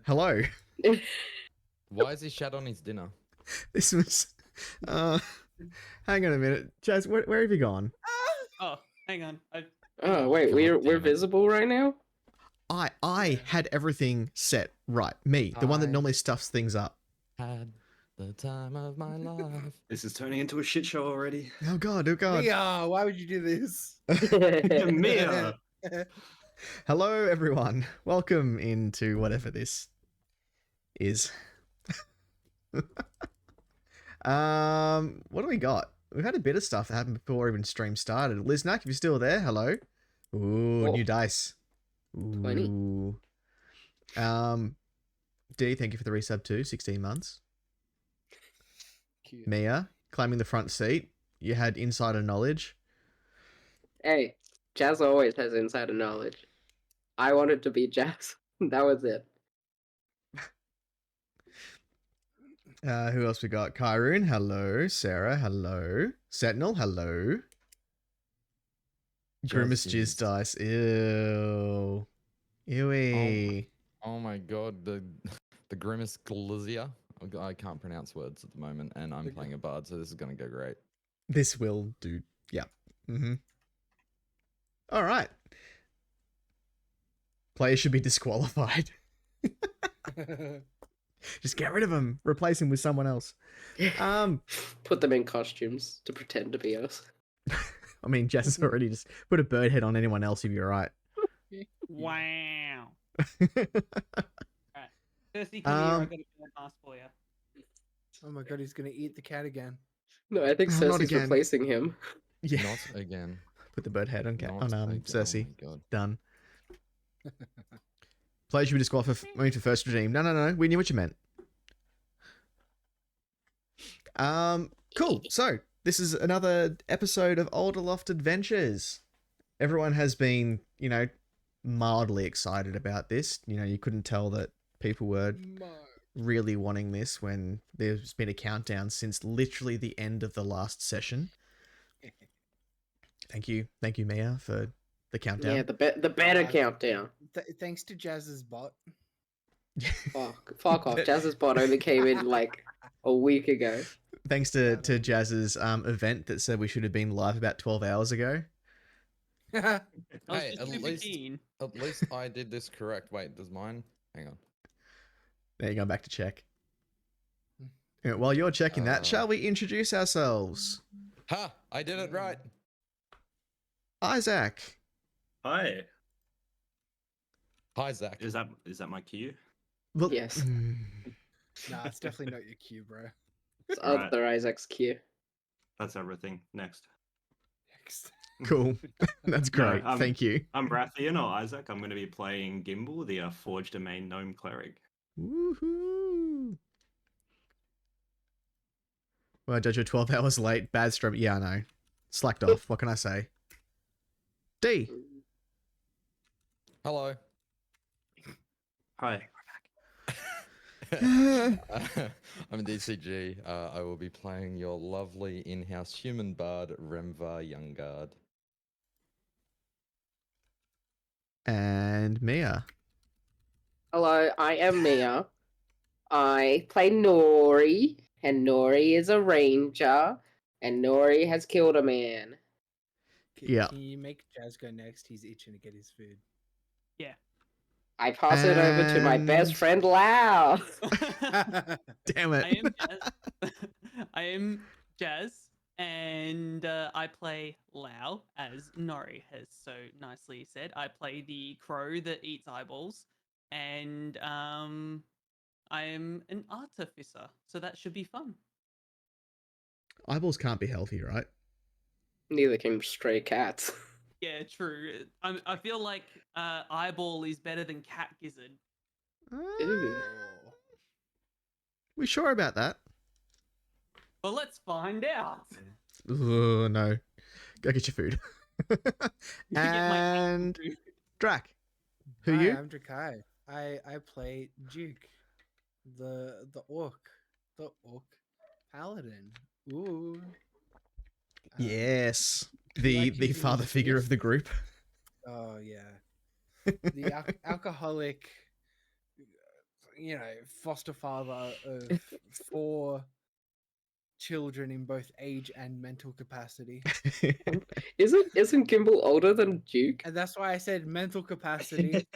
Hello. Why is he shat on his dinner? This was. Hang on a minute, Jazz. Where have you gone? Oh, hang on. Oh wait, God we're damn it. visible right now. I had everything set right. Me, the one that normally stuffs things up. Had the time of my life. This is turning into a shit show already. Oh god. Oh god. Mia, why would you do this? Mia! Hello, everyone. Welcome into whatever this is. What do we got? We've had a bit of stuff that happened before even stream started. Liznack, if you're still there, hello. Ooh, new dice. Ooh. 20. D, thank you for the resub too. 16 months. Cute. Mia, climbing the front seat. You had insider knowledge. Hey, Jazz always has insider knowledge. I wanted to be Jazz. That was it. Who else we got? Kyrune, hello. Sarah, hello. Sentinel, hello. Grimace Jizz Dice, ew. Ewy. Oh my god, the Grimace Glizia. I can't pronounce words at the moment, and I'm playing a bard, so this is gonna go great. This will do. Yeah. Mm-hmm. All right. Players should be disqualified. Just get rid of him. Replace him with someone else. Put them in costumes to pretend to be us. I mean, Jess has already just put a bird head on anyone else if you're right. Wow. Alright. Thirsty kitty, I got a mask for you. Oh my god, he's gonna eat the cat again. No, I think Oh, not Cersei's again. replacing him. Yeah. Not again. Put the bird head on, Not again. Cersei. Oh my god. Done. Players should be disqualified for first regime. No. We knew what you meant. Cool. So, this is another episode of Alderloft Adventures. Everyone has been, mildly excited about this. You couldn't tell that people were really wanting this when there's been a countdown since literally the end of the last session. Thank you, Mia, for the countdown. Yeah, the better countdown. Thanks to Jazz's bot. Fuck off. Jazz's bot only came in like a week ago. Thanks to Jazz's event that said we should have been live about 12 hours ago. I was Hey, just at super least- keen. At least I did this correct. Wait, does mine? Hang on. There you go, back to check. Yeah, while you're checking that, shall we introduce ourselves? Ha! I did it right. Isaac. Hi. Hi, Zach. Is that my cue? Well, Yes. Nah, it's definitely not your cue, bro. It's Alright. Arthur Isaac's cue. That's everything. Next. Next. Cool. That's great. No, Thank you. I'm Brathian or Isaac. I'm going to be playing Gimbal, the Forged Domain Gnome Cleric. Woohoo. Well, Judge, you're 12 hours late. Bad stream. Yeah, I know. Slacked off. What can I say? D. Hello. Hi. I'm DCG. I will be playing your lovely in-house human bard, Remvar Youngguard. And Mia. Hello, I am Mia. I play Nori, and Nori is a ranger, and Nori has killed a man. Yeah. Can you make Jazz go next? He's itching to get his food. I pass it over to my best And- friend Lau. Damn it. I am Jazz. I am Jazz, and I play Lau, as Nori has so nicely said. I play the crow that eats eyeballs, and I am an artificer, so that should be fun. Eyeballs can't be healthy, right? Neither can stray cats. Yeah, true. I feel like eyeball is better than cat gizzard. Ew. We sure about that? Well, let's find out. Oh, no. Go get your food. To get my And food. Drac. Who Hi, you? I'm Drakai. I play Duke, the orc paladin. Ooh. Yes. like The using father the figure of the fist. group. Oh yeah. The alcoholic foster father of 4 children in both age and mental capacity. Isn't Gimbal older than Duke? And that's why I said mental capacity.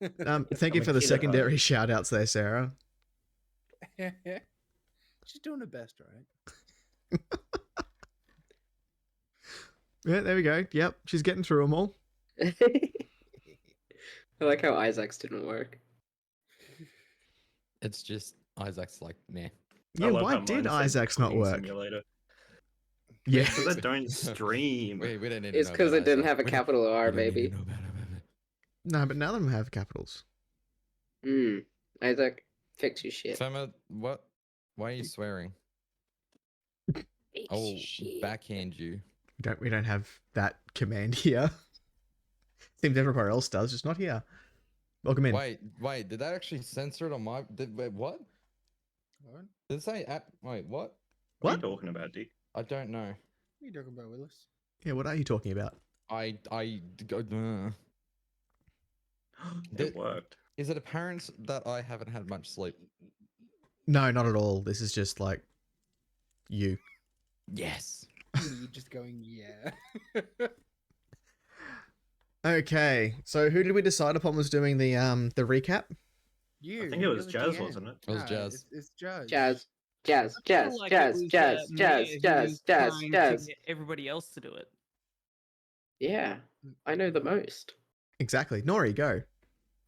Thank you I'm a for the kid at secondary heart. shout outs there, Sarah. She's doing her best, right? Yeah, there we go. Yep, she's getting through them all. I like how Isaac's didn't work. It's just Isaac's like meh. Yeah, I love why how did mine said Isaac's not cooking work? Simulator. Yeah. Because I don't stream. We don't need It's to know because about it didn't Isaac. have a We don't- capital R, we don't need to baby. know about it. No, but none of them have capitals. Isaac, fix your shit. Fema, what? Why are you swearing? Fix I will your shit. backhand you. We don't have that command here. Seems everybody else does, just not here. Welcome in. Wait, did that actually censor it on my? Wait, what? What? Did it say app? Wait, what? What are What? you talking about, Dick? I don't know. What are you talking about, Willis? Yeah, what are you talking about? It worked. Is it apparent that I haven't had much sleep? No, not at all. This is just like you. Yes. You just going, yeah. Okay, so who did we decide upon was doing the recap? You. I think it was you're the Jazz, DM. wasn't it? It was No, Jazz. It's Jazz. Jazz. I feel like it was, Mia who was trying to get everybody else to do it. Yeah, I know the most. Exactly. Nori, go.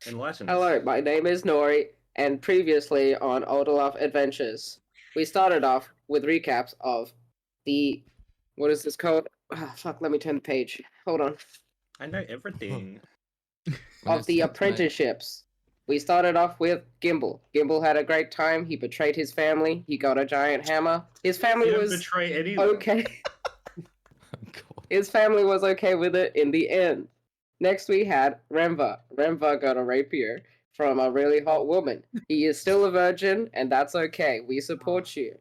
Enlighten us. Hello, my name is Nori, and previously on Alderloft Adventures, we started off with recaps of the... What is this called? Ah, fuck, let me turn the page. Hold on. I know everything. Of the apprenticeships. We started off with Gimbal. Gimbal had a great time. He betrayed his family. He got a giant hammer. His family You don't was betray anyone. okay. His family was okay with it in the end. Next we had Remva. Remva got a rapier from a really hot woman. He is still a virgin, and that's okay. We support you.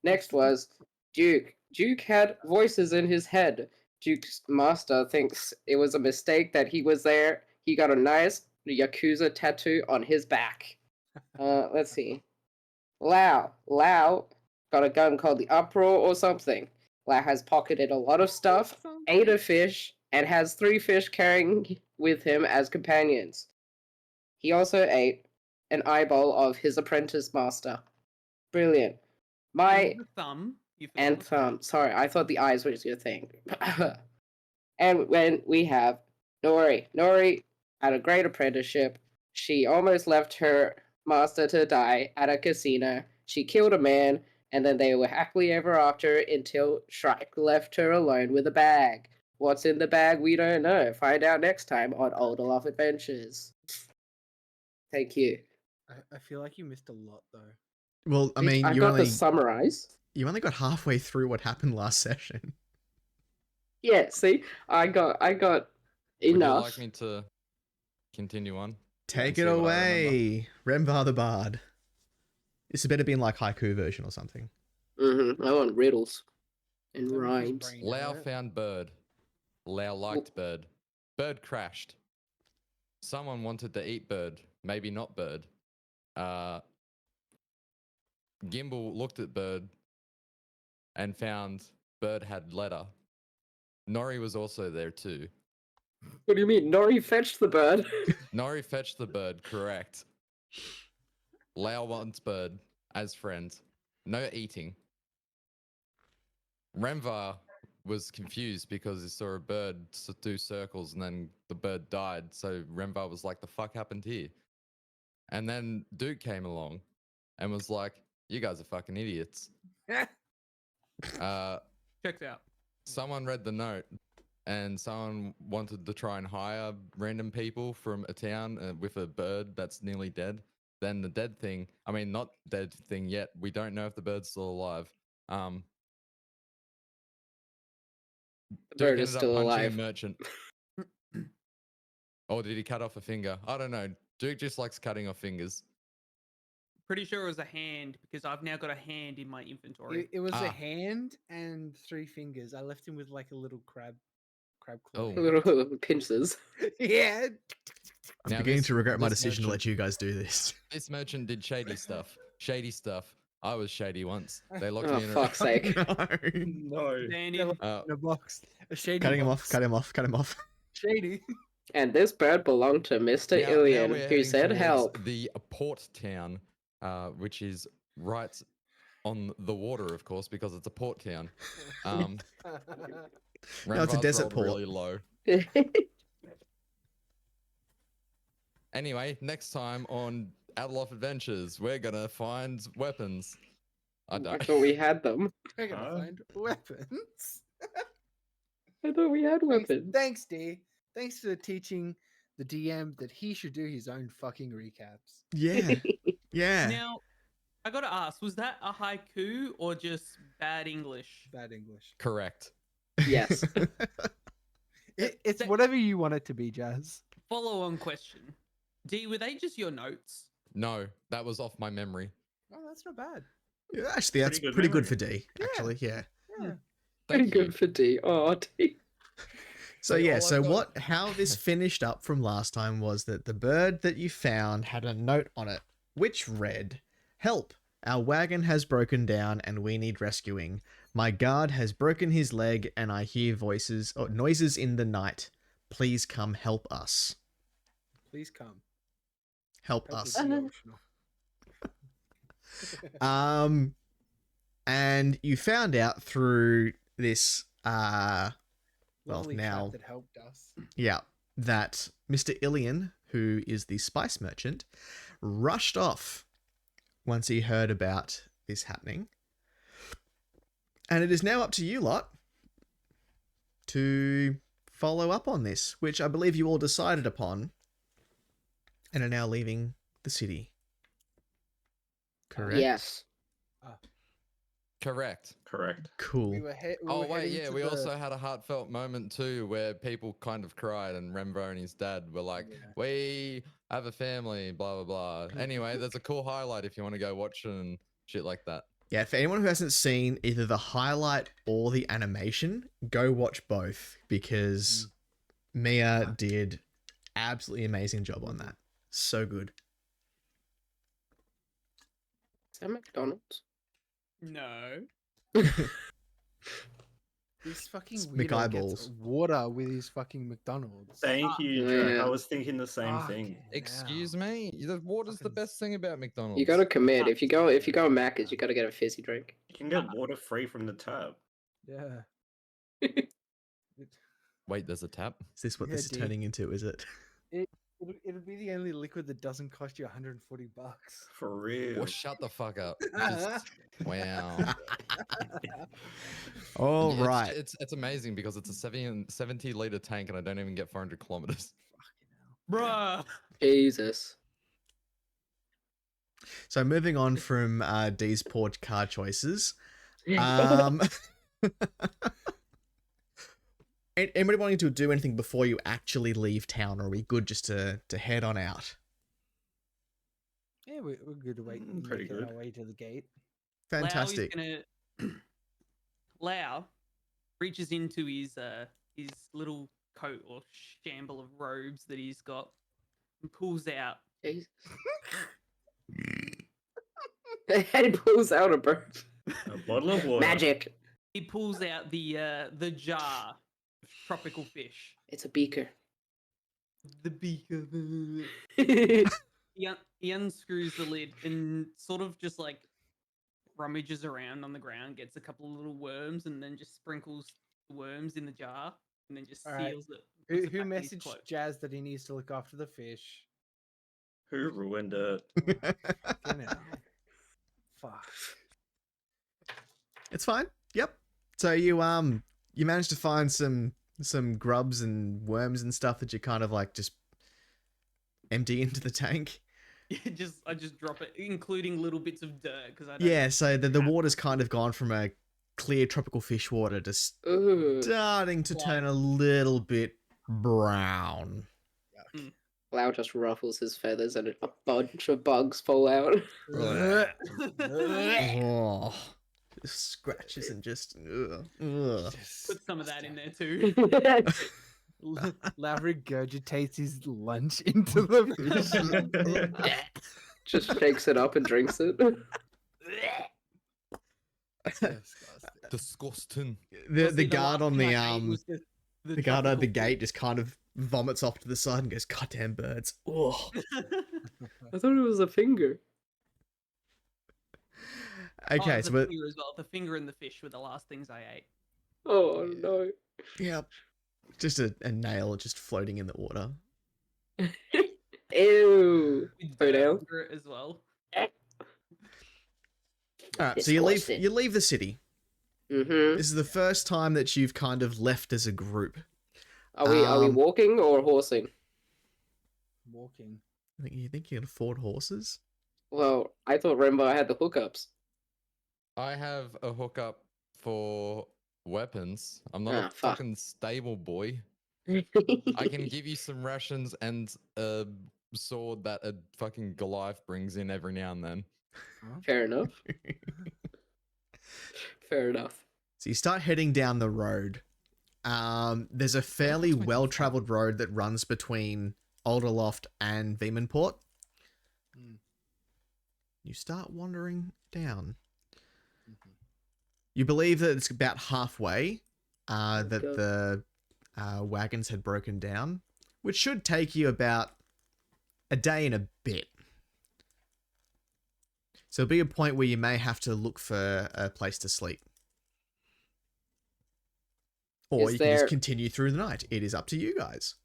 Next was Duke. Duke had voices in his head. Duke's master thinks it was a mistake that he was there. He got a nice Yakuza tattoo on his back. Let's see. Lao got a gun called the Uproar or something. Lao has pocketed a lot of stuff, ate a fish, and has 3 fish carrying with him as companions. He also ate an eyeball of his apprentice master. Brilliant. My The thumb. You forgot and the thumb. thumb. Sorry, I thought the eyes was your thing. And when we have Nori. Nori had a great apprenticeship. She almost left her master to die at a casino. She killed a man, and then they were happily ever after until Shrike left her alone with a bag. What's in the bag, we don't know. Find out next time on Alderloft Adventures. Thank you. I feel like you missed a lot, though. Well, I Bitch, mean, I got the summarize. you only got halfway through what happened last session. Yeah, see, I got Would you enough. like me to continue on? Take see it what I remember. away, Remvar the Bard. This had better been like haiku version or something. I want riddles and That was his rhymes. brain, Lao right? found bird. Lao liked bird. Bird crashed. Someone wanted to eat bird. Maybe not bird. Gimbal looked at bird and found bird had letter. Nori was also there too. What do you mean? Nori fetched the bird. Nori fetched the bird, correct. Lao wants bird as friends. No eating. Remvar was confused because he saw a bird do circles and then the bird died. So Remvar was like, the fuck happened here? And then Duke came along and was like, you guys are fucking idiots. Checks out. Someone read the note and someone wanted to try and hire random people from a town with a bird that's nearly dead. Then the dead thing, I mean, not dead thing yet. We don't know if the bird's still alive. The Duke bird is ended up still punching alive. a merchant. Or did he cut off a finger? I don't know. Duke just likes cutting off fingers. Pretty sure it was a hand because I've now got a hand in my inventory. It was Ah. a hand and 3 fingers. I left him with like a little crab claw. Oh. hand. Little pincers. Yeah. Now, Beginning this- to regret my this decision to merchant- let you guys do this. This merchant did shady stuff. Shady stuff. I was shady once. They locked Oh, me in fuck's sake. No. No. Daniel, In a box. A shady Cutting him off, box. cut him off, cut him off. Shady. And this bird belonged to Mr. Now Ilian, we're who heading said towards help. the port town, which is right on the water, of course, because it's a port town. No, it's a Renvar's desert rolled port. really low. Anyway, next time on Alderloft Adventures, we're gonna find weapons. I I don't. thought we had them. We're gonna Huh? find weapons. I thought we had weapons. Thanks, D. Thanks for teaching the DM that he should do his own fucking recaps. Yeah. Yeah. now I gotta ask, was that a haiku or just bad English? Bad English. Correct. Yes. It's that- whatever you want it to be, Jazz. Follow on question. D, were they just your notes? No, that was off my memory. Oh, that's not bad. Yeah, actually, that's Pretty good pretty good memory. for D. Actually, yeah. Yeah. Pretty Thank you. good for D. Oh, D. So Wait, yeah, all so I've got- what? How this finished up from last time was that the bird that you found had a note on it, which read, "Help! Our wagon has broken down and we need rescuing. My guard has broken his leg and I hear voices or noises in the night. Please come help us. Please come. Help Help us." us be emotional. And you found out through this well, Lovely now- chap that helped us. yeah, that Mr. Ilian, who is the spice merchant, rushed off once he heard about this happening. And it is now up to you lot to follow up on this, which I believe you all decided upon and are now leaving the city. Correct? Yes. Correct. Correct. Cool. We were Oh were wait, heading yeah, to we the- also had a heartfelt moment too, where people kind of cried, and Remvo and his dad were like, Yeah. "We have a family," blah blah blah. Anyway, there's a cool highlight if you want to go watch it and shit like that. Yeah, for anyone who hasn't seen either the highlight or the animation, go watch both because Mia did absolutely amazing job on that. So good. Is that McDonald's? No. This fucking It's weirdo McEyeballs. gets water with his fucking McDonald's. Thank you, Joe. Yeah. I was thinking the same thing. Fucking Excuse hell. me, the water's the Fucking- best thing about McDonald's. You gotta commit. If you go Macca's, you gotta get a fizzy drink. You can get water free from the tap. Yeah. Wait, there's a tap. Is this what Yeah, this is dude. turning into, is it? It'll be the only liquid that doesn't cost you $140. For real. Well, shut the fuck up. Just- wow. All Yeah, right. It's amazing because it's a 70-liter tank, and I don't even get 400 kilometers. Bruh. Jesus. So moving on from D's poor car choices. Um, anybody wanting to do anything before you actually leave town, or are we good just to head on out? Yeah, we're good to wait. Pretty making good. Our way to the gate. Fantastic. Lau reaches into his little coat or shamble of robes that he's got and pulls out. Jesus. And he pulls out a bird. A bottle of water. Magic. He pulls out the jar of tropical fish. It's a beaker. The beaker. He unscrews the lid and sort of just like rummages around on the ground, gets a couple of little worms, and then just sprinkles the worms in the jar, and then just Alright. seals it. puts it Who back in his messaged cloak. Jazz that he needs to look after the fish? Who ruined it? Fucking hell. Fuck. It's fine. Yep. So you managed to find some grubs and worms and stuff that you kind of like just empty into the tank. Yeah, I just drop it, including little bits of dirt because I don't. Yeah, so the water's kind of gone from a clear tropical fish water to Ooh. starting to turn a little bit brown. Lau just ruffles his feathers and a bunch of bugs fall out. Oh, just scratches and just ugh. Put some of that in there too. Lau regurgitates his lunch into the fish. Just shakes it up and drinks it. Disgusting. Disgusting. The guard on the The guard at the tropical gate just kind of vomits off to the side and goes, "Goddamn birds!" Oh. I thought it was a finger. Okay, Oh, so the we're, finger as well. The finger and the fish were the last things I ate. Oh no. yeah, just a nail just floating in the water. Ew. With Go dirt down. under it as well. All right, so you leave Disgusting. the city. Mm-hmm. This is the first time that you've kind of left as a group. Are we Um, walking or horsing? walking. You think you can afford horses? Well, I thought Rembo had the hookups. I have a hookup for weapons. I'm not Ah, a fuck. fucking stable boy. I can give you some rations and a sword that a fucking Goliath brings in every now and then. Fair enough. Fair enough. So you start heading down the road. There's a fairly What's my well-traveled road that runs between Alderloft and Veemanport. Mm. You start wandering down. Mhm. You believe that it's about halfway that Okay. the wagons had broken down, which should take you about a day and a bit. So it'll be a point where you may have to look for a place to sleep. Or Is you can just there- continue through the night. It is up to you guys.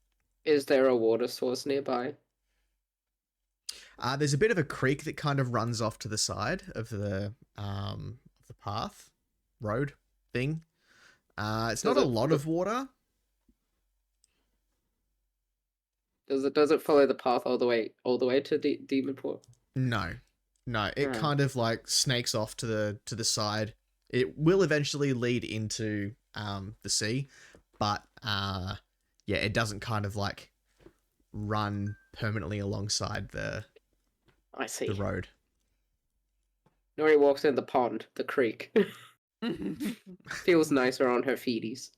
Is there a water source nearby? There's a bit of a creek that kind of runs off to the side of the path, road thing. It's not a lot of water. Does it follow the path all the way to Demonport? No, it Right. kind of like snakes off to the side. It will eventually lead into the sea, but yeah, it doesn't kind of like run permanently alongside the I see. road. Nori walks in the pond, the creek. Feels nicer on her feeties.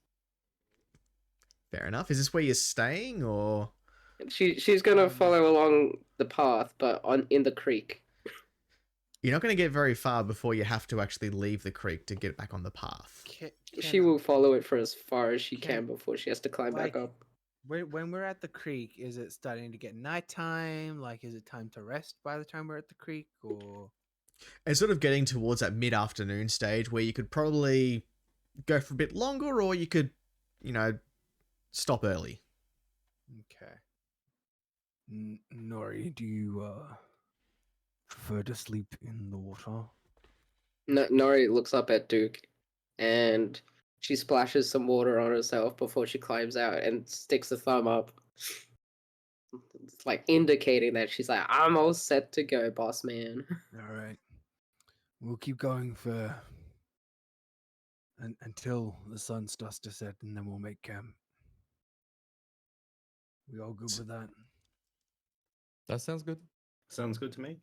Fair enough. Is this where you're staying, or She's gonna follow along the path, but in the creek. you're not going to get very far before you have to actually leave the creek to get back on the path? She will follow it for as far as she Can- can before she has to climb back like- up. When we're at the creek, is it starting to get nighttime? Like, is it time to rest by the time we're at the creek, or? It's sort of getting towards that mid-afternoon stage where you could probably go for a bit longer, or you could, stop early. Okay. Nori, do you prefer to sleep in the water? Nori looks up at Duke, and she splashes some water on herself before she climbs out and sticks a thumb up. It's like indicating that she's like, I'm all set to go, boss man. All right. We'll keep going for until the sun starts to set, and then we'll make camp. We all good with that? That sounds good. Sounds good to me.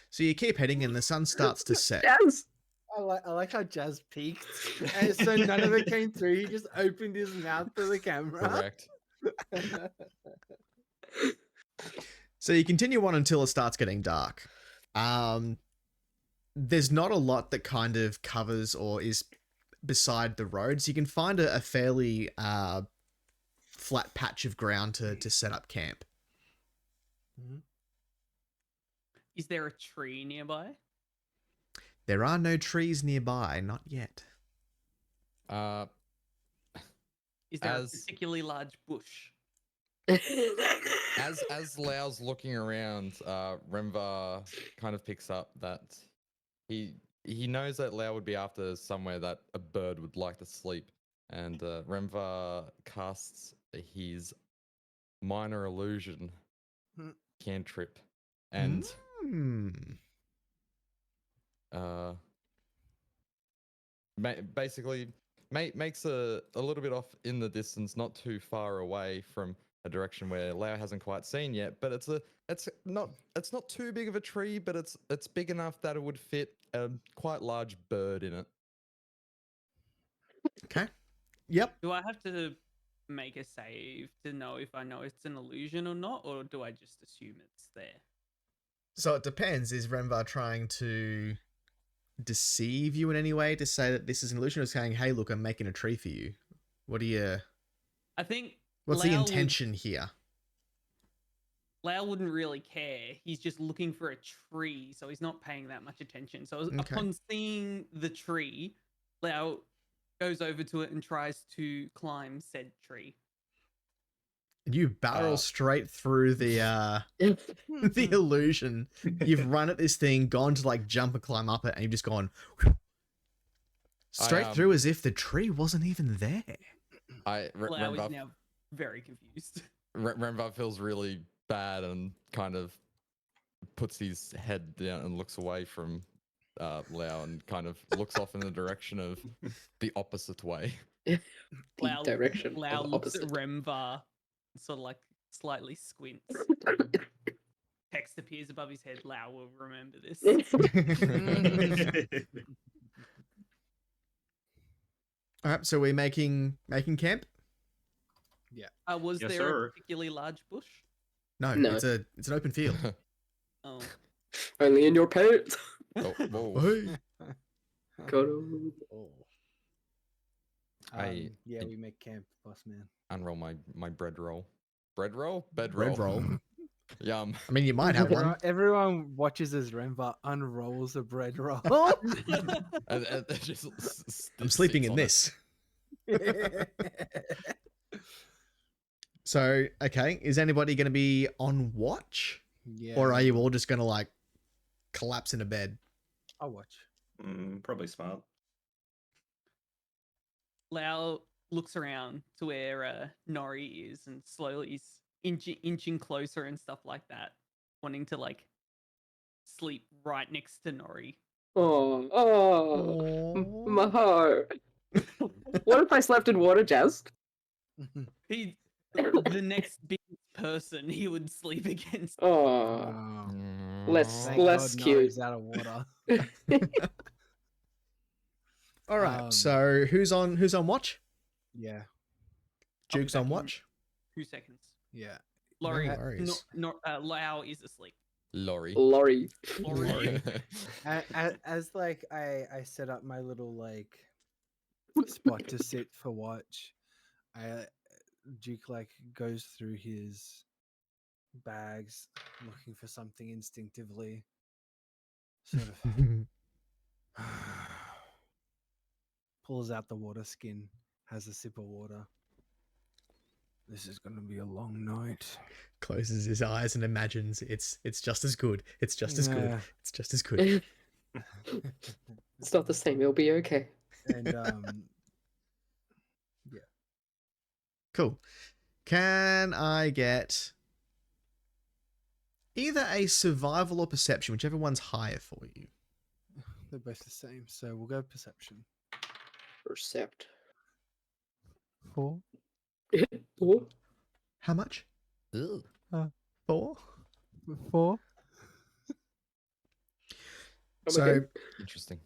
So you keep heading and the sun starts to set. Yes! I like how Jazz peeked, and so none of it came through. He just opened his mouth to the camera. Correct. So you continue on until it starts getting dark. There's not a lot that kind of covers or is beside the road, so you can find a fairly flat patch of ground to set up camp. Is there a tree nearby? There are no trees nearby, not yet. Is there a As- particularly large bush? As Lau's looking around, Remvar kind of picks up that he knows that Lau would be after somewhere that a bird would like to sleep, and Remvar casts his minor illusion Hmm. cantrip, and basically makes a little bit off in the distance, not too far away from a direction where Lau hasn't quite seen yet. But it's not too big of a tree, but it's big enough that it would fit a quite large bird in it. Okay. Yep. Do I have to make a save to know if I know it's an illusion or not, or do I just assume it's there? So it depends. Is Renvar trying to deceive you in any way to say that this is an illusion, or saying, "Hey, look, I'm making a tree for you"? What do you? I think What's the Lau intention here? Lau wouldn't really care. He's just looking for a tree, so he's not paying that much attention. So Okay. upon seeing the tree, Lau goes over to it and tries to climb said tree. You barrel straight through the the illusion. You've run at this thing, gone to like jump and climb up it, and you've just gone straight through as if the tree wasn't even there. Lau is now very confused. Renvar feels really bad and kind of puts his head down and looks away from Lau and kind of looks off in the direction of the opposite way. Lau direction of Lau the looks at opposite. Remvar, sort of like slightly squints. Text appears above his head. Lau will remember this. All right, so we're making camp. Was Yes, there sir. a particularly large bush? No, No. it's an open field. Oh, Only in your pants. Oh, whoa. Hey. Oh. I- Yeah, we make camp, boss man. Unroll my bread roll. Bread roll? Bed Bread roll. Yum. I mean, you might have one. Everyone watches as Renvar unrolls a bread roll. And it just I'm sleeping in sits on it. this. So, okay, is anybody going to be on watch? Yeah. Or are you all just going to like collapse in a bed? I'll watch. Probably smart. Lau looks around to where Nori is and slowly is inching closer and stuff like that, wanting to like sleep right next to Nori. My heart. What if I slept in water, Jazz? He, the next big person he would sleep against. Oh, less Thank less God cute. Nori's out of water. All right, Um, so who's on watch? Yeah. Duke's on back in watch. 2 seconds. Yeah. Laurie, No worries. Lau is asleep. Lorry. Lorry. Laurie. As like I set up my little like spot to sit for watch, Duke like goes through his bags looking for something instinctively. Sort of pulls out the water skin, has a sip of water. This is gonna be a long night. Closes his eyes and imagines it's just as good. It's just as good. Yeah. It's just as good. It's not the same. It'll be okay. And Cool. Can I get either a survival or perception, whichever one's higher for you? they're both the same, so we'll go perception. Percept. 4. Oh, How much? Ugh. 4? 4. So okay. Interesting.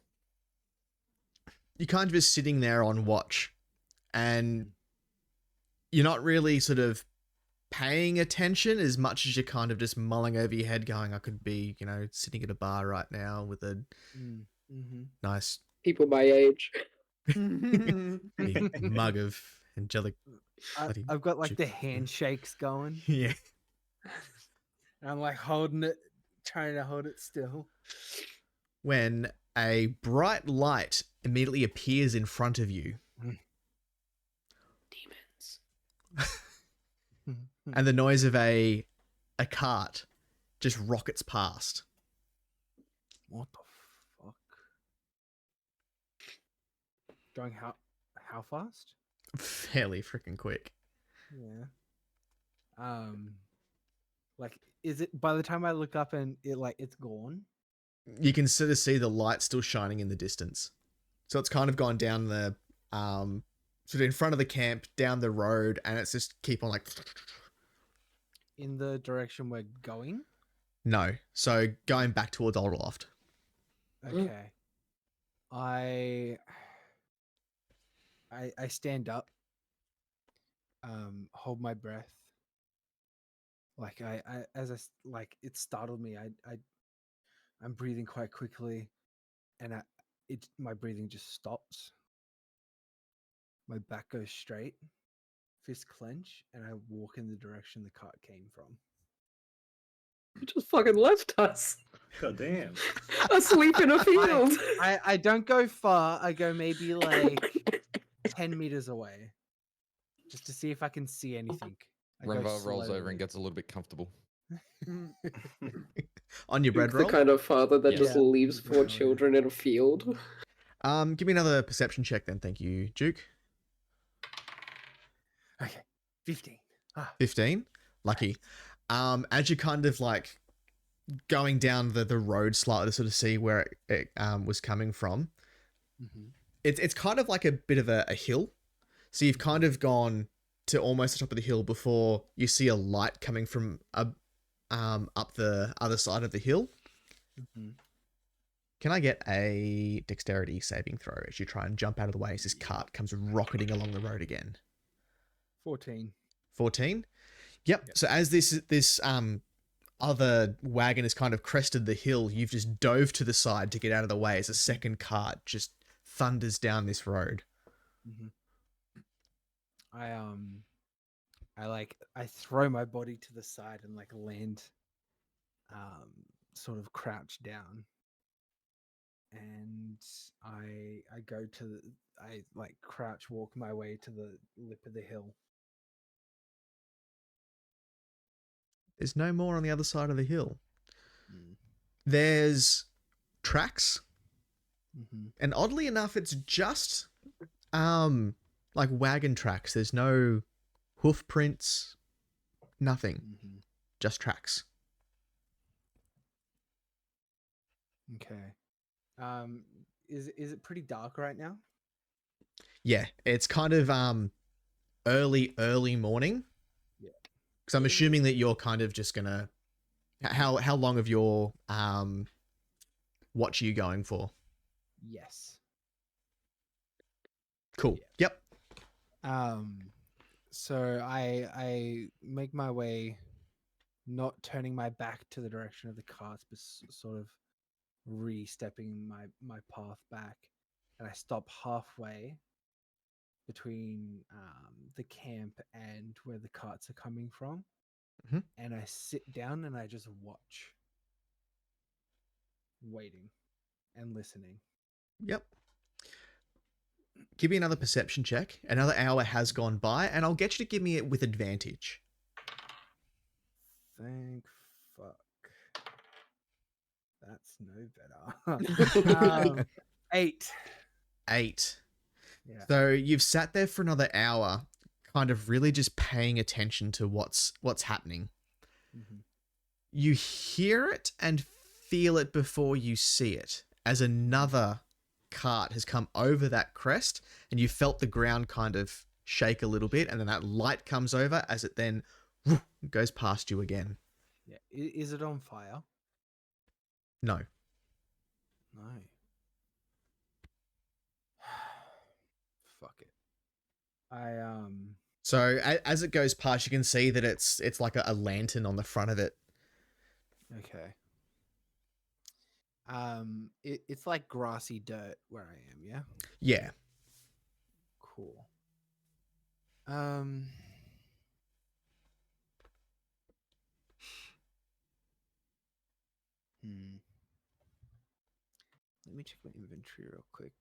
you're kind of just sitting there on watch and you're not really sort of paying attention as much as you're kind of just mulling over your head going, I could be, sitting at a bar right now with a Mm-hmm. nice People my age. big mug of angelic. bloody I've got like the juice. handshakes going. Yeah. And I'm like holding it, trying to hold it still. When a bright light immediately appears in front of you Demons. and the noise of a cart just rockets past. What the fuck? Going how fast? Fairly freaking quick. Yeah. Like, is it by the time I look up and it's gone? You can sort of see the light still shining in the distance. So it's kind of gone down the sort of in front of the camp, down the road, and it's just keep on like In the direction we're going? no. So going back towards Alderloft. Okay. I stand up hold my breath. Like like it startled me. I'm breathing quite quickly, and my breathing just stops. My back goes straight, fist clench, and I walk in the direction the cart came from. You just fucking left us. God damn. Asleep in a field. I don't go far. I go maybe like 10 meters away, just to see if I can see anything. I go Renvar rolls over slowly. and gets a little bit comfortable. On your bread Duke's the roll. kind of father that just Yeah. leaves Yeah, 4 yeah. children in a field. Give me another perception check then, thank you, Duke. Okay, 15. 15. Lucky. As you kind of like going down the road slightly to sort of see where it was coming from, Mm-hmm. it's kind of like a bit of a hill. So you've kind of gone to almost the top of the hill before you see a light coming from up the other side of the hill. Mm-hmm. Can I get a dexterity saving throw as you try and jump out of the way as this cart comes rocketing along the road again? 14. 14? Yep. So as this other wagon has kind of crested the hill, you've just dove to the side to get out of the way as a second cart just thunders down this road. Mm-hmm. I throw my body to the side and like land, sort of crouch down, and I like crouch walk my way to the lip of the hill. There's no more on the other side of the hill. Mm. There's tracks, Mm-hmm. and oddly enough, it's just like wagon tracks. There's no hoof prints, nothing, Mm-hmm. just tracks. Okay. Is it pretty dark right now? Yeah, it's kind of early morning. Yeah. Because I'm assuming that you're kind of just gonna. How long of your watch are you going for? Yes. Cool. Yeah. Yep. So I make my way, not turning my back to the direction of the carts, but sort of re-stepping my path back, and I stop halfway between the camp and where the carts are coming from, Mhm. and I sit down and I just watch, waiting and listening. Yep. Give me another perception check. Another hour has gone by, and I'll get you to give me it with advantage. Thank fuck. That's no better. 8. 8. Yeah. So you've sat there for another hour, kind of really just paying attention to what's happening. Mm-hmm. You hear it and feel it before you see it, as another cart has come over that crest, and you felt the ground kind of shake a little bit, and then that light comes over as it then goes past you again. Yeah. Is it on fire? No. No. Fuck it. So as it goes past, you can see that it's like a lantern on the front of it. Okay. It's like grassy dirt where I am, yeah? Yeah. Cool. Let me check my inventory real quick.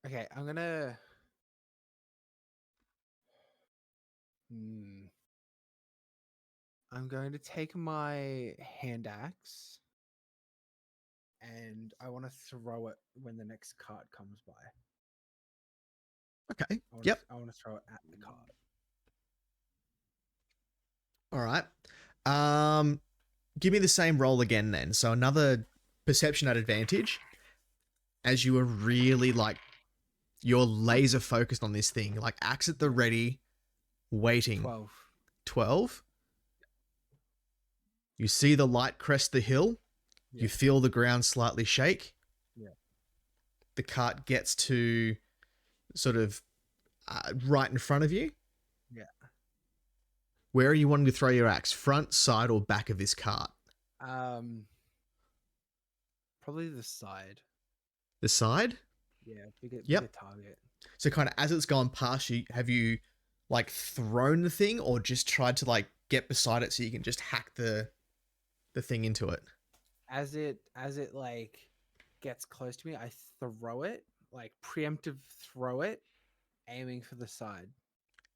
Okay, I'm gonna. I'm going to take my hand axe, and I want to throw it when the next cart comes by. Okay. I Yep. want to throw it at the cart. All right. Give me the same roll again then. So another perception at advantage, as you are really like, you're laser focused on this thing, like axe at the ready, waiting. 12. 12. You see the light crest the hill. Yeah. You feel the ground slightly shake. Yeah. the cart gets to sort of right in front of you. Yeah. Where are you wanting to throw your axe? Front, side, or back of this cart? Probably the side. The side? Yeah, bigger target. So kind of as it's gone past you, have you like thrown the thing or just tried to like get beside it so you can just hack the thing into it? As it like gets close to me, I throw it, like preemptive throw it, aiming for the side.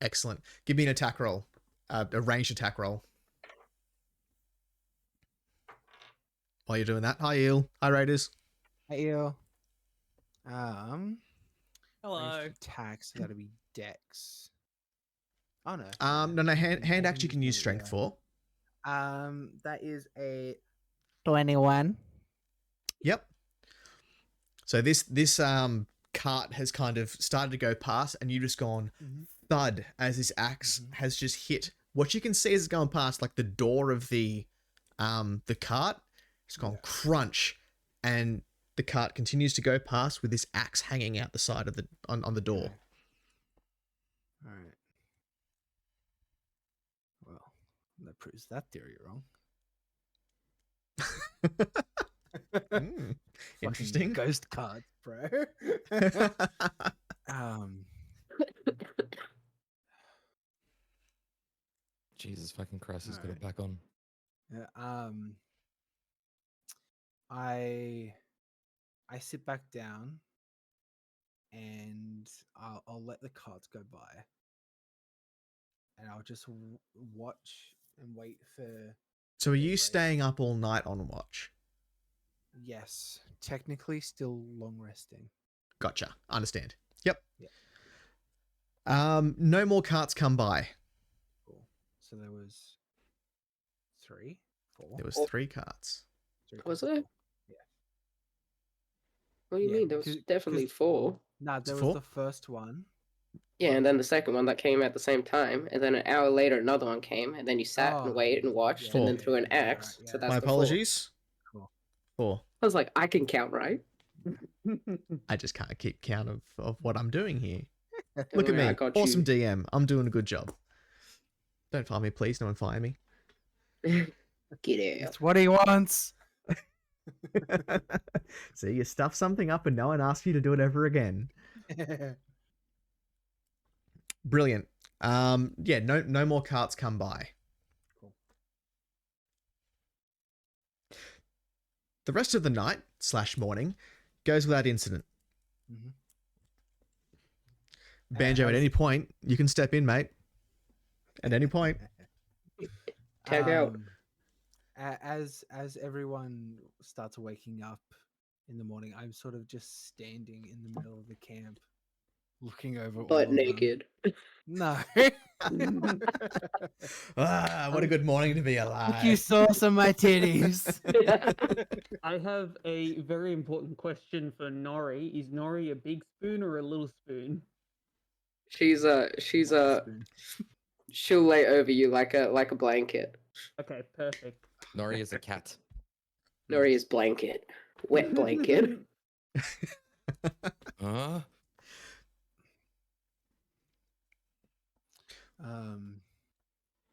Excellent. Give me an attack roll. A ranged attack roll. While you're doing that, hi Eel. Hi Raiders. Hey you. Hello. Ranged attack, so that'll be Dex. Oh no. No. Hand axe you can use strength for. That is a 21. Yep. So this cart has kind of started to go past, and you just gone thud as this axe has just hit. What you can see as it's going past, like the door of the cart, it's gone crunch, and the cart continues to go past with this axe hanging out the side of the on the door. All right. Well, that proves that theory wrong. Interesting. Ghost cards, bro. Jesus fucking Christ, he's got it Alright. back on. I sit back down and I'll let the carts go by, and I'll just watch and wait for. So are you daybreak. staying up all night on watch? Yes, technically still long resting. Gotcha. Understand. Yep. Yeah. No more carts come by. Cool. So there was 3, 4. There was 3 carts. 3 Was carts. there? Yeah. What do you Yeah, mean? There was 'cause- definitely 'cause- 4. No, there was 4? the first one. Yeah, and then the second one that came at the same time, and then an hour later another one came, and then you sat Oh, and waited and watched, and then Four. threw an yeah, axe. right, So yeah. that's My the 4. apologies. Cool. 4. I was like, I can count, right? I just can't keep count of what I'm doing here. Don't Look at worry, I me. got Awesome you. DM. I'm doing a good job. Don't fire me, please. No one fire me. Get out. It's what he wants. See, you stuff something up and no one asks you to do it ever again. Brilliant. Yeah, no more carts come by. Cool. The rest of the night / morning goes without incident. Mhm. Banjo, at as- any point, you can step in, mate. At any point. Tag out. As everyone starts waking up in the morning, I'm sort of just standing in the middle of the camp, looking over all Butt of them. naked. No. What a good morning to be alive. You saw some of my titties. I have a very important question for Nori. Is Nori a big spoon or a little spoon? she's she'll lay over you like a blanket. Okay, perfect. Nori is a cat. Nori is blanket. Wet blanket. Huh?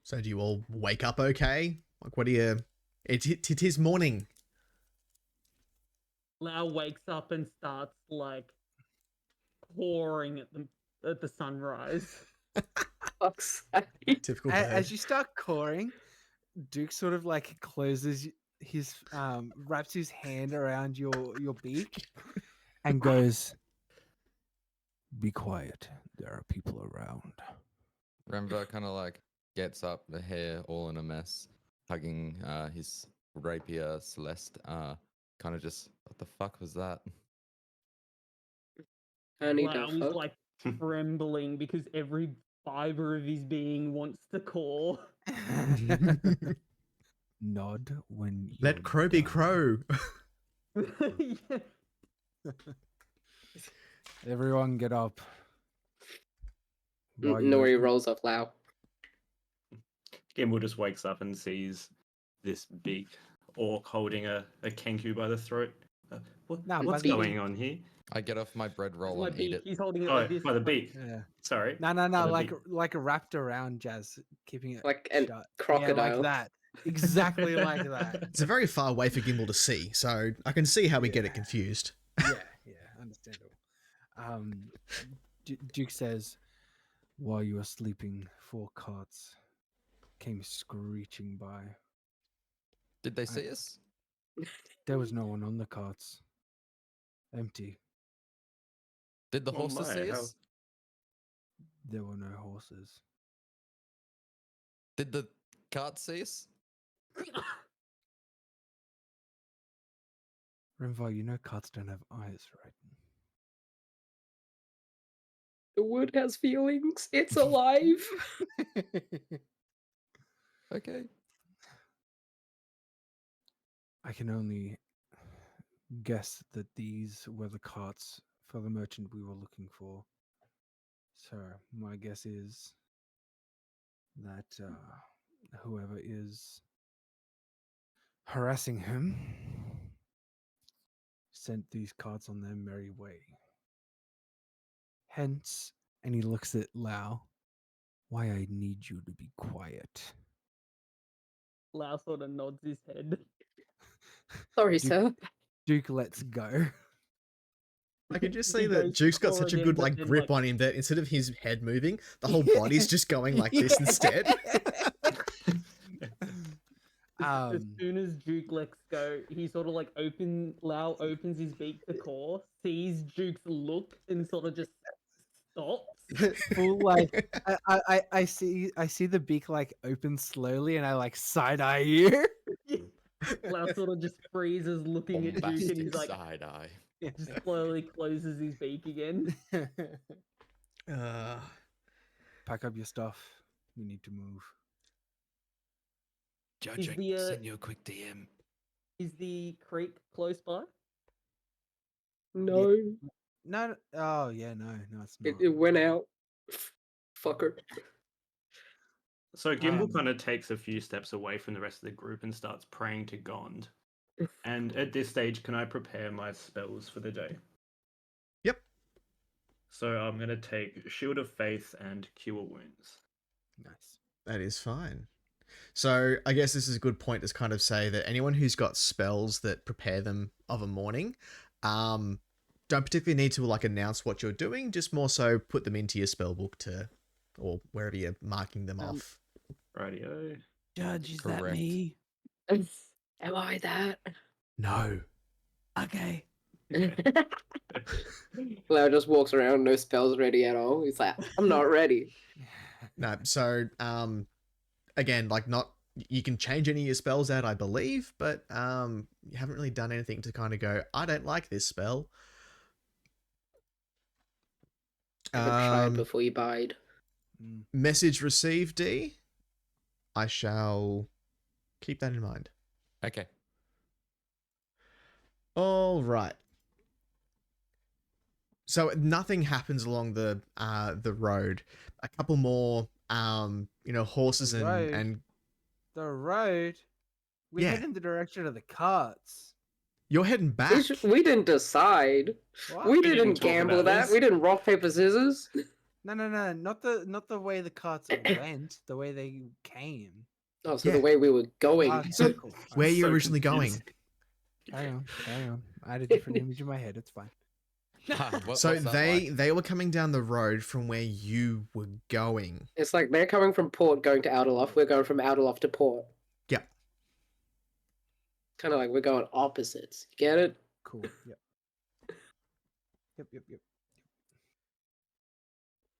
So do you all wake up okay? Like, what do you... It is morning. Lau wakes up and starts like clawing at the sunrise. Fuck's sake. Typical bird. As you start cawing, Duke sort of like closes his wraps his hand around your beak and goes, "Be quiet. There are people around." Rembo kind of like gets up, the hair all in a mess, hugging his rapier Celeste. Kind of just, what the fuck was that? Honey, Lau the is fuck? like trembling because every fiber of his being wants to caw. Nod when Let you're crow be done. crow. Yeah. Everyone get up. While you- Nori rolls up loud. Gimbal just wakes up and sees this big orc holding a kenku by the throat. Nah, What's by the- going on here? I get off my bread roll My and eat beak. it. He's holding it Oh, like this. by the beak. Yeah. Sorry. No, By the like beak. like wrapped around Jazz, keeping it Like a shut. crocodile. Yeah, like that. Exactly like that. It's a very far way for Gimbal to see, so I can see how we get Yeah. it confused. Yeah, understandable. Duke says, while you were sleeping, 4 carts came screeching by. Did they see us? There was no one on the carts. Empty. Did the Oh horses my, see how- us? There were no horses. Did the cart see us? Renvar, you know carts don't have eyes, right? The wood has feelings. It's alive. Okay. I can only guess that these were the carts for the merchant we were looking for. So my guess is that whoever is harassing him sent these carts on their merry way. Hence, and he looks at Lao, why I need you to be quiet. Lao sort of nods his head. Sorry, Duke- sir. Duke lets go. I can just He see that goes Duke's got core such a again, good but like then, grip like- on him that instead of his head moving, the whole body's just going like this instead. As soon as Duke lets go, he sort of like Lao opens his beak to core, sees Duke's look, and sort of just stops. Full like I see the beak like open slowly and I like side eye you. Lao sort of just freezes looking at Duke, and Bombastic he's like, side eye. just slowly closes his beak again. Pack up your stuff. We need to move. Judge, the, send you a quick DM. Is the creek close by? No, No, oh yeah, no, it's not. it went out. Fucker. So Gimbal Um, kind of takes a few steps away from the rest of the group and starts praying to Gond. And at this stage, can I prepare my spells for the day? Yep. So I'm going to take Shield of Faith and Cure Wounds. Nice. That is fine. So I guess this is a good point to kind of say that anyone who's got spells that prepare them of a morning, don't particularly need to like announce what you're doing, just more so put them into your spell book or wherever you're marking them off. Rightio. Judge, is Correct. that me? Am I that? No. Okay. Lau just walks around, no spells ready at all. He's like, I'm not ready. No. So again, like you can change any of your spells out, I believe, but you haven't really done anything to kind of go, I don't like this spell. Try it before you bide. Message received, D. I shall keep that in mind. Okay. All right. So nothing happens along the road. A couple more horses Right. and The road. We Yeah. head in the direction of the carts. you're heading back. We didn't decide. What? We didn't didn't talk gamble about that. this. We didn't rock, paper, scissors. No, not the way the carts went, the way they came. Oh, so Yeah. the way we were going. Ah, okay, cool. Where are you So originally confused. going? Carry on. I had a different image in my head. It's fine. So what's that like? they were coming down the road from where you were going. It's like they're coming from port going to Alderloft. We're going from Alderloft to port. Yeah. Kind of like we're going opposites. Get it? Cool. Yep. Yep.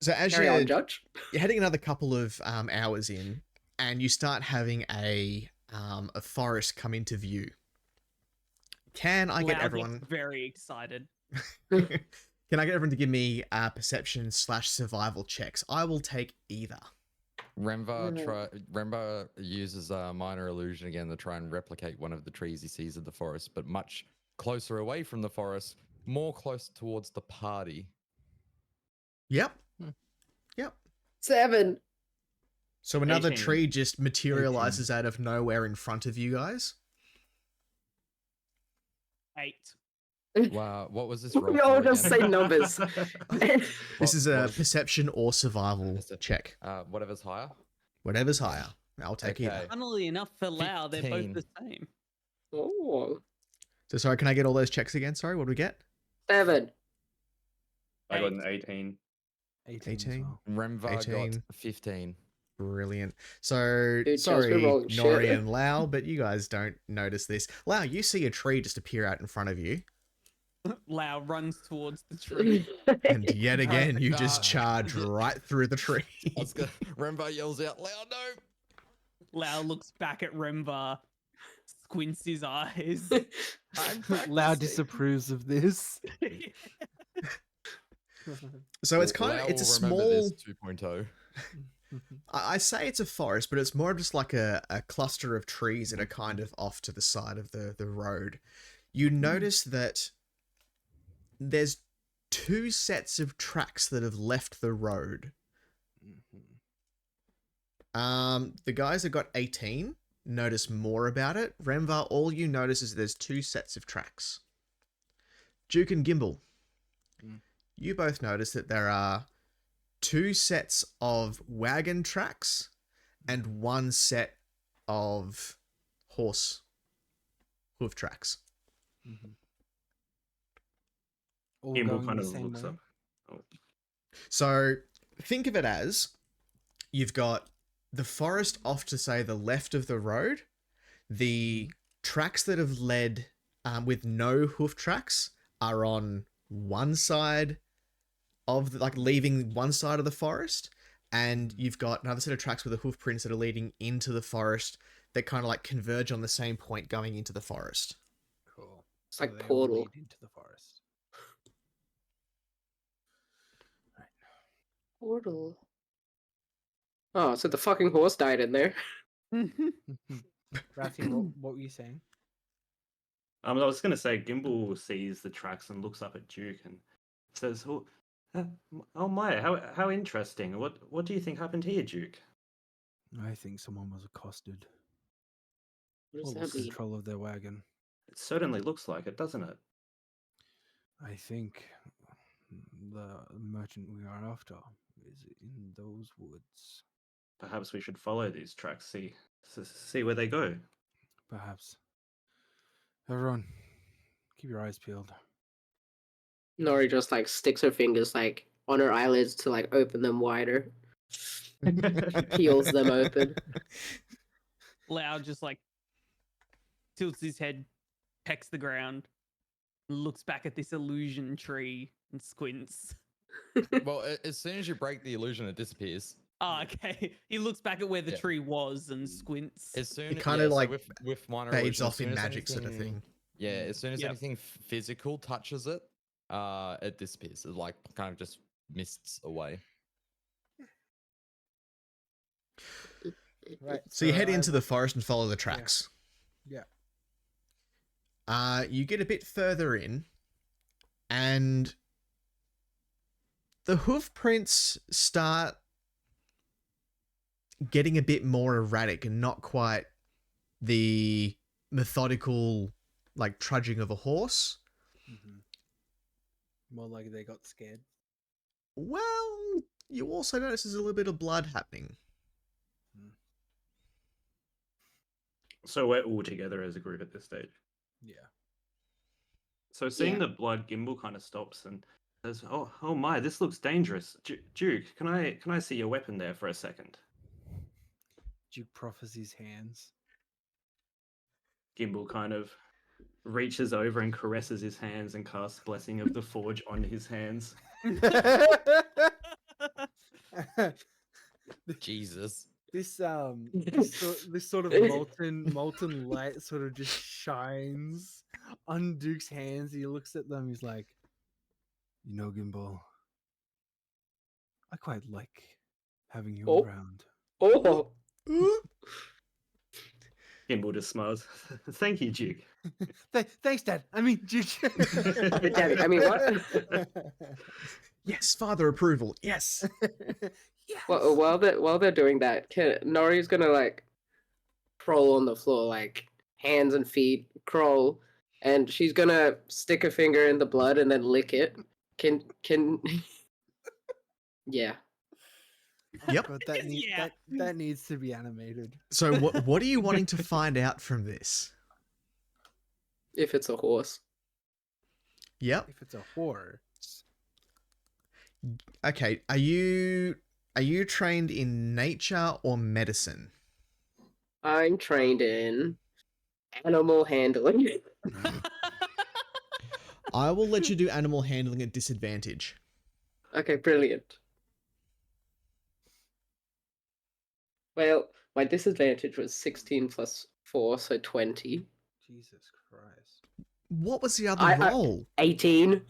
So as Carry on, Judge. you're heading another couple of hours in, and you start having a forest come into view. Can I get Lao gets everyone? very excited. Can I get everyone to give me perception / survival checks? I will take either. Remba uses a minor illusion again to try and replicate one of the trees he sees in the forest, but much closer away from the forest, more close towards the party. Yep. 7. So another 18. tree just materializes out of nowhere in front of you guys. 8. Wow, what was this roll We all for just again? say numbers. This is a What- perception or survival Is it- check. Whatever's higher. Whatever's higher. I'll take either. Okay. Funnily enough, for Lao, they're both the 15. same. Oh, So sorry, can I get all those checks again? Sorry, what do we get? 7. I got an 18. 18. as 18. well. Remva 18. got 15. Brilliant. So Dude, sorry, Chelsea rolling shit. Nori and Lau, but you guys don't notice this. Lau, you see a tree just appear out in front of you, Lao runs towards the tree. and yet again you just Ah. charge right through the tree. I was gonna, Remva yells out, "Loud, no!" Lao looks back at Remva, squints his eyes. I'm Loud practicing. disapproves of this. So it's Lau kind of it's a will remember small. this 2.0. I say it's a forest, but it's more just like a cluster of trees that are kind of off to the side of the road. You notice that there's 2 sets of tracks that have left the road. The guys that got 18 notice more about it. Remvar, all you notice is there's 2 sets of tracks. Duke and Gimbal, you both notice that there are 2 sets of wagon tracks and 1 set of horse hoof tracks. All Gimbal going kind the of same looks way. up. So think of it as you've got the forest off to say the left of the road, the tracks that have led with no hoof tracks are on one side of the, like leaving one side of the forest, and you've got another set of tracks with the hoof prints that are leading into the forest that kind of like converge on the same point going into the forest. Cool. It's like they all Portal. lead into the forest. Portal. Oh, so the fucking horse died in there. Rafi, what were you saying? I was going to say, Gimbal sees the tracks and looks up at Duke and says, "Oh my, how interesting. What do you think happened here, Duke?" I think someone was accosted What or does that lost mean? control of their wagon. It certainly looks like it, doesn't it? I think the merchant we are after is in those woods. Perhaps we should follow these tracks, see where they go. Perhaps. Everyone, keep your eyes peeled. Nori just like sticks her fingers like on her eyelids to like open them wider. Peels them open. Lao just like tilts his head, pecks the ground, looks back at this illusion tree and squints. Well, as soon as you break the illusion, it disappears. Oh, okay. He looks back at where the Yeah. tree was and squints. As soon It kinda, so like, with minor Fades illusion, as off in soon as magic sort of anything- thing. Yeah, as soon as Yep. anything physical touches it, it disappears. It like kind of just mists away. Right. So you head I into the forest and follow the tracks. Yeah. You get a bit further in, and the hoof prints start getting a bit more erratic and not quite the methodical, like, trudging of a horse. More like they got scared. Well, you also notice there's a little bit of blood happening. So we're all together as a group at this stage. Yeah. So seeing Yeah. the blood, Gimbal kind of stops and says, "Oh my, this looks dangerous. Duke, can I see your weapon there for a second?" Duke proffers his hands. Gimbal kind of reaches over and caresses his hands and casts Blessing of the Forge on his hands. Jesus. This sort of molten light sort of just shines on Duke's hands. He looks at them. He's like, "You know, Gimbal, I quite like having you Oh. around." Oh, Gimbal just smiles. "Thank you, Duke." Thanks, Dad. I mean, Duke. Daddy, I mean, what? Yes, father approval. Yes. Yes. Well, while they're doing that, Nori's gonna like crawl on the floor, like hands and feet crawl, and she's gonna stick a finger in the blood and then lick it. Can yeah. Yep. But that Yeah. that needs to be animated. So what are you wanting to find out from this? If it's a horse. Yep. If it's a horse, Okay. Are you trained in nature or medicine? I'm trained in animal handling. I will let you do animal handling at disadvantage. Okay, brilliant. Well, my disadvantage was 16 plus 4, so 20. Jesus Christ. What was the other I- roll? 18.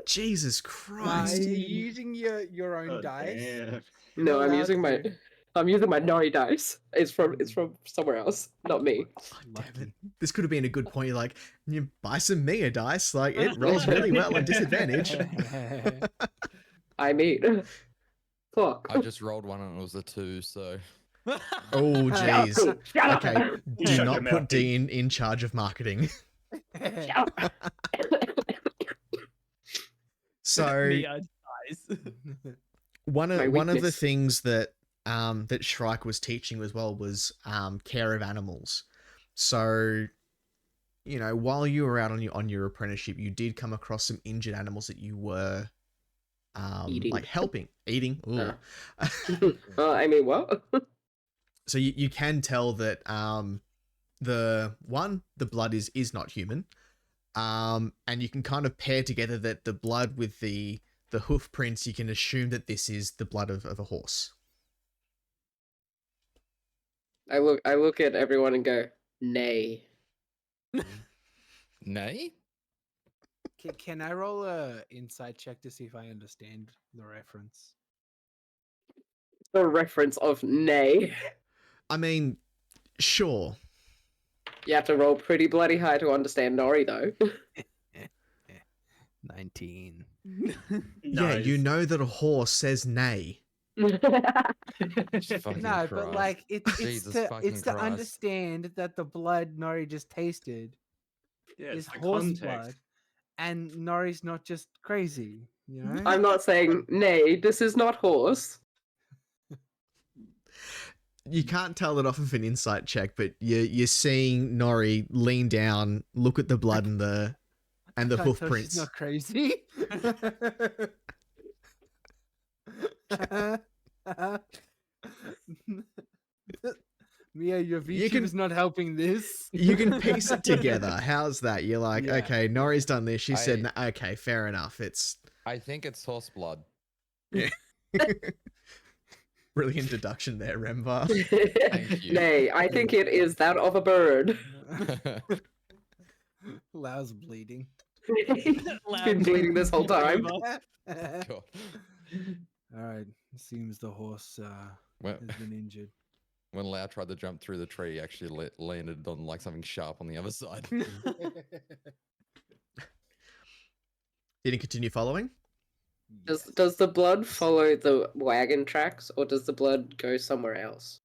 Jesus Are Christ. you using your own Oh, dice? damn. No, I'm allowed using my to. Nori dice. It's from somewhere else, not me. Oh, damn it. This could have been a good point. You're like, you buy some Mia dice. Like, it rolls really well at disadvantage. I mean, fuck. I just rolled one and it was a 2, so Oh, Shut up, jeez. Pooh. Shut up. Okay, do Shut not your put mouth, Dean in charge of marketing. Shut up. So Mia dies. one My of the weakness. things that that Shrike was teaching as well was care of animals. So, you know, while you were out on your apprenticeship, you did come across some injured animals that you were Eating. like eating. Ooh. Well, I mean, what? So you can tell that the blood is not human. And you can kind of pair together that the blood with the hoof prints, you can assume that this is the blood of a horse. I look at everyone and go, nay. nay. Can I roll a insight check to see if I understand the reference? The reference of nay. I mean, sure. You have to roll pretty bloody high to understand Nori, though. 19. Yeah, you know that a horse says nay. Fucking No, but Christ. like it's Jesus to fucking it's to Christ. understand that the blood Nori just tasted Yeah, is it's the horse context. blood, and Nori's not just crazy, you know. I'm not saying nay, this is not horse. You can't tell it off of an insight check, but you're seeing Nori lean down, look at the blood and the Can't hoof tell prints. She's not crazy. Mia, your VTube can- is not helping this. You can piece it together. How's that? You're like, Yeah. okay, Nori's done this. She said, I- okay, fair enough. It's I think it's horse blood. brilliant deduction there, Remvar. Thank you. Nay, I think it is that of a bird. Lau's bleeding. It's been bleeding this whole time. God. All right, seems the horse When, has been injured. when Lau tried to jump through the tree, he actually landed on like something sharp on the other side. Did he continue following? Does the blood follow the wagon tracks, or does the blood go somewhere else?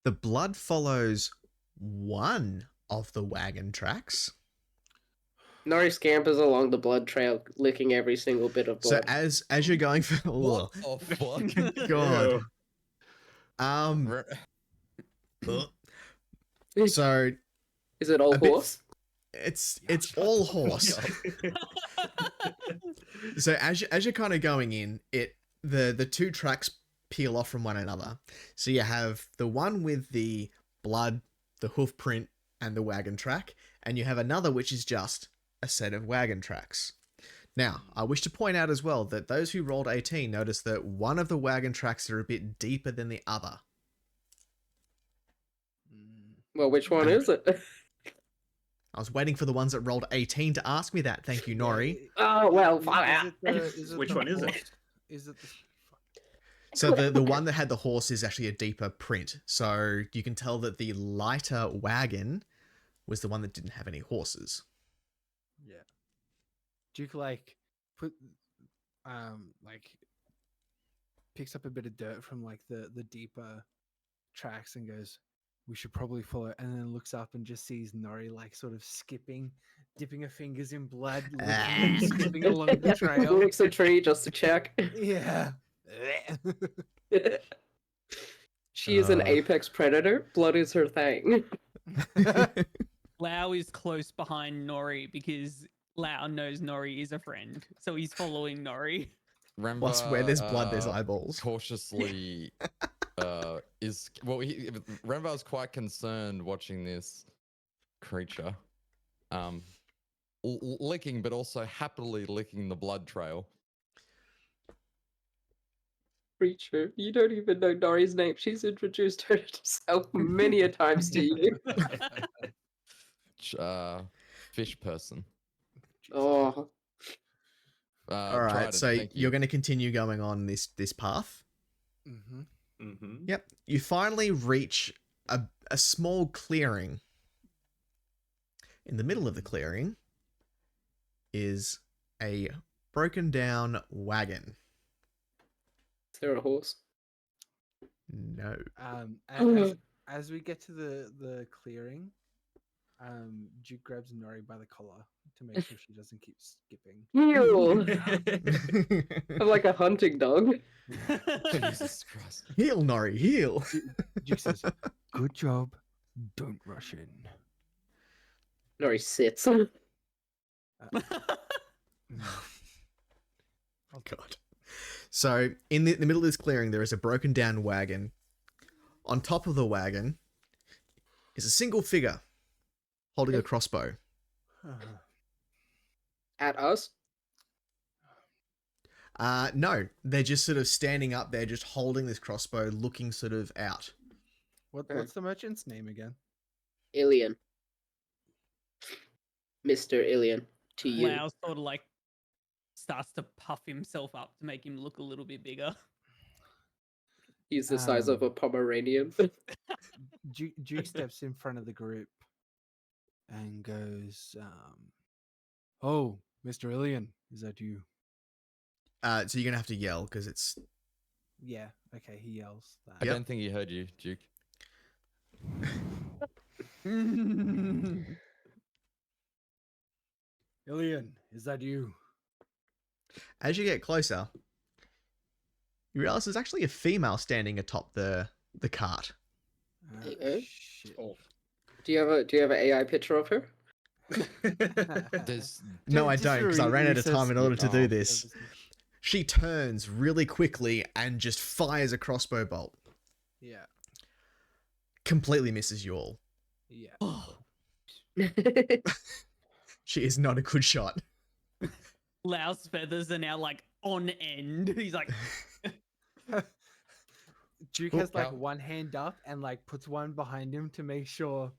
The blood follows one of the wagon tracks. Nori scampers along the blood trail, licking every single bit of So blood. as you're going for What the fuck? God. So Is it all a bit- horse? it's all horse. So as you're kind of going in, the two tracks peel off from one another. So you have the one with the blood, the hoof print, and the wagon track, and you have another which is just a set of wagon tracks. Now, I wish to point out as well that those who rolled 18 noticed that one of the wagon tracks are a bit deeper than the other. Well, which one is it? I was waiting for the ones that rolled 18 to ask me that. Thank you, Nori. Oh, well, Is far it out. Which one is it? horse- Is it the So the one that had the horse is actually a deeper print. So you can tell that the lighter wagon was the one that didn't have any horses. Yeah. Duke like like picks up a bit of dirt from like the deeper tracks and goes, we should probably follow. And then looks up and just sees Nori like sort of skipping, dipping her fingers in blood, licking and skipping along the trail. Licks a tree just to check. Yeah. She is an apex predator. Blood is her thing. Lau is close behind Nori because Lau knows Nori is a friend, so he's following Nori. Plus, where there's blood, there's eyeballs. Cautiously Renvar's quite concerned watching this creature, licking, but also happily licking the blood trail. Creature, you don't even know Nori's name. She's introduced herself many a times to you. Fish person. Oh, All right, so you're going to continue going on this path. Mm-hmm. Mm-hmm. Yep. You finally reach a small clearing. In the middle of the clearing is a broken down wagon. is there a horse? No. As we get to the clearing, Duke grabs Nori by the collar to make sure she doesn't keep skipping. Heal! I'm like a hunting dog. Jesus Christ. Heal, Nori, heal. Duke says, "Good job. Don't rush in." Nori sits. Oh, God. So, in the middle of this clearing, there is a broken down wagon. On top of the wagon is a single figure holding a crossbow. At us? No, they're just sort of standing up there, just holding this crossbow, looking sort of out. What's the merchant's name again? Alien. Mr. Alien. To you. Lau sort of like starts to puff himself up to make him look a little bit bigger. He's the size of a Pomeranian. Duke steps in front of the group and goes, "Oh, Mr. Ilian, is that you?" So you're gonna have to yell because it's. Yeah. Okay. He yells that. I don't think he heard you, Duke. Ilian, is that you? As you get closer, you realize there's actually a female standing atop the cart. Shit. Do you have an AI picture of her? There's No, I don't, because I ran out of time in order to do Oh, this. She turns really quickly and just fires a crossbow bolt. Yeah. Completely misses you all. Yeah. She is not a good shot. Lau's feathers are now like on end. He's like, Duke Oh, has like how- one hand up and like puts one behind him to make sure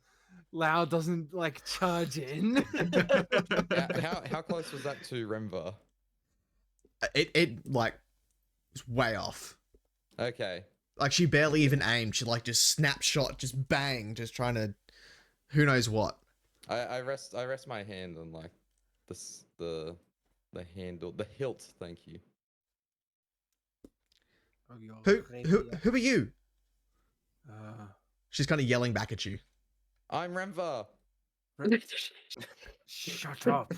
Lau doesn't like charge in. how close was that to Renvar? It like was way off. Okay. Like she barely even aimed. She like just snapshot, just bang, just trying to, who knows what. I rest my hand on like the handle, the hilt. Thank you. Of your Who rapier. are you? Uh, She's kind of yelling back at you. I'm Renvar. Shut up.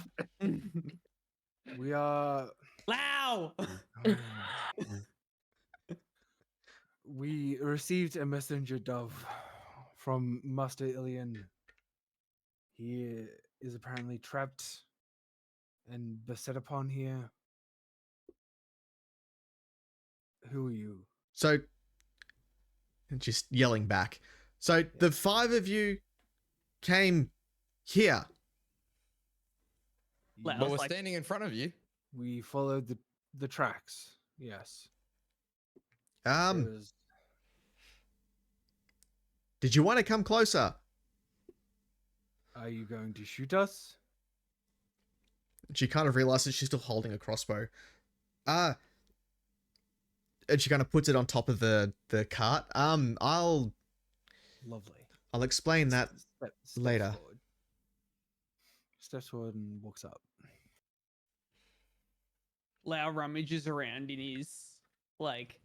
We are. Lau! We received a messenger dove from Master Ilian. He is apparently trapped and beset upon here. Who are you? So, just yelling back. So the 5 of you came here. Lau- But was we're like- standing in front of you. We followed the tracks. Yes. Um, There was- did you want to come closer? Are you going to shoot us? She kind of realizes she's still holding a crossbow. And she kind of puts it on top of the cart. I'll Lovely. explain that Steps later. Forward. Steps forward and walks up. Lau rummages around in his like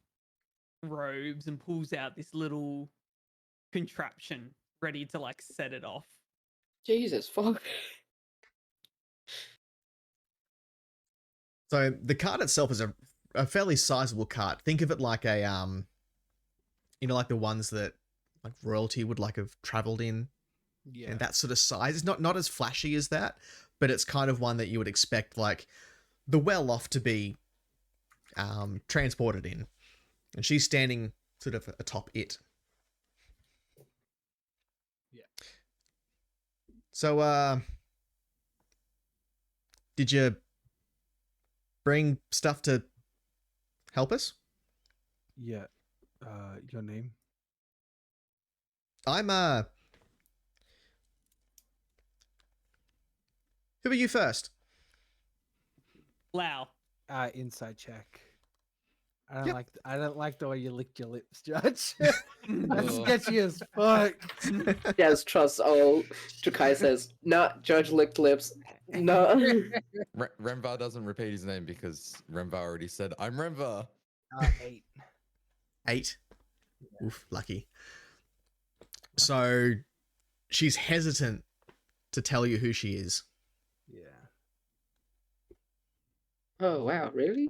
robes and pulls out this little contraption ready to like set it off. Jesus fuck. So the cart itself is a fairly sizable cart. Think of it like a like the ones that like royalty would like have traveled in. Yeah. And that sort of size. It's not as flashy as that, but it's kind of one that you would expect like the well-off to be transported in. And she's standing sort of atop it. Yeah. So, did you bring stuff to help us? Yeah. Your name? I'm, who are you first? Lao. Inside check. Yep. I don't like the way you licked your lips, Judge. Ugh. That's sketchy as fuck. Yes, trust all. Jukai says, not Judge licked lips. No. Remvar doesn't repeat his name because Remvar already said, I'm Remvar. 8. 8. Oof, lucky. So she's hesitant to tell you who she is. Yeah. Oh wow, really?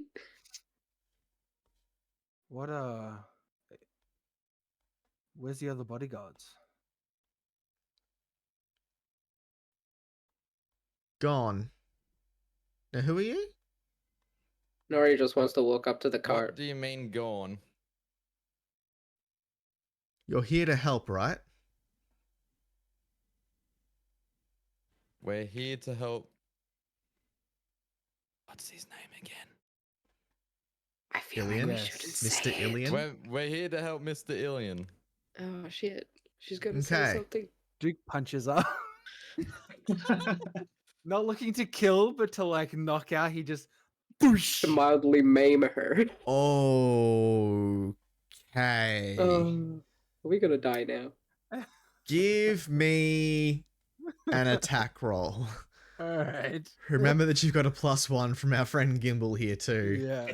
What where's the other bodyguards? Gone. Now, who are you? Nori just wants to walk up to the What cart. do you mean gone? You're here to help, right? We're here to help. What's his name again? I feel Ilian? like we Yes. shouldn't Mr. say it. Ilian? We're here to help Mr. Ilian. Oh shit. She's gonna Okay. say something. Duke punches her. Not looking to kill, but to like knock out. He just boosh. To mildly maim her. Okay. Are we gonna die now? Give me an attack roll. All right. Remember that you've got a +1 from our friend Gimbal here too. Yeah.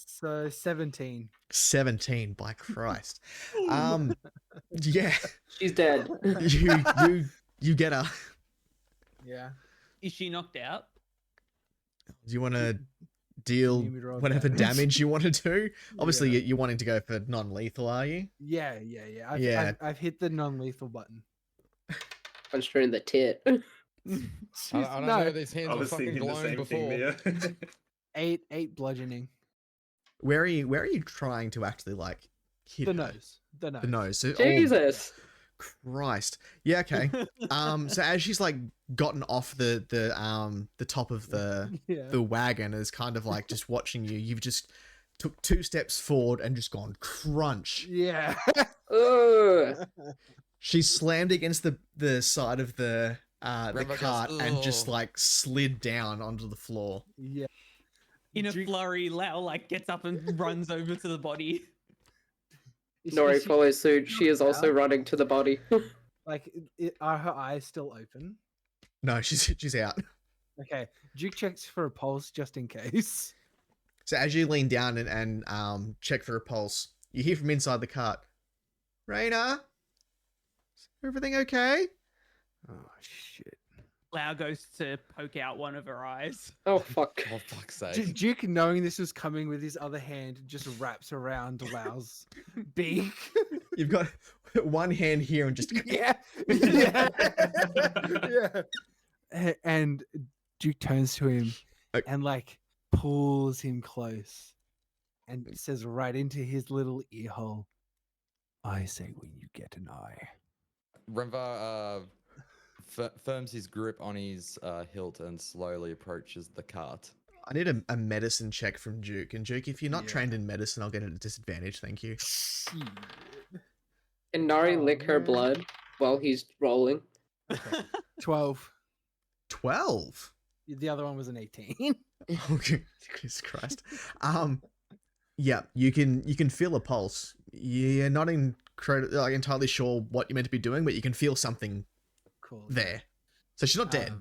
So 17. 17, by Christ. Yeah, She's dead. you get her. Yeah. Is she knocked out? Do you want to deal need me to roll whatever damage? damage you want to do? Obviously, Yeah. you're wanting to go for non-lethal, are you? Yeah. Yeah. I've hit the non-lethal button. Punched her in the tit. I don't no, know. These hands I were was fucking thinking the glowing same before. thing there. 8 bludgeoning. Where are you trying to actually like hit The her? nose. The nose. The nose. So, Jesus. Christ. Yeah. Okay. So as she's like gotten off the top of the Yeah. wagon, is kind of like just watching you. You've just took 2 steps forward and just gone crunch. Yeah. Ugh. She slammed against the side of the Remember goes, cart and just "Ugh." like slid down onto the floor. Yeah. In a Duke- flurry, Lao like gets up and runs over to the body. Nori she- follows suit. She is also out? running to the body. Like, are her eyes still open? No, she's out. Okay. Duke checks for a pulse just in case. So as you lean down and check for a pulse, you hear from inside the cart, Raina, is everything okay? Oh shit. Lao goes to poke out one of her eyes. Oh fuck. Oh, fuck's sake. Duke, knowing this was coming with his other hand, just wraps around Lau's beak. You've got one hand here and just Yeah. Yeah. Yeah. And Duke turns to him Okay. and like pulls him close and says right into his little ear hole, I say when you get an eye. Remvar firms his grip on his hilt and slowly approaches the cart. I need a medicine check from Duke. And Duke, if you're not Yeah. trained in medicine, I'll get at a disadvantage. Thank you. Shit. Can Nari Oh, lick her man. blood while he's rolling? 12. 12. The other one was an 18. Okay, Jesus Christ. Yeah, you can feel a pulse. You're not entirely sure what you're meant to be doing, but you can feel something Cool. there. So she's not dead.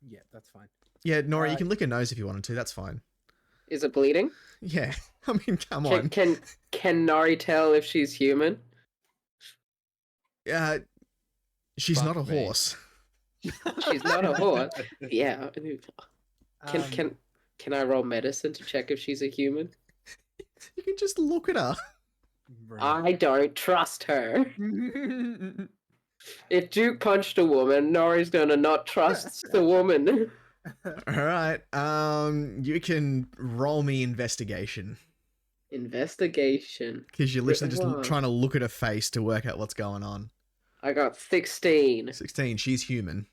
Yeah, that's fine. Yeah, Nora, you uh, can lick her nose if you wanted to. That's fine. Is it bleeding? Yeah, I mean, come Can, on. can Nari tell if she's human? She's Fuck not a me. horse. She's not a horse. Yeah. Can Um, can can I roll medicine to check if she's a human? You can just look at her. right. I don't trust her. If Duke punched a woman, Nori's gonna not trust the woman. All right. You can roll me investigation Investigation. because you're literally just Wow. trying to look at her face to work out what's going on. I got 16. 16. She's human.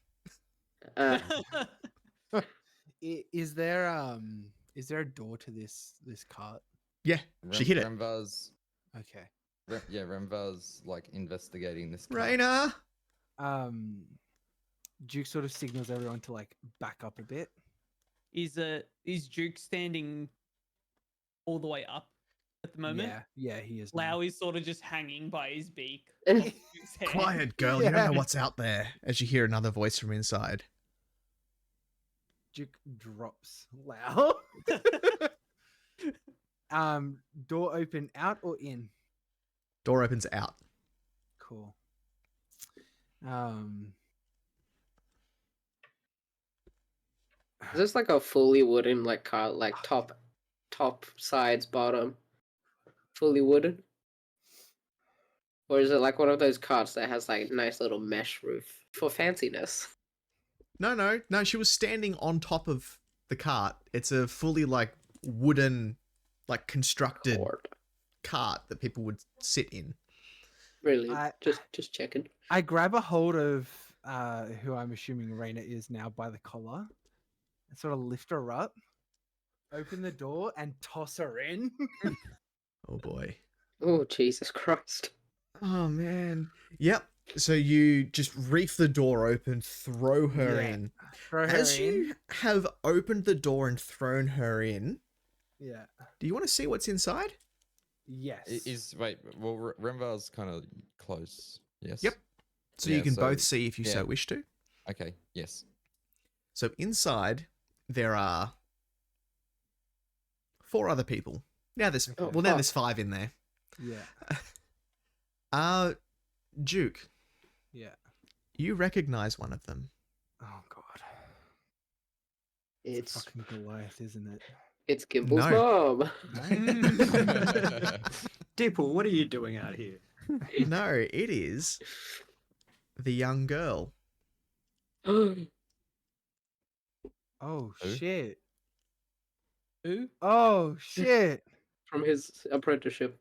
Is there a door to this cart? Yeah, she hit it. Remvar's, Okay. Remvar's like investigating this. car. Raina. Duke sort of signals everyone to like back up a bit. Is Duke standing all the way up at the moment? Yeah, he is. now. Lau is sort of just hanging by his beak. Uh, Duke's head. Quiet, girl. You don't Yeah. know what's out there. As you hear another voice from inside. Duke drops Lau. Door open out or in? Door opens out. Cool. Is this like a fully wooden like car, like top sides bottom, fully wooden? Or is it like one of those carts that has like nice little mesh roof for fanciness? No. She was standing on top of the cart. It's a fully like wooden, like constructed Cord. cart that people would sit in. Really? I- Just checking. I grab a hold of who I'm assuming Raina is now by the collar and sort of lift her up, open the door, and toss her in. Oh boy. Oh Jesus Christ! Oh man. Yep. So you just reef the door open, throw her Yeah. in. Throw her As in. you have opened the door and thrown her in, Yeah. do you want to see what's inside? Yes. Well, Remvar's kind of close. Yes. Yep. So Yeah, you can so- both see if you so yeah. wish to. Okay. Yes. So inside there are 4 other people. Now there's Okay. now there's 5 in there. Yeah. Duke, Yeah. you recognize one of them. Oh god. It's Fucking Goliath, isn't it? it's Gimble's No. mom. Dipple, what are you doing out here? No, it is the young girl. Oh Who? shit. Who? Oh shit. From his apprenticeship.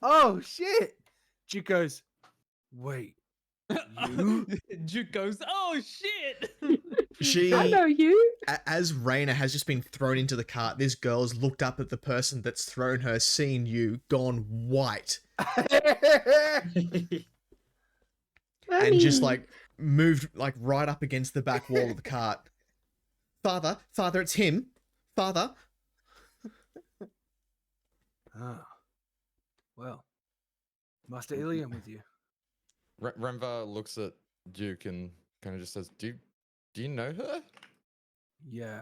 Oh shit. Duke goes, wait. You? Duke goes, oh shit! She, I know you. as Raina has just been thrown into the cart, this girl's looked up at the person that's thrown her, seen you, gone white, and just like moved like right up against the back wall of the cart. Father, it's him. Father. Ah. Well. Master Ilium with you. Remvar looks at Duke and kind of just says, "Do you know her?" Yeah,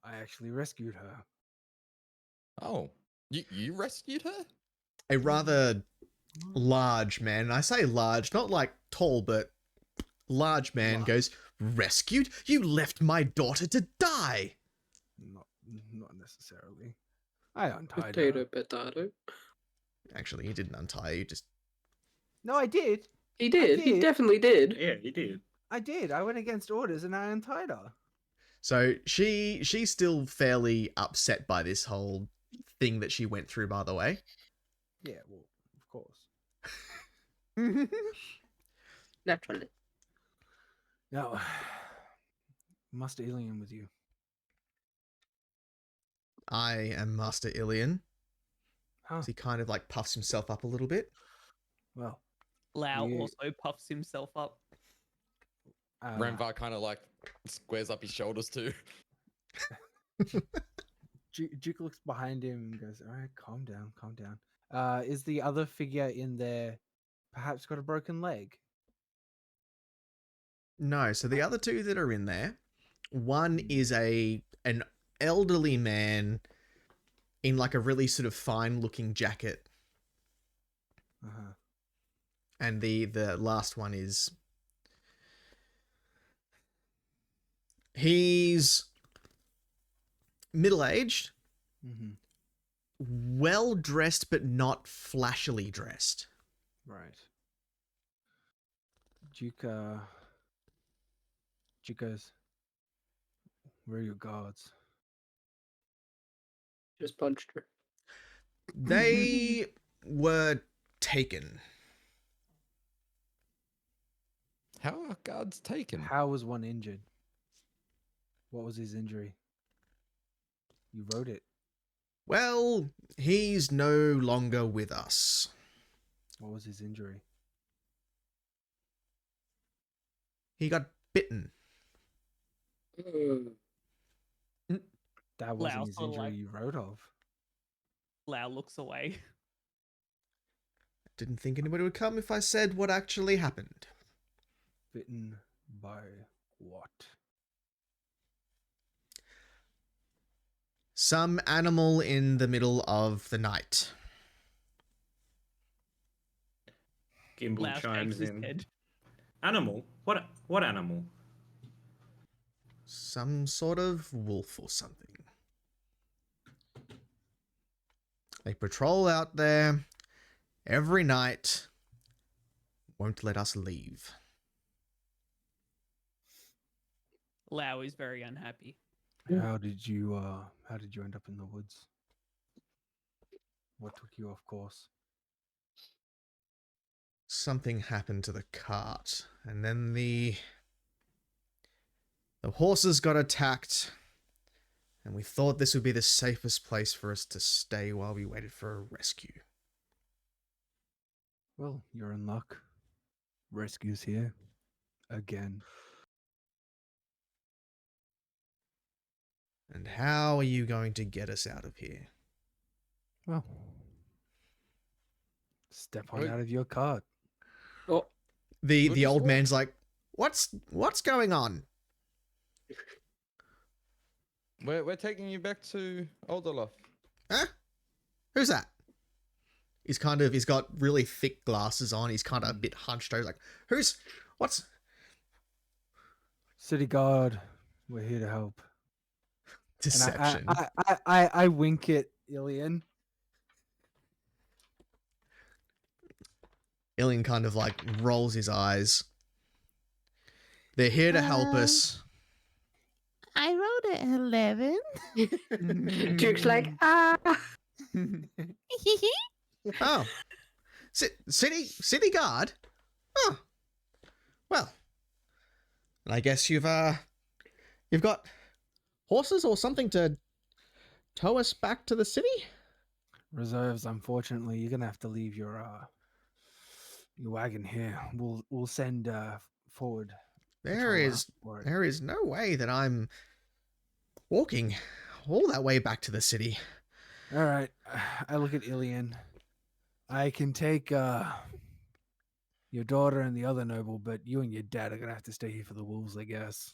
I actually rescued her. Oh, you rescued her? A rather large man, and I say large, not like tall, but large man Large. goes, rescued? You left my daughter to die. Not necessarily. I untied Potato, her. potato. Actually, he didn't untie you, just... No, I did. He did. He did. definitely did. Yeah, you did. I did. I went against orders and I untied her. So she's still fairly upset by this whole thing that she went through, by the way. Yeah, well, of course. Naturally. No. Master Ilium with you. I am Master Ilian. Huh. So he kind of like puffs himself up a little bit. Well. Lau You- also puffs himself up. Remvar kind of like squares up his shoulders too. Duke looks behind him and goes, alright, calm down, calm down. Is the other figure in there perhaps got a broken leg? No, so the other 2 that are in there, one is an elderly man in like a really sort of fine looking jacket. Uh-huh. And the last one is he's middle-aged, Mm-hmm. well dressed but not flashily dressed. Right. Duke goes, where are your guards? Just punched her. They were taken. How are guards taken? How was one injured? What was his injury? You wrote it. Well, he's no longer with us. What was his injury? He got bitten. That wasn't Lao his sort of injury like- you wrote of. Lau looks away. Didn't think anybody would come if I said what actually happened. Bitten by what? Some animal in the middle of the night. Gimbal Lau shakes chimes his in. head. Animal? What animal? Some sort of wolf or something. They patrol out there every night. Won't let us leave. Lau is very unhappy. How did you end up in the woods? What took you off course? Something happened to the cart, and then the horses got attacked, and we thought this would be the safest place for us to stay while we waited for a rescue. Well, you're in luck. Rescue's here. Again. And how are you going to get us out of here? Well. Step on Wait. out of your cart. Oh, The We'll old just man's like, what's going on? We're taking you back to Alderloft. Huh? Who's that? He's got really thick glasses on. He's kind of a bit hunched over. Like, what's? City guard, we're here to help. Deception. And I wink at Ilian. Ilian kind of like rolls his eyes. They're here to help us. I wrote an 11. Duke's like, ah. Oh, city guard. Oh, well. I guess you've got horses or something to tow us back to the city. Reserves, unfortunately, you're gonna have to leave your wagon here. We'll send forward. There is no way that I'm walking all that way back to the city. All right. I look at Ilian. I can take your daughter and the other noble, but you and your dad are gonna have to stay here for the wolves, I guess.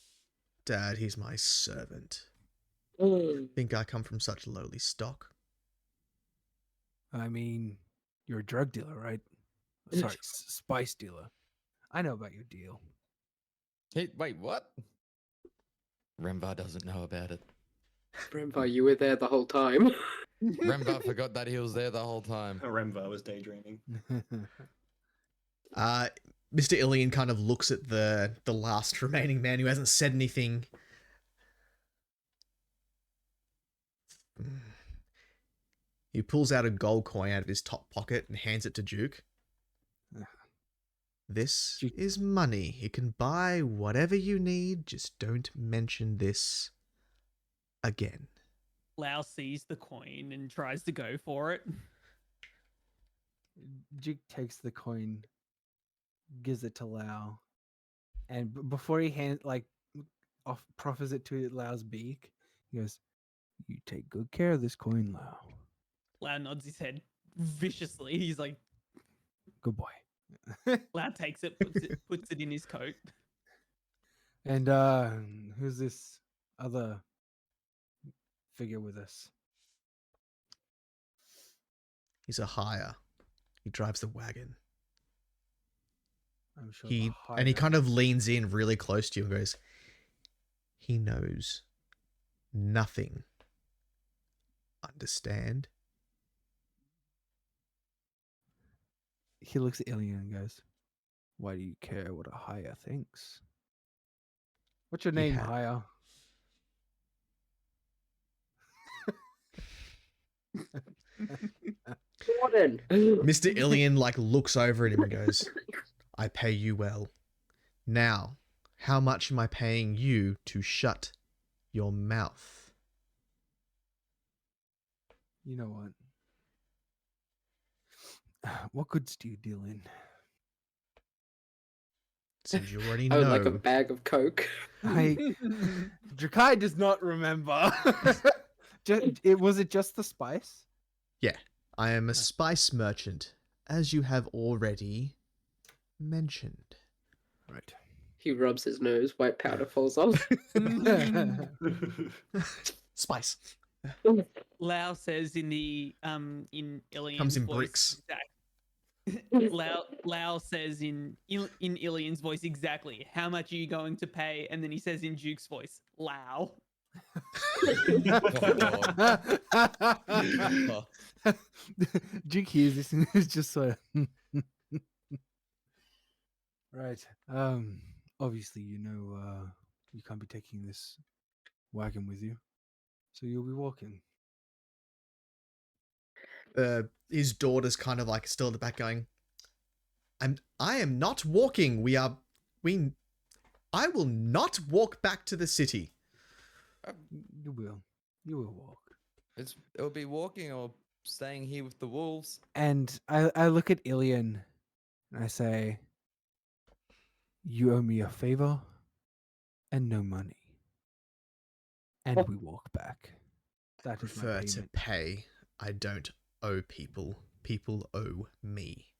Dad, he's my servant. Think I come from such lowly stock? I mean, you're a drug dealer, right? Sorry, spice dealer. I know about your deal. Hey, wait, what? Rembar doesn't know about it. Grandpa, you were there the whole time. Rembar forgot that he was there the whole time. Remva was daydreaming. Mr. Ilian kind of looks at the last remaining man who hasn't said anything. He pulls out a gold coin out of his top pocket and hands it to Duke. This Duke- is money. You can buy whatever you need. Just don't mention this again. Lau sees the coin and tries to go for it. Duke takes the coin, gives it to Lau, and before he proffers it to Lau's beak, he goes, "You take good care of this coin, Lau. Lau nods his head viciously. He's like, Good boy." Lau takes it, puts it in his coat. And who's this other figure with us? He's a hire. He drives the wagon. I'm sure. He the and he higher- kind of leans in really close to you and goes, "He knows nothing. Understand?" He looks at Ilian and goes, "Why do you care what a hire thinks? What's your He name, had- hire?" Jordan. Mr. Ilian like looks over at him and goes, "I pay you well. Now, how much am I paying you to shut your mouth?" You know what? What goods do you deal in? Since you already I would know, like a bag of Coke. Drakai does not remember. Was it just the spice? yeah, I am a spice merchant, as you have already mentioned. Right. He rubs his nose, white powder falls off. Spice Lao says in the in Ilian's comes in voice bricks. Lao says in Ilian's voice exactly how much are you going to pay, and then he says in Duke's voice, Lao. Duke hears this and is just sort of right. Obviously, you can't be taking this wagon with you, so you'll be walking. His daughter's kind of like still at the back going, I am not walking. I will not walk back to the city. You will walk. It'll be walking or staying here with the wolves. And I look at Ilian and I say, "You owe me a favor and no money." And we walk back. That is my Prefer to payment. pay. I don't owe people. People owe me.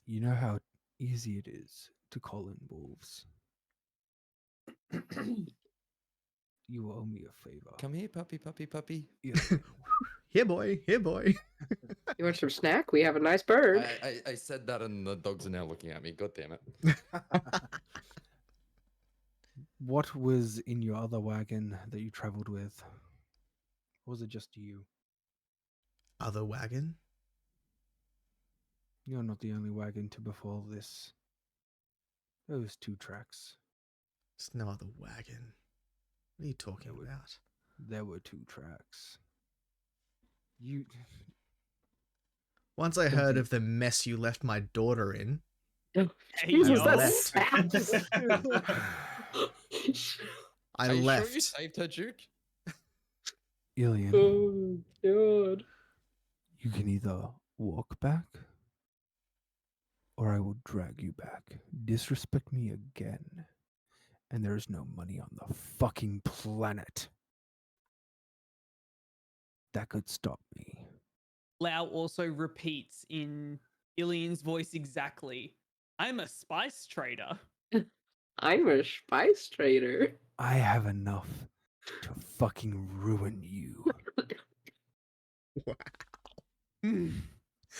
You know how easy it is to call in wolves. You owe me a favor. Come here, puppy, puppy, puppy. Here, boy. Here, boy. You want some snack? We have a nice bird. I said that and the dogs are now looking at me. God damn it. What was in your other wagon that you traveled with? Or was it just you? Other wagon? You're not the only wagon to befall this. There was 2 tracks. It's no other wagon. What are you talking about? There were 2 tracks. You Once I Don't heard think- of the mess you left my daughter in, Jesus, I that's left. sad. I Are you left. Sure you saved her, Duke? Ilian, Oh, God. you can either walk back or I will drag you back. Disrespect me again. And there is no money on the fucking planet that could stop me. Lao also repeats in Ilian's voice exactly, I'm a spice trader. I'm a spice trader. I have enough to fucking ruin you. Wow.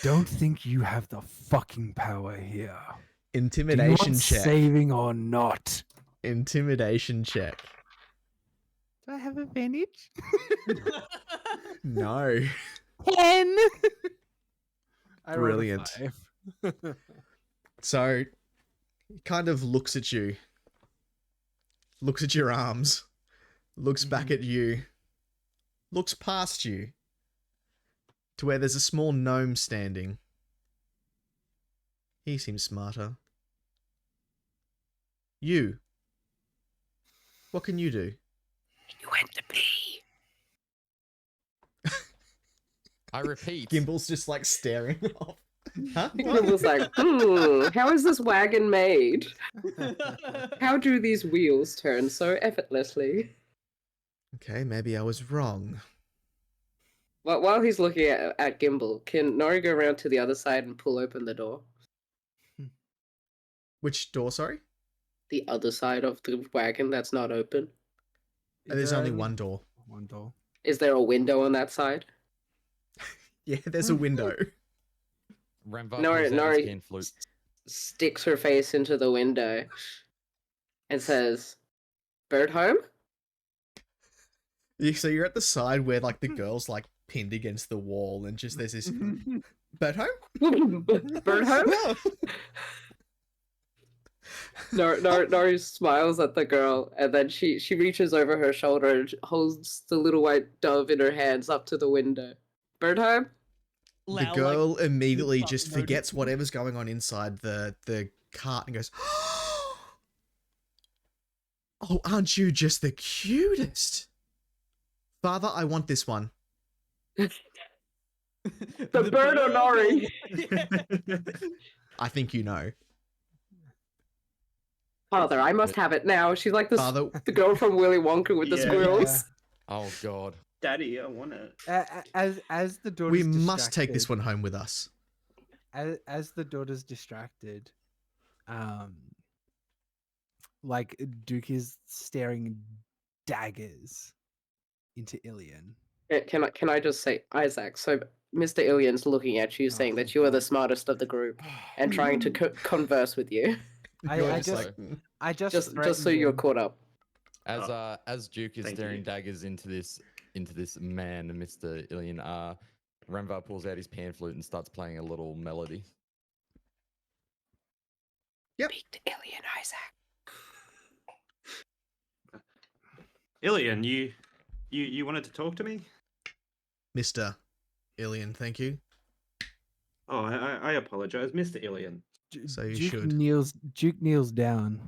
Don't think you have the fucking power here. Do you Intimidation want check. saving or not? Intimidation check. Do I have advantage? No. 10. I rolled a Brilliant. 5. So, he kind of looks at you, looks at your arms, looks back at you, looks past you to where there's a small gnome standing. He seems smarter. You. What can you do? You went to pee. I repeat. Gimble's just like staring off. Huh? It was like, how is this wagon made? How do these wheels turn so effortlessly? Okay, maybe I was wrong. Well, while he's looking at Gimbal, can Nori go around to the other side and pull open the door? Which door, sorry? The other side of the wagon that's not open. There's there only one door. One door. Is there a window on that side? Yeah, there's a window. Renvar Nori, pulls out his Nori pan flute. sticks her face into the window and says, "Bird home?" So you're at the side where like the girl's like pinned against the wall, and just there's this bird home. Bird home? Nori smiles at the girl, and then she reaches over her shoulder and holds the little white dove in her hands up to the window. Bird home? The Lau, girl immediately fuck just noticed. forgets whatever's going on inside the cart and goes, "Oh, aren't you just the cutest? Father, I want this one." The bird or Nori? I think you know. Father, I must have it now. She's like Father, the girl from Willy Wonka with the Yeah. squirrels. Oh god. Daddy, I want it. As the daughter's we must take this distracted- one home with us. As the daughter's distracted, like Duke is staring daggers into Ilian. Can I just say, Isaac, so Mr. Ilian's looking at you saying that you are the smartest of the group and trying to converse with you. You're I just just like, Just so threatened you're him. caught up. As Duke is Thank staring you. daggers into this man, Mr. Ilian, Renvar pulls out his pan flute and starts playing a little melody. Speak to Ilian, Isaac. Ilian, you wanted to talk to me? Mr. Ilian, thank you. Oh, I apologize, Mr. Ilian. So you Duke should. kneels down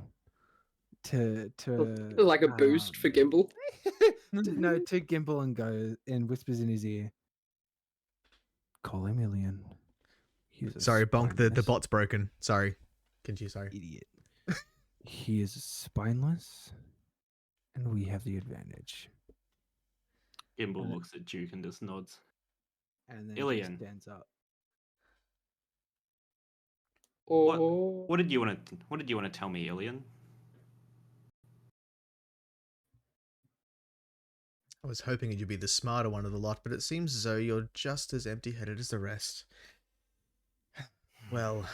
to Like a boost for Gimbal. to Gimble and goes and whispers in his ear. Call him Ilian. He is a Sorry, Bonk, the spineless bot's broken. Sorry. Continue, sorry. idiot. He is spineless, and we have the advantage. Gimbal looks at Duke and just nods. And then Ilian. just stands up. Oh. What did you want to tell me, Ilian? I was hoping you'd be the smarter one of the lot, but it seems as though you're just as empty-headed as the rest. Well,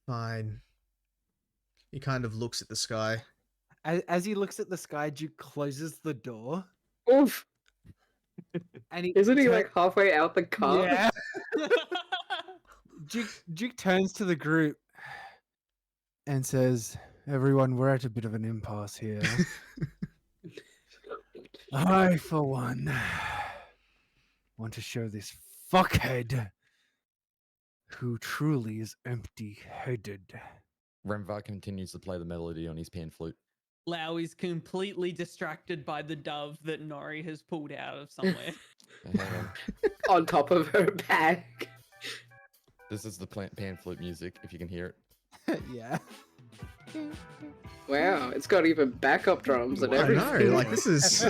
fine. He kind of looks at the sky. As he looks at the sky, Duke closes the door, Oof. and he Isn't he tur- like halfway out the car? Yeah. Duke turns to the group and says, "Everyone, we're at a bit of an impasse here. I, for one, want to show this fuckhead who truly is empty-headed." Renvar continues to play the melody on his pan flute. Lau is completely distracted by the dove that Nori has pulled out of somewhere. Hang on. On top of her bag. This is the pan flute music, if you can hear it. Yeah. Wow, it's got even backup drums and I everything. know, like this is...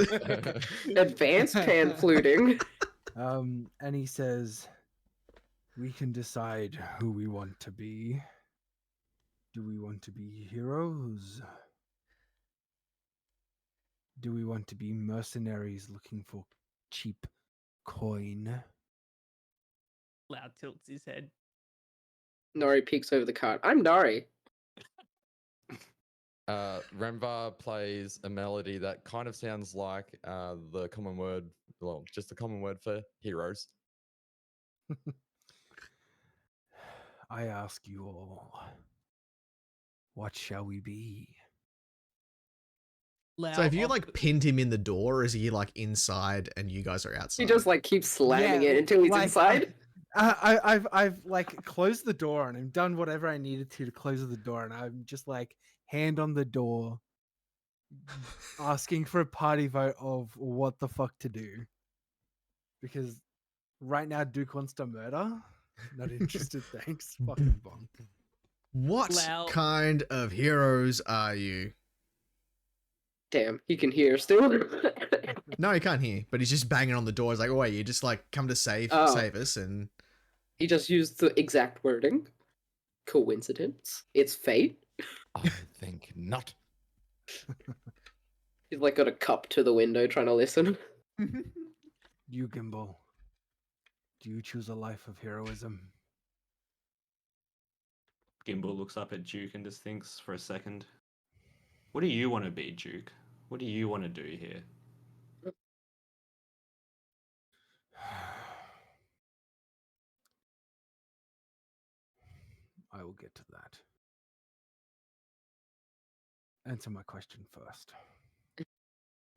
Advanced pan fluting. And he says, "We can decide who we want to be. Do we want to be heroes? Do we want to be mercenaries looking for cheap coin?" Lau tilts his head. Nori peeks over the cart. I'm Nori. Renvar plays a melody that kind of sounds like the common word, well, just the common word for heroes. I ask you all, what shall we be? Lau So have you off- like pinned him in the door, or is he like inside and you guys are outside? He just like keeps slamming Yeah, it until he's like, inside. I've like closed the door and I've done whatever I needed to close the door, and I'm just like hand on the door, asking for a party vote of what the fuck to do. Because right now Duke wants to murder. Not interested, thanks. Fucking bomb. What Lau- kind of heroes are you? Damn, he can hear still. No, he can't hear, but he's just banging on the door. He's like, "Oh wait, you just like come to save Oh. us?" And He just used the exact wording. Coincidence? It's fate? I think not. He's like got a cup to the window trying to listen. You, Gimbal. Do you choose a life of heroism? Gimbal looks up at Duke and just thinks for a second. What do you want to be, Duke? What do you want to do here? I will get to that. Answer my question first.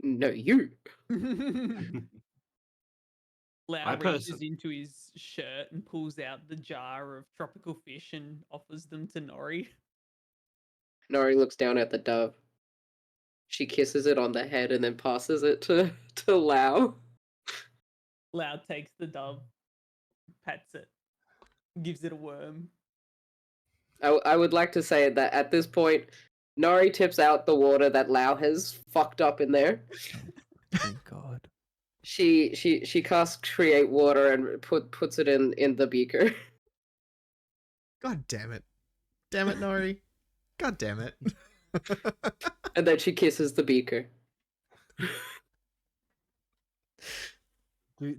No, you. Lau reaches person- into his shirt and pulls out the jar of tropical fish and offers them to Nori. Nori looks down at the dove. She kisses it on the head and then passes it to Lau. Lau takes the dove, pats it, gives it a worm. I would like to say that at this point, Nori tips out the water that Lau has fucked up in there. Thank God. She casts create water and puts it in the beaker. God damn it. Damn it, Nori. God damn it. And then she kisses the beaker.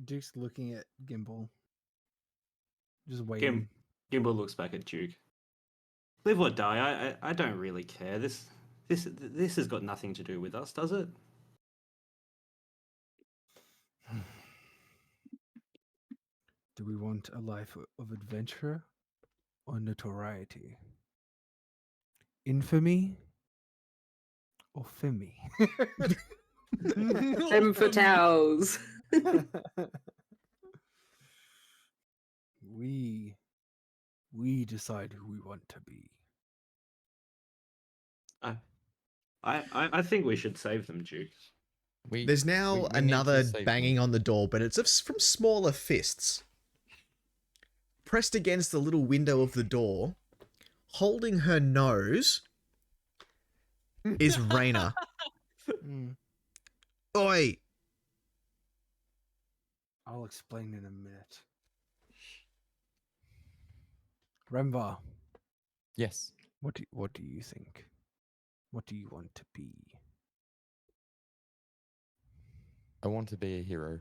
Duke's looking at Gimbal. Just waiting. Gimbal looks back at Duke. Live or die, I don't really care. This has got nothing to do with us, does it? Do we want a life of adventure or notoriety? Infamy or Femi? Femme fatales. we decide who we want to be. I think we should save them, Duke. There's now we need to another save them. banging on the door, but it's from smaller fists. Pressed against the little window of the door, holding her nose, is Raina. Mm, Oi! I'll explain in a minute. Remvar, Yes. what do you think? What do you want to be? I want to be a hero.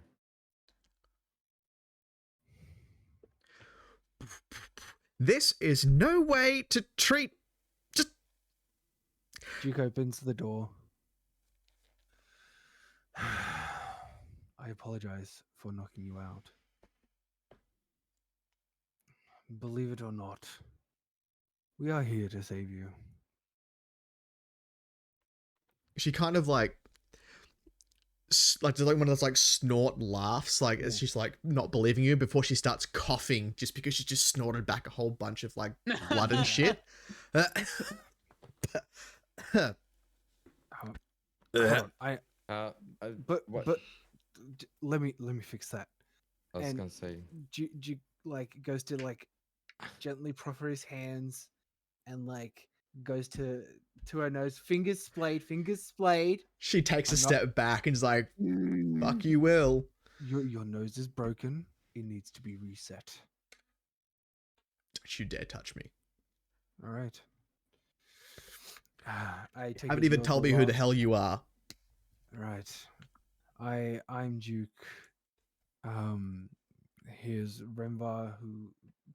This is no way to treat. Just Duke opens the door. I apologize for knocking you out. Believe it or not, we are here to save you. she kind of like there's like one of those like snort laughs, like as she's like not believing you before she starts coughing just because she just snorted back a whole bunch of like blood and shit. Hold on, but what? let me fix that. I was and- gonna say. Duke like goes to like gently proffer his hands and like goes to her nose, fingers splayed. She takes a I'm not- step back and is like, fuck you will. Your nose is broken. It needs to be reset. Don't you dare touch me. All right. I take Haven't it even you're told me who the last- hell you are. Right. I'm Duke. Here's Remvar, who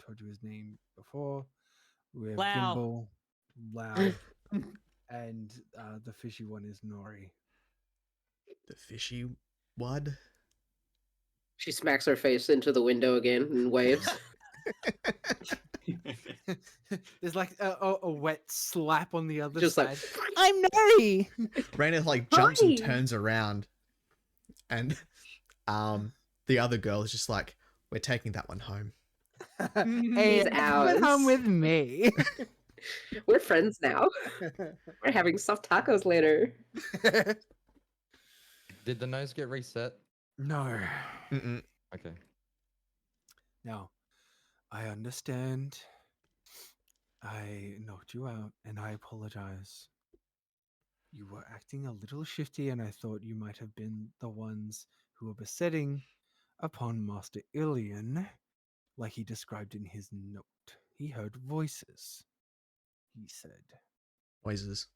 told you his name before. We have Lau. Gimbal, Lau, and the fishy one is Nori. The fishy wad? She smacks her face into the window again and waves. There's like a wet slap on the other Just side. like, I'm Nori. Raina like jumps and Hi. turns around, and the other girl is just like, we're taking that one home. Hey, He's come home ours. with me. We're friends now. We're having soft tacos later. Did the nose get reset? No. Mm-mm. Okay. Now, I understand. I knocked you out, and I apologize. You were acting a little shifty, and I thought you might have been the ones who were besetting upon Master Ilian, like he described in his note. He heard voices, he said. Noises.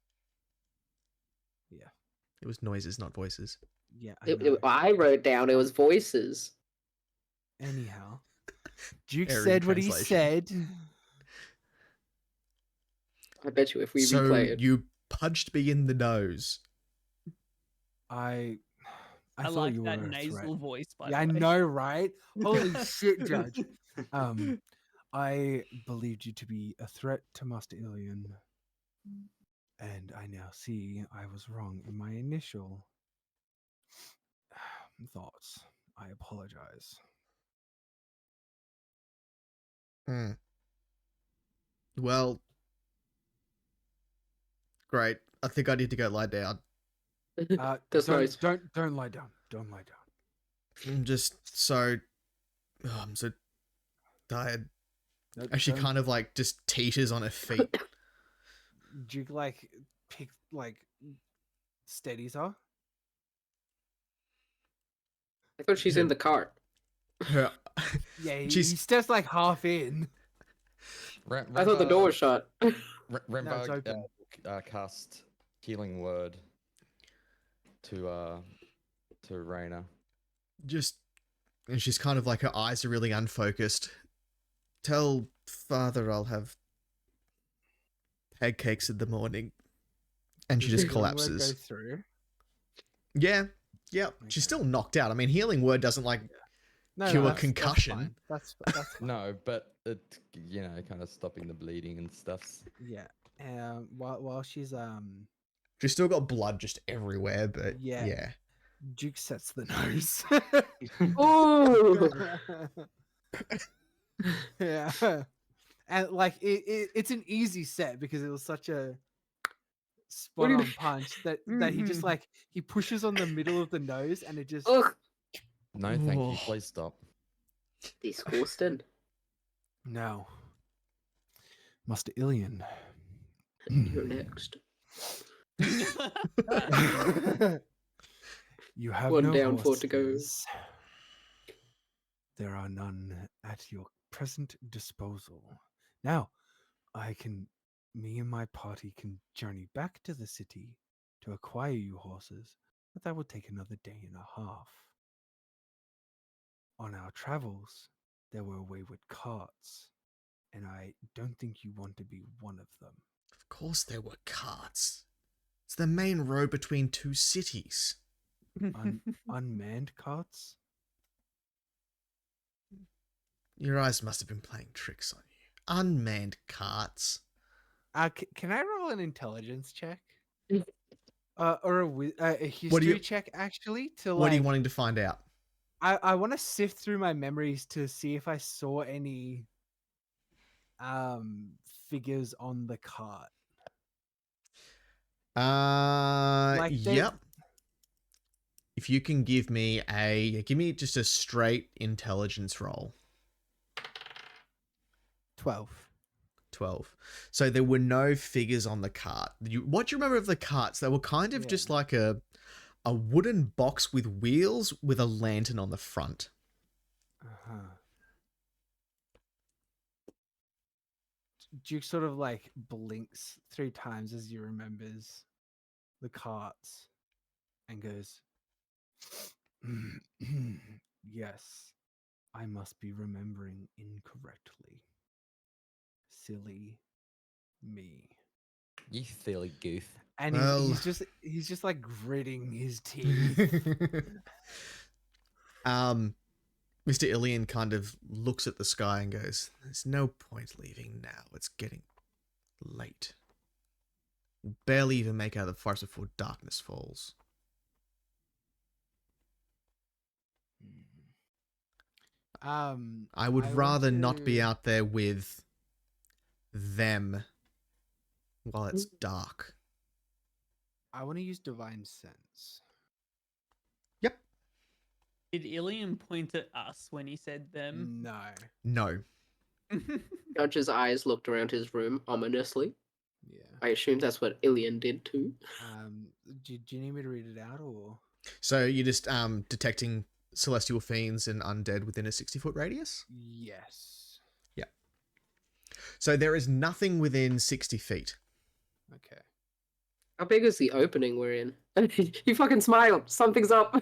Yeah. It was noises, not voices. Yeah, I know. I wrote down it was voices. Anyhow, Duke Error in said what he translation. said. I bet you if we So replay it. you punched me in the nose. I I thought like you that were a nasal threat. voice, by Yeah, I the way. know, right? Holy shit, Judge. I believed you to be a threat to Master Ilion. And I now see I was wrong in my initial thoughts. I apologize. Hmm. Well, great. I think I need to go lie down. That's don't, nice. don't lie down. Don't lie down. I'm just so... Oh, I'm so tired. No, And she don't- kind of like just teeters on her feet. Duke like pick like steadies her. I thought she's in the cart. Her... Yeah, She's- he steps like half in. I thought the door was shut. No, it's Rembar open. cast healing word to Raina. just... And she's kind of like, her eyes are really unfocused. Tell father I'll have pancakes in the morning. And she Does just the healing word collapses. Go through? Yeah. Yep. She's Okay. still knocked out. I mean, healing word doesn't like... No, Cure that's concussion. fine. That's fine. No, but it, kind of stopping the bleeding and stuff. Yeah. While she's She's still got blood just everywhere, but Yeah. yeah. Duke sets the nose. Oh, Yeah. And like it's an easy set because it was such a What spot do you on mean? punch that he just like he pushes on the middle of the nose and it just ugh, No, thank you. Oh. Please stop. disgusting. no. Master Ilion. You're next. You have One no down, four to go. horses. There are none at your present disposal. Now, me and my party can journey back to the city to acquire you horses, but that would take another day and a half. On our travels, there were wayward carts, and I don't think you want to be one of them. Of course there were carts. It's the main road between two cities. Unmanned carts? Your eyes must have been playing tricks on you. Unmanned carts. Can I roll an intelligence check? Or a history What do you- check, actually? To What are you like, wanting to find out? I want to sift through my memories to see if I saw any figures on the cart. Like they- Yep. If you can give me just a straight intelligence roll. 12. 12. So there were no figures on the cart. What do you remember of the carts? They were kind of Yeah. just like a wooden box with wheels with a lantern on the front. Uh-huh. Duke sort of like blinks 3 times as he remembers the carts and goes, yes, I must be remembering incorrectly. Silly me. You silly goof. And Well- he's just like gritting his teeth. Mr. Ilion kind of looks at the sky and goes, there's no point leaving now. It's getting late. We'll barely even make out of the forest before darkness falls. I would I want rather not be to- out there with them while it's dark. I want to use divine sense. Yep. Did Ilian point at us when he said them? No. No. Judge's eyes looked around his room ominously. Yeah. I assume that's what Ilian did too. Do you need me to read it out or? So you're just detecting celestial fiends and undead within a 60-foot radius? Yes. So there is nothing within 60 feet. Okay. How big is the opening we're in? You fucking smiled. Something's up.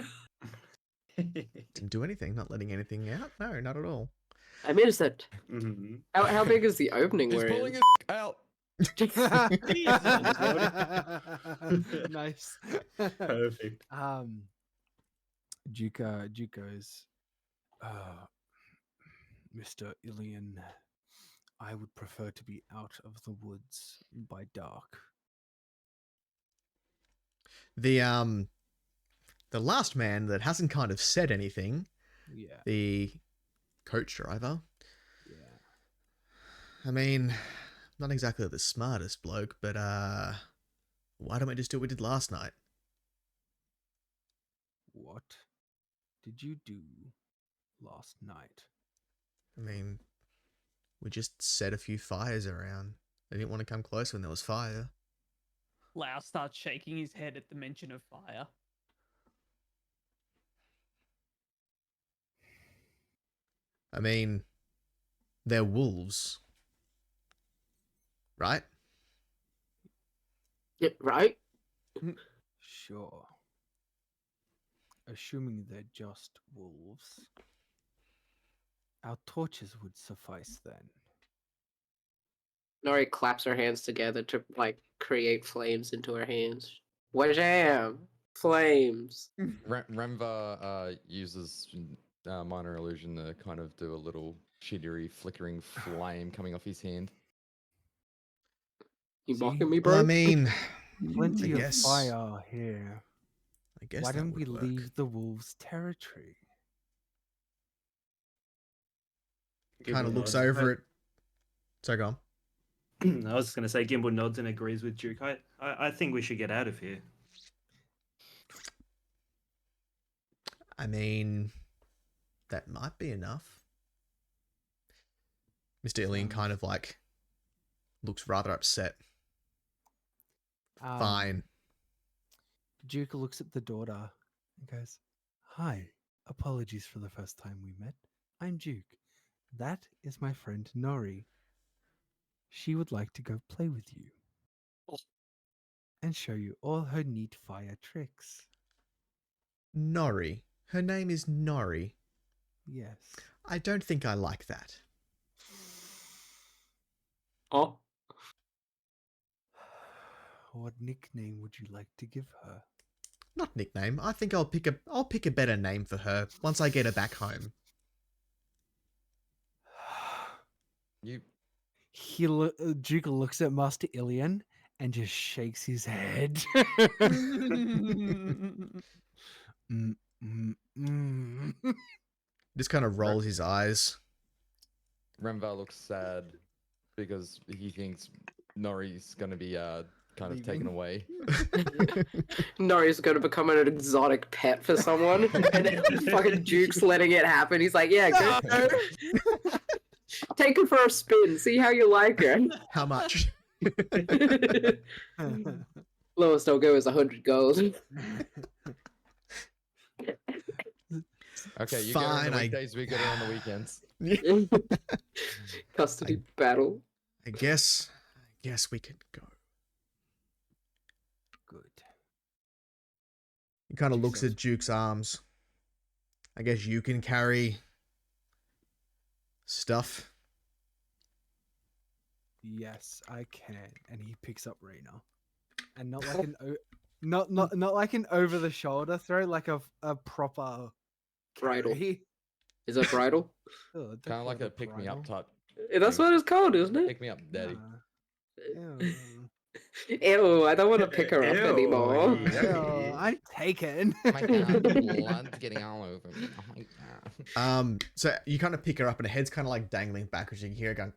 Didn't do anything, not letting anything out. No, not at all. I missed it. Mhm. How big is the opening He's we're pulling in? his out. Nice. Perfect. Duke goes, Mr. Ilian, I would prefer to be out of the woods by dark. The last man that hasn't kind of said anything, Yeah. the coach driver. Yeah. I mean, not exactly the smartest bloke, but why don't we just do what we did last night? What did you do last night? I mean, we just set a few fires around. They didn't want to come close when there was fire. Lau starts shaking his head at the mention of fire. I mean, they're wolves, right? Yeah, right? Sure. Assuming they're just wolves, our torches would suffice then. Nori claps her hands together to like create flames into her hands. Wajam! Flames. Remva uses minor illusion to kind of do a little shittery flickering flame coming off his hand. You See? mocking me, bro? Well, I mean, Plenty I of guess- fire here. I guess Why that don't we would work. leave the wolves' territory? Kind of Gimbal looks nods. over it. So go on. I was just going to say, Gimbal nods and agrees with Duke. I think we should get out of here. I mean, that might be enough. Mr. Ilian kind of like looks rather upset. Fine. Duke looks at the daughter and goes, "Hi, apologies for the first time we met. I'm Duke. That is my friend Nori. She would like to go play with you and show you all her neat fire tricks." Nori. Her name is Nori. Yes. I don't think I like that. Oh, What nickname would you like to give her? Not nickname. I think I'll pick a better name for her once I get her back home. You Duke looks at Master Ilian and just shakes his head. Just kind of rolls his eyes. Remva looks sad because he thinks Nori's going to be kind of taken Leaving. away. Nori's gonna become an exotic pet for someone, and then fucking Duke's letting it happen. He's like, "Yeah, go. Take her for a spin. See how you like her." How much? Lowest I'll go is 100 gold. Okay, you get her on Fine, the I- weekdays, we get her on the weekends. Custody battle. I guess we could go. Good. He kind of Duke looks says- at Duke's arms. I guess you can carry stuff. Yes, I can. And he picks up Raina, and not like not like an over the shoulder throw, like a proper Bridal. carry. Is that bridal? Oh, don't Kind of call like it a pick me up bridle. type. That's what it's called, isn't it? Pick me up, daddy. Ew. Ew, I don't want to pick her up Ew, anymore. yeah. Ew, I'm taken. Oh my god, blood's getting all over me. Oh my god. So you kind of pick her up, and her head's kind of like dangling backwards. You can hear her going.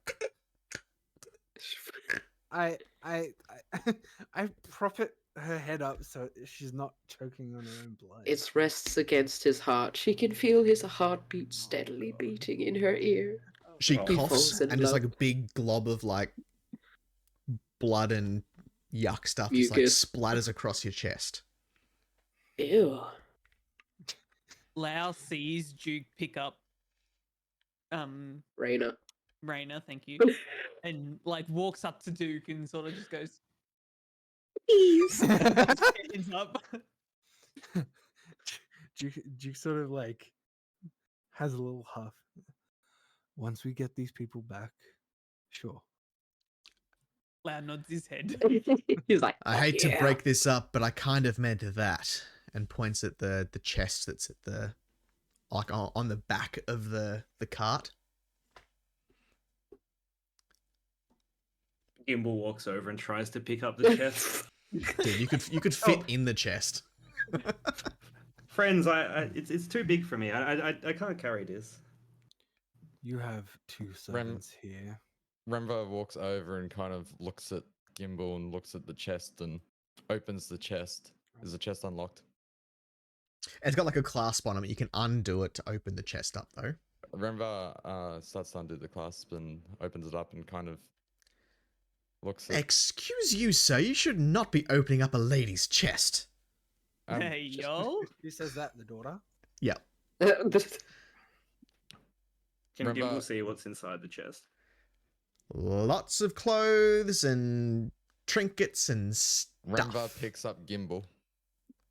I prop her head up so she's not choking on her own blood. It rests against his heart. She can feel his heartbeat steadily beating in her ear. She Oh. He coughs, falls in and just like love. a big glob of like blood and yuck stuff just like Mucus. splatters across your chest. Ew. Lau sees Duke pick up Raina. Raina, thank you, and like walks up to Duke and sort of just goes, please. Hands up. Duke sort of like has a little huff. Once we get these people back, sure. Loud nods his head. He's like, I "Oh, hate to yeah." break this up, but I kind of meant that, and points at the chest that's at the like on the back of the cart. Gimbal walks over and tries to pick up the chest. Dude, you could fit Oh. in the chest. Friends, it's too big for me. I can't carry this. You have two servants here. Remva walks over and kind of looks at Gimbal and looks at the chest and opens the chest. Is the chest unlocked? It's got like a clasp on it. You can undo it to open the chest up, though. Remva starts to undo the clasp and opens it up and kind of looks at. Excuse you, sir. You should not be opening up a lady's chest. Hey, yo. Who says that? The daughter? Yep. Can Remember- Gimbal see what's inside the chest? Lots of clothes and trinkets and stuff. Remva picks up Gimbal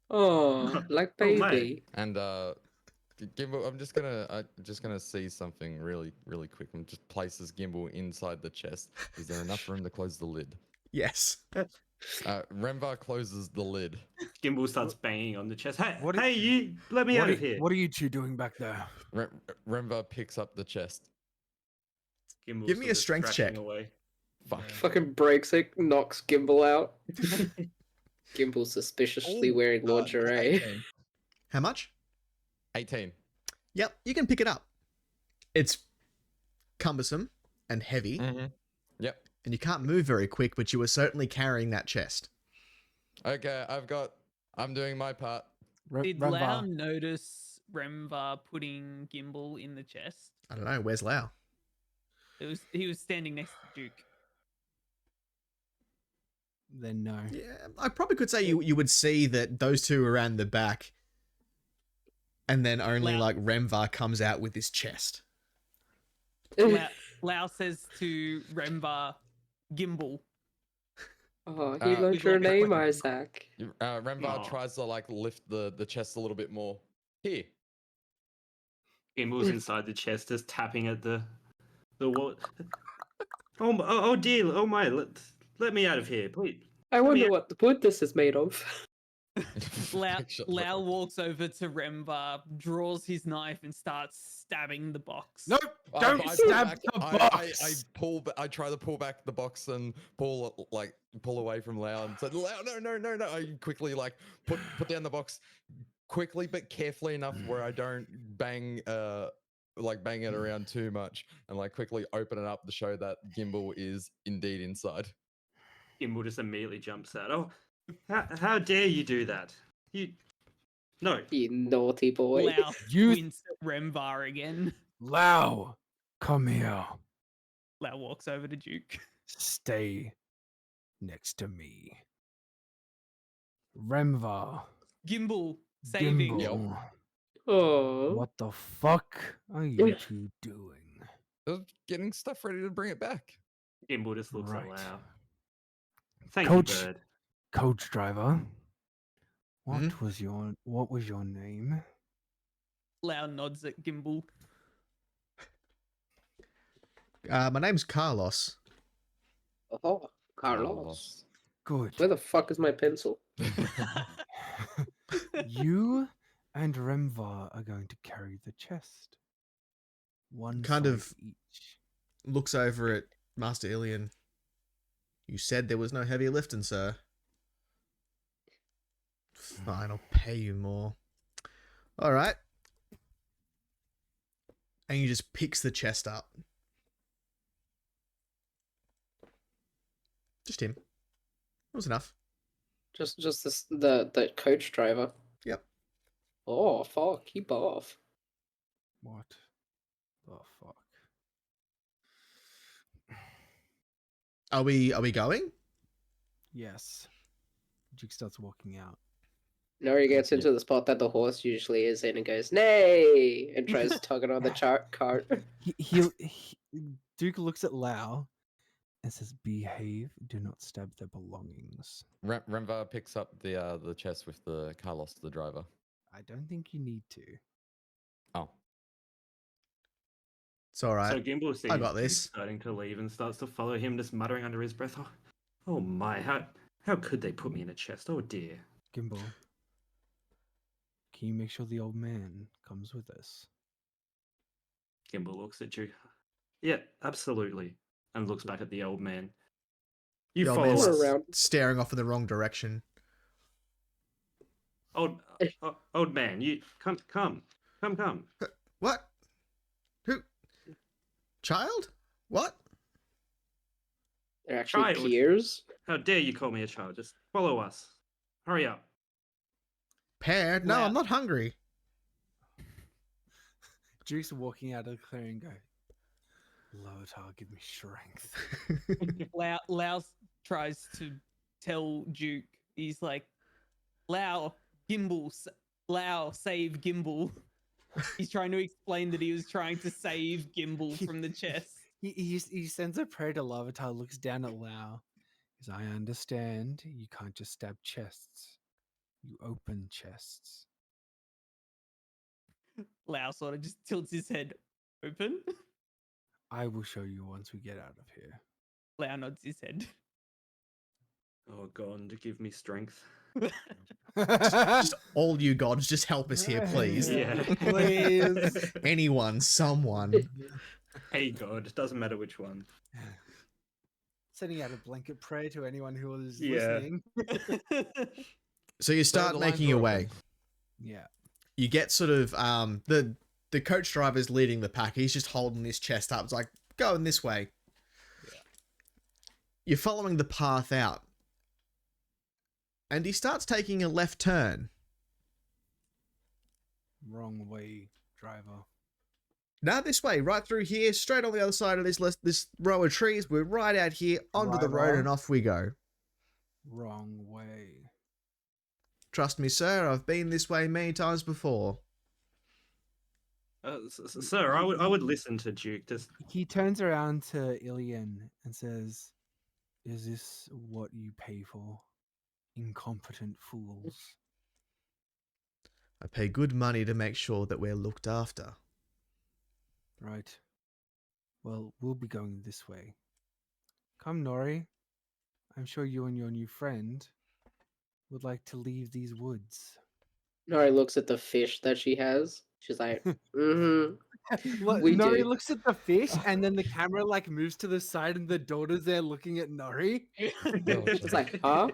Oh, like Oh, mate. baby. and Gimbal. I'm just gonna see something really quick. And just places Gimbal inside the chest. Is there enough room to close the lid? Yes. Remva closes the lid. Gimbal starts banging on the chest. Hey, What hey, you! Let me out of here. What are you two doing back there? Remva picks up the chest. Gimbal's Give me sort a of strength thrashing check. Away. Fuck. Fucking breaks it, knocks Gimbal out. Gimbal suspiciously Ooh, wearing lingerie. How much? 18. Yep, you can pick it up. It's cumbersome and heavy, Mm-hmm. Yep. and you can't move very quick, but you are certainly carrying that chest. Okay, I'm doing my part. Did Remva, Lau notice Remva putting Gimbal in the chest? I don't know, where's Lau? He was standing next to Duke. then no. Yeah, I probably could say you would see that those two are around the back, and then only Lau- like Remvar comes out with this chest. Lau says to Remva, Gimbal. Oh, he learned With your like- name, Isaac. Remva Aw. tries to like lift the chest a little bit more. Here. Gimbal's inside the chest, just tapping at the wall. Oh dear! Oh my! Let me out of here, please. I wonder Yeah. what wood this is made of. Lau walks over to Remva, draws his knife, and starts stabbing the box. Nope! I- Don't I pull stab back- the I box! I try to pull back the box and pull away from Lau and say, Lau, no. I quickly like put down the box quickly but carefully enough where I don't bang it around too much, and like quickly open it up to show that Gimbal is indeed inside. Gimbal just immediately jumps out. Oh, how dare you do that? No. You naughty boy. Lau You- winks at Remva again. Lau, come here. Lau walks over to Duke. Stay next to me. Remva. Gimbal saving. Gimbal. Oh. What the fuck are you two doing? I was getting stuff ready to bring it back. Gimbal just looks Right. at Lau. Thank Coach. you, bird. Coach driver. What Hmm? was your name? Lau nods at Gimbal. My name's Carlos. Oh, Carlos. Good. Where the fuck is my pencil? You and Remvar are going to carry the chest. One Kind side of- each. Looks over at Master Ilian. You said there was no heavy lifting, sir. Fine, I'll pay you more. All right. And he just picks the chest up. Just him. That was enough. Just this, the coach driver. Yep. Oh fuck, keep off. What the fuck? Are we going? Yes. Duke starts walking out. Nori gets into the spot that the horse usually is in and goes, nay! And tries to tug it on the cart. Duke looks at Lau and says, "Behave. Do not stab their belongings." Renvar picks up the chest with the Carlos, the driver. I don't think you need to. Oh, It's all right. So Gimbal sees I got Duke this. starting to leave and starts to follow him, just muttering under his breath, "Oh my, how could they put me in a chest? Oh dear." Gimbal, can you make sure the old man comes with us? Gimbal looks at Duke. Yeah, absolutely, and looks back at the old man. You The old follow man's us, around. staring off in the wrong direction. old man. You come. What? Who? Child? What? They're actually Child. peers. How dare you call me a child? Just follow us. Hurry up. Pear? No, Wow. I'm not hungry. Duke's walking out of the clearing. Go, Lothar, give me strength. Lao tries to tell Duke, he's like, Lao, Lao, save Gimbal. He's trying to explain that he was trying to save Gimbal from the chest. He sends a prayer to Lothar, looks down at Lao. Because I understand you can't just stab chests. You open chests. Lao sort of just tilts his head open. I will show you once we get out of here. Lao nods his head. Oh God, give me strength. Just all you gods, just help us here, please. Yeah. Please. Anyone, someone. Hey God, doesn't matter which one. Sending out a blanket prayer to anyone who is Yeah. listening. So you start the lines making your were way. Yeah. You get sort of the coach driver's leading the pack. He's just holding his chest up. It's like, going this way. Yeah. You're following the path out. And he starts taking a left turn. Wrong way, driver. Now this way, right through here, straight on the other side of this row of trees. We're right out here, onto the road, Driver. and off we go. Wrong way. Trust me, sir, I've been this way many times before. Sir, I would listen to Duke. Just He turns around to Ilian and says, "Is this what you pay for? Incompetent fools." I pay good money to make sure that we're looked after. Right. Well, we'll be going this way. Come, Nori. I'm sure you and your new friend would like to leave these woods. Nori looks at the fish that she has. She's like, mm-hmm. Look, We Nori do. looks at the fish, and then the camera like moves to the side, and the daughter's there looking at Nori. It's like, huh?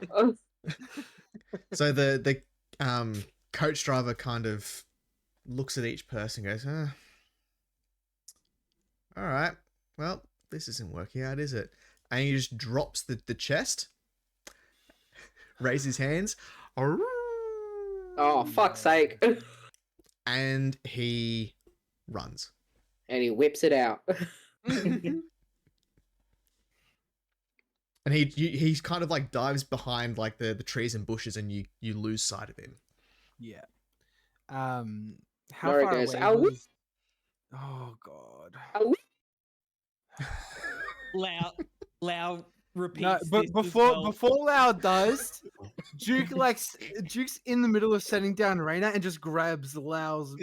So the coach driver kind of looks at each person and goes, all right, well, this isn't working out, is it? And he just drops the chest, raises his hands. Oh, fuck's sake. And he runs. And he whips it out. And he's kind of like dives behind like the trees and bushes, and you lose sight of him. Yeah. How Nori far goes, away "Ow." was... Oh god. Lao repeats No, this but as before well. Lau does, Duke's in the middle of setting down Reina and just grabs Lau's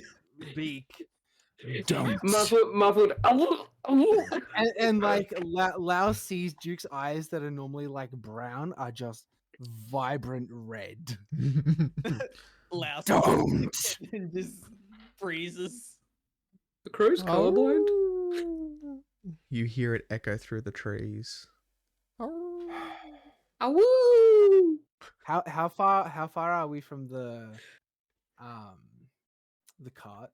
beak. Don't. Muffled. And like Lau sees Duke's eyes that are normally like brown are just vibrant red. Lao Don't. and just freezes. The crow's colorblind. You hear it echo through the trees. Awoo! How far are we from the cart?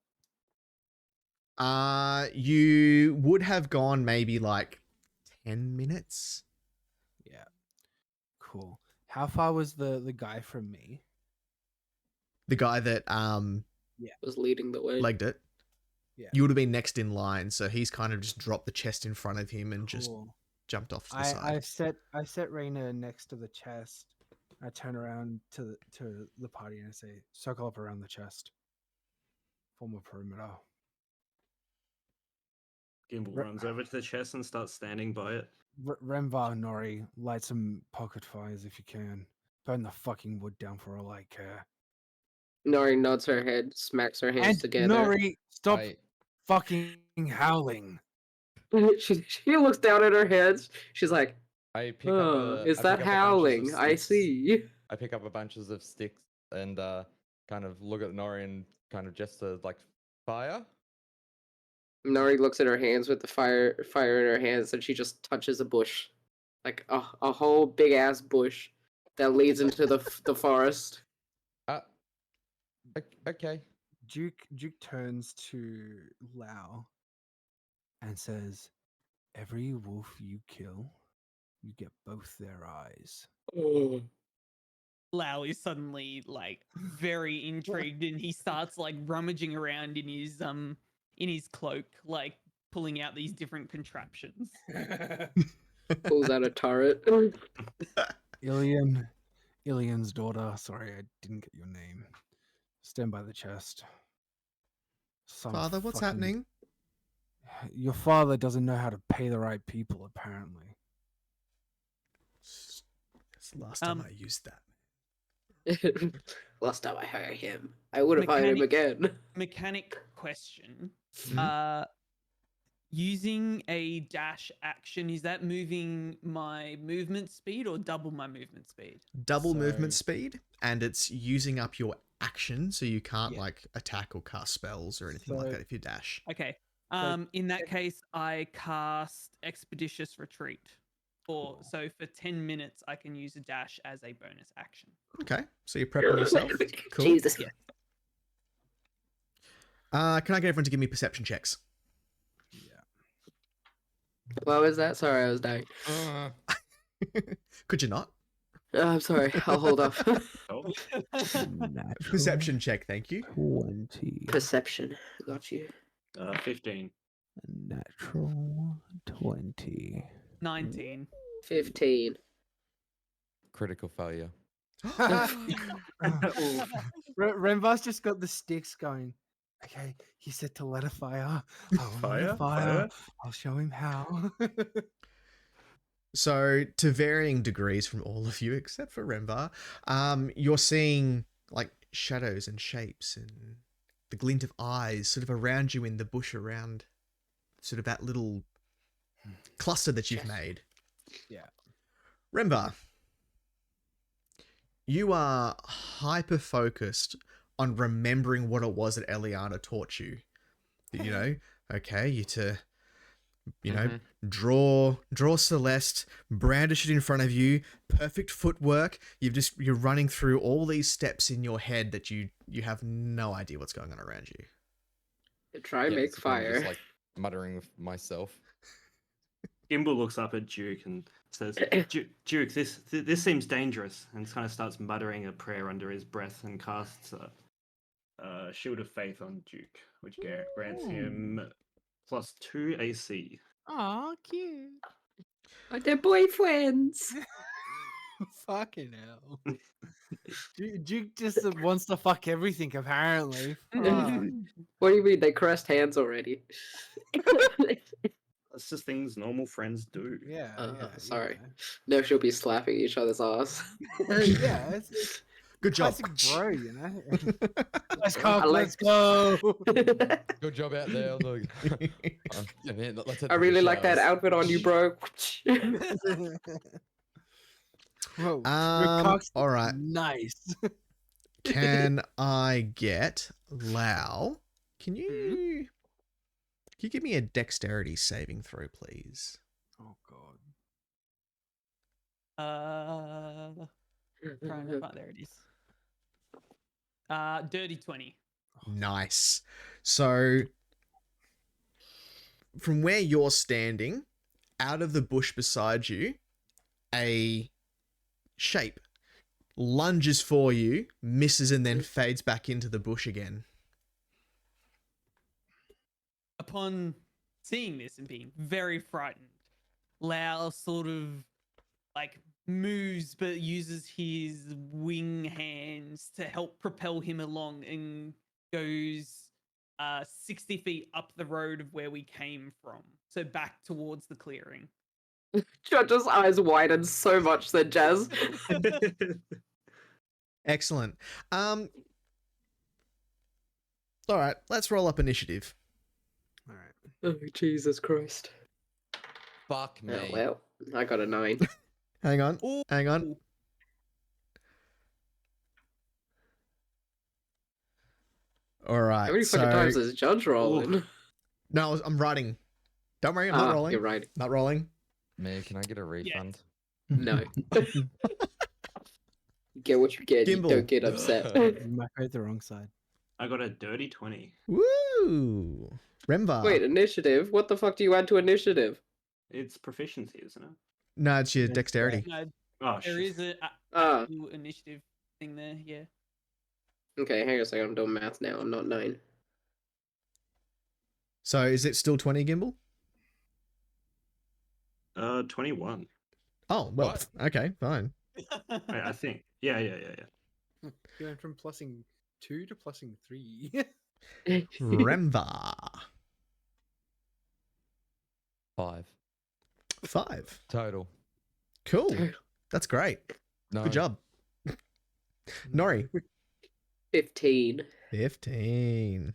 You would have gone maybe like 10 minutes. Yeah. Cool. How far was the guy from me? The guy that Was leading the way. legged it. Yeah. You would have been next in line, so he's kind of just dropped the chest in front of him and just Cool. jumped off to the side. I set Raina next to the chest. I turn around to the party and I say, "Circle up around the chest. Form a perimeter." Gimbal Re- runs over to the chest and starts standing by it. Remvar and Nori, light some pocket fires if you can. Burn the fucking wood down for all I care. Nori nods her head, smacks her hands And together. Nori, stop I fucking howling. She looks down at her hands. She's like, pick up a. is I that pick up a bunches of howling? I sticks. see. I pick up a bunches of sticks and kind of look at Nori and kind of gesture like fire. Nori looks at her hands with the fire in her hands, and she just touches a bush, like a whole big ass bush that leads into the forest. Okay. Duke turns to Lao and says, "Every wolf you kill, you get both their eyes." Lau is suddenly like very intrigued, and he starts like rummaging around in his cloak, like pulling out these different contraptions. Pulls out a turret. Ilian's daughter. Sorry, I didn't get your name. Stand by the chest. Some Father, what's fucking- happening? Your father doesn't know how to pay the right people, apparently. That's the last time I used that. Last time I hired him, I would have hired him again. Mechanic question. Mhm. Using a dash action, is that moving my movement speed or double my movement speed? Double So- movement speed, and it's using up your action, so you can't Yeah. like attack or cast spells or anything like So- that if you dash. Okay. In that case, I cast Expeditious Retreat. So for 10 minutes, I can use a dash as a bonus action. Okay, so you're prepping yourself. Cool. Jesus. Yeah. Can I get everyone to give me perception checks? Yeah. What was that? Sorry, I was dying. Could you not? I'm sorry. I'll hold off. Oh, Perception check, thank you. 20. Perception. Got you. 15. Natural 20. 19. 15. Critical failure. Renvar's just got the sticks going. Okay, he said to let a fire. I'll light a fire. I'll show him how. So, to varying degrees from all of you, except for Remvar, you're seeing like shadows and shapes and the glint of eyes sort of around you in the bush around sort of that little cluster that you've made. Yeah. Remvar, you are hyper focused on remembering what it was that Eliana taught you. You know, okay, draw Celeste, brandish it in front of you, perfect footwork. You're running through all these steps in your head that you have no idea what's going on around you. Try and make so I'm fire. just like muttering with myself. Gimbal looks up at Duke and says, Duke, this seems dangerous, and kind of starts muttering a prayer under his breath and casts a Shield of Faith on Duke, which grants him +2 AC. Aw, cute. Are they boyfriends? Fucking hell. Duke just wants to fuck everything, apparently. Fuck. What do you mean? They caressed hands already. That's just things normal friends do. Yeah, yeah. Sorry. No, she'll be slapping each other's ass. Yeah, it's Good job. classic bro, you know? Let's I go, like- let's go. Good job out there. Look. Yeah, man, let's head I to the really like that showers. outfit on you, bro. Whoa, all right. Nice. Can I get Lau? Can you give me a dexterity saving throw, please? Oh god. Trying to find, there it is. Dirty 20. Nice. So, from where you're standing, out of the bush beside you, a shape lunges for you, misses, and then fades back into the bush again. Upon seeing this and being very frightened, Lau sort of like moves but uses his wing hands to help propel him along and goes 60 feet up the road of where we came from So back towards the clearing. Judge's eyes widen so much that Jazz. Excellent. All right, let's roll up initiative. All right. Oh, Jesus Christ. Fuck me. Oh, well, I got a 9. Hang on. Ooh. Hang on. All right. How many fucking times is Judge rolling? No, I'm writing. Don't worry, I'm not rolling. You're right. Not rolling. Me, can I get a refund? No. Get what you get. Gimbal. You don't get upset. You might go the wrong side. I got a dirty 20. Woo! Remva. Wait, initiative? What the fuck do you add to initiative? It's proficiency, isn't it? No, it's your dexterity. No, Oh, there shit. is a Ah, actual initiative thing there. Yeah. okay, hang on a second. I'm doing math now. I'm not 9. So is it still 20, Gimbal? 21. Oh, well, What? okay, fine. I think. Yeah. You went from +2 to +3. Remva. 5 5. total. Cool. That's great. No. Good job. Nori. 15. 15.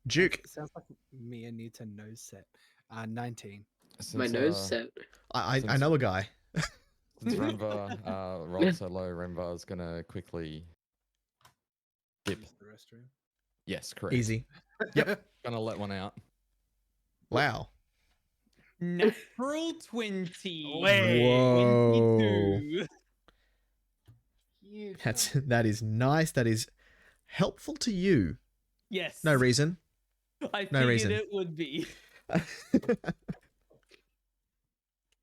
Duke. Sounds like Mia needs a nose set. 19. My Since, nose set. I know a guy. Since Remva rolled so low, Remva is gonna quickly dip. Use the restroom. Yes, correct. Easy. Gonna let one out. Wow. Natural 20. Whoa. 22. That is nice. That is helpful to you. Yes. No reason. I no figured reason. it would be.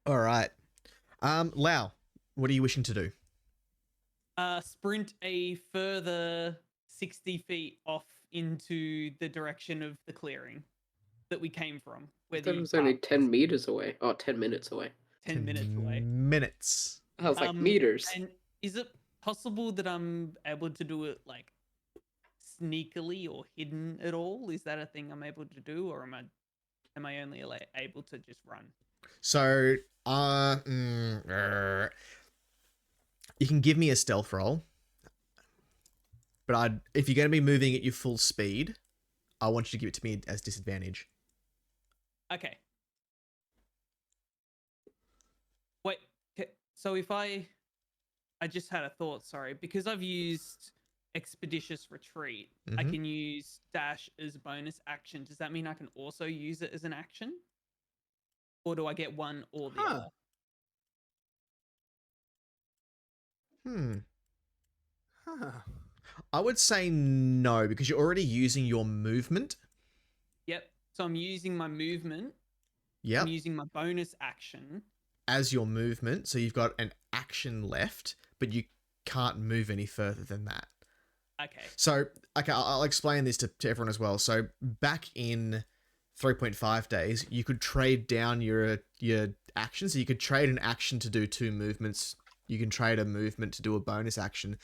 All right. Lau, what are you wishing to do? Sprint a further 60 feet off into the direction of the clearing that we came from. I Where thought the it was only path 10 meters away. Oh, 10 minutes away. 10 minutes away. Minutes. I was like, meters. And is it possible that I'm able to do it like sneakily or hidden at all? Is that a thing I'm able to do, or am I only able to just run? So, you can give me a stealth roll, but if you're going to be moving at your full speed, I want you to give it to me as disadvantage. Okay. Wait. So if I just had a thought. Sorry, because I've used Expeditious Retreat, I Mhm. can use dash as a bonus action. Does that mean I can also use it as an action, or do I get one or the other? Huh. I would say no, because you're already using your movement. Yep. So I'm using my movement. Yep. I'm using my bonus action. As your movement. So you've got an action left, but you can't move any further than that. Okay. So, okay, I'll explain this to everyone as well. So back in 3.5 days, you could trade down your action. So you could trade an action to do 2 movements. You can trade a movement to do a bonus action.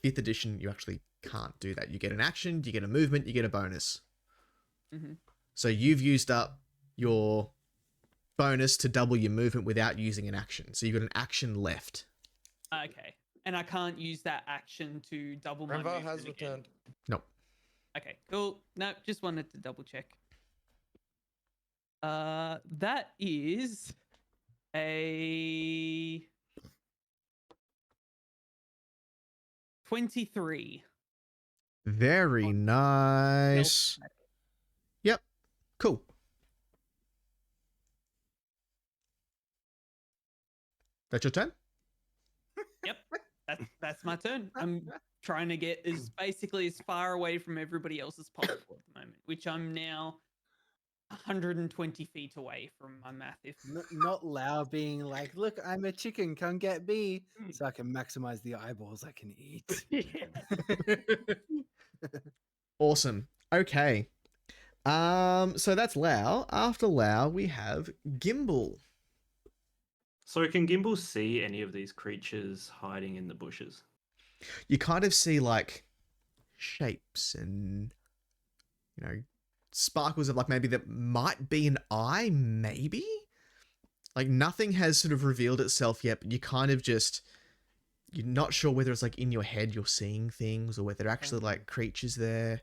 5th edition, you actually can't do that. You get an action, you get a movement, you get a bonus. Mm-hmm. So you've used up your bonus to double your movement without using an action. So you've got an action left. Okay. And I can't use that action to double my Remva movement has again. returned. Nope. Okay, cool. No, just wanted to double check. That is a 23. Very nice. Yep. Cool. That's your turn? Yep, that's my turn. I'm trying to get basically as far away from everybody else as possible at the moment, which I'm now 120 feet away from my math. If Not Lau being like, look, I'm a chicken, come get me, so I can maximize the eyeballs I can eat. Awesome. Okay. So that's Lau. After Lau, we have Gimbal. So can Gimbal see any of these creatures hiding in the bushes? You kind of see like shapes and, sparkles of like maybe that might be an eye, maybe? Like nothing has sort of revealed itself yet, but you kind of just, you're not sure whether it's like in your head you're seeing things or whether they're actually like creatures there.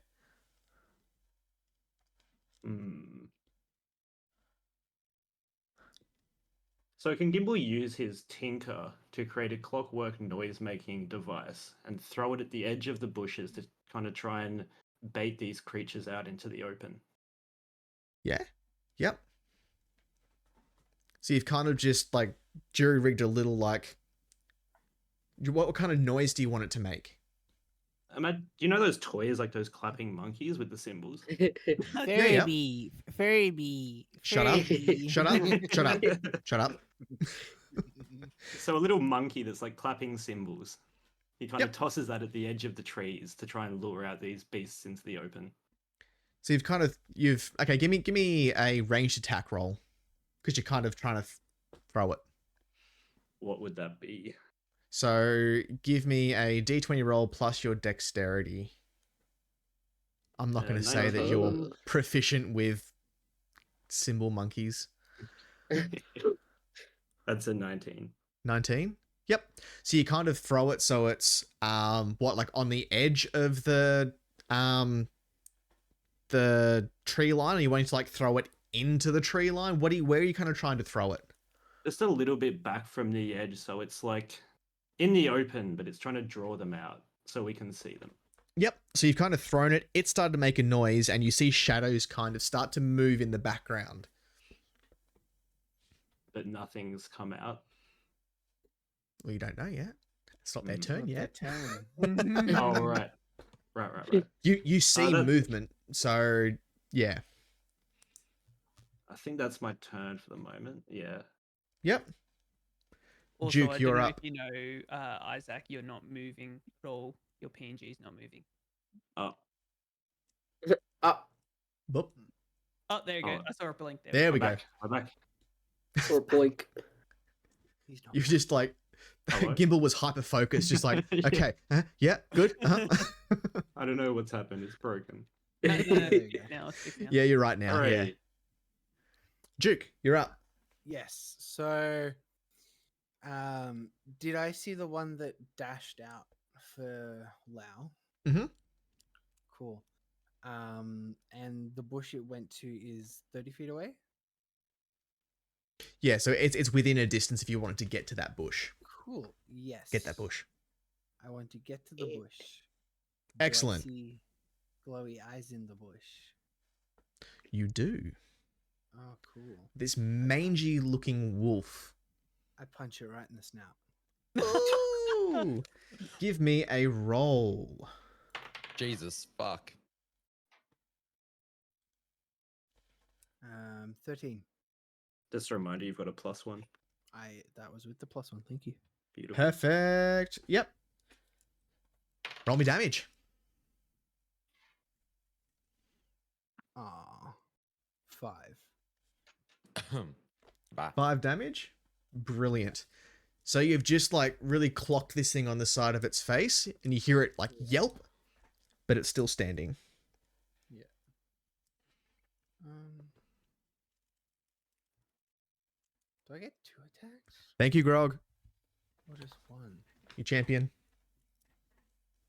So can Gimbal use his tinker to create a clockwork noise-making device and throw it at the edge of the bushes to kind of try and bait these creatures out into the open? Yeah. Yep. So you've kind of just like jury-rigged a little like, what kind of noise do you want it to make? Do you know those toys, like those clapping monkeys with the cymbals? Fairy yeah. bee, fairy bee. Shut up. fairy bee. Shut up. Shut up. Shut up. So a little monkey that's like clapping cymbals. He kind Yep. of tosses that at the edge of the trees to try and lure out these beasts into the open. So okay, give me a ranged attack roll. Because you're kind of trying to throw it. What would that be? So give me a d20 roll plus your dexterity. I'm not going to say that you're 19. proficient with cymbal monkeys. That's a 19. 19? Yep. So you kind of throw it so it's like on the edge of the tree line, or you want to like throw it into the tree line? Where are you kind of trying to throw it? Just a little bit back from the edge, so it's like in the open, but it's trying to draw them out so we can see them. Yep. So you've kind of thrown it. It started to make a noise, and you see shadows kind of start to move in the background. But nothing's come out. Well, you don't know yet. It's not their turn yet. Oh, right. Right. You see that- movement, so yeah. I think that's my turn for the moment. Yeah. Yep. Also, Duke, I you're don't know up. if you know, Isaac, you're not moving at all. Your PNG's not moving. Oh, Boop. Oh, there you go. Oh. I saw a blink there. There we I'm go. back. I'm back. Or blink. He's not. You're just like, Hello? Gimbal was hyper focused, just like, Yeah. okay, yeah, good. I don't know what's happened. It's broken. No, There you it's go. now, it's fixed now. Yeah, you're right now. Yeah. Alright. Duke, you're up. Yes. So, did I see the one that dashed out for Lao? Mhm. Cool. And the bush it went to is 30 feet away. Yeah, so it's within a distance if you wanted to get to that bush. Cool. Yes. Get that bush. I want to get to the bush. Do I Excellent. see glowy eyes in the bush. You do. Oh, cool. This mangy looking wolf. I punch it right in the snout. Ooh. Give me a roll. Jesus, fuck. 13. Just a reminder, you've got a +1. That was with the +1. Thank you. Beautiful. Perfect. Yep. Roll me damage. Aw. 5. Bye. 5 damage. Brilliant. So you've just like really clocked this thing on the side of its face, and you hear it like yelp, but it's still standing. Yeah. Do I get 2 attacks? Thank you, Grog. Or just 1? You champion.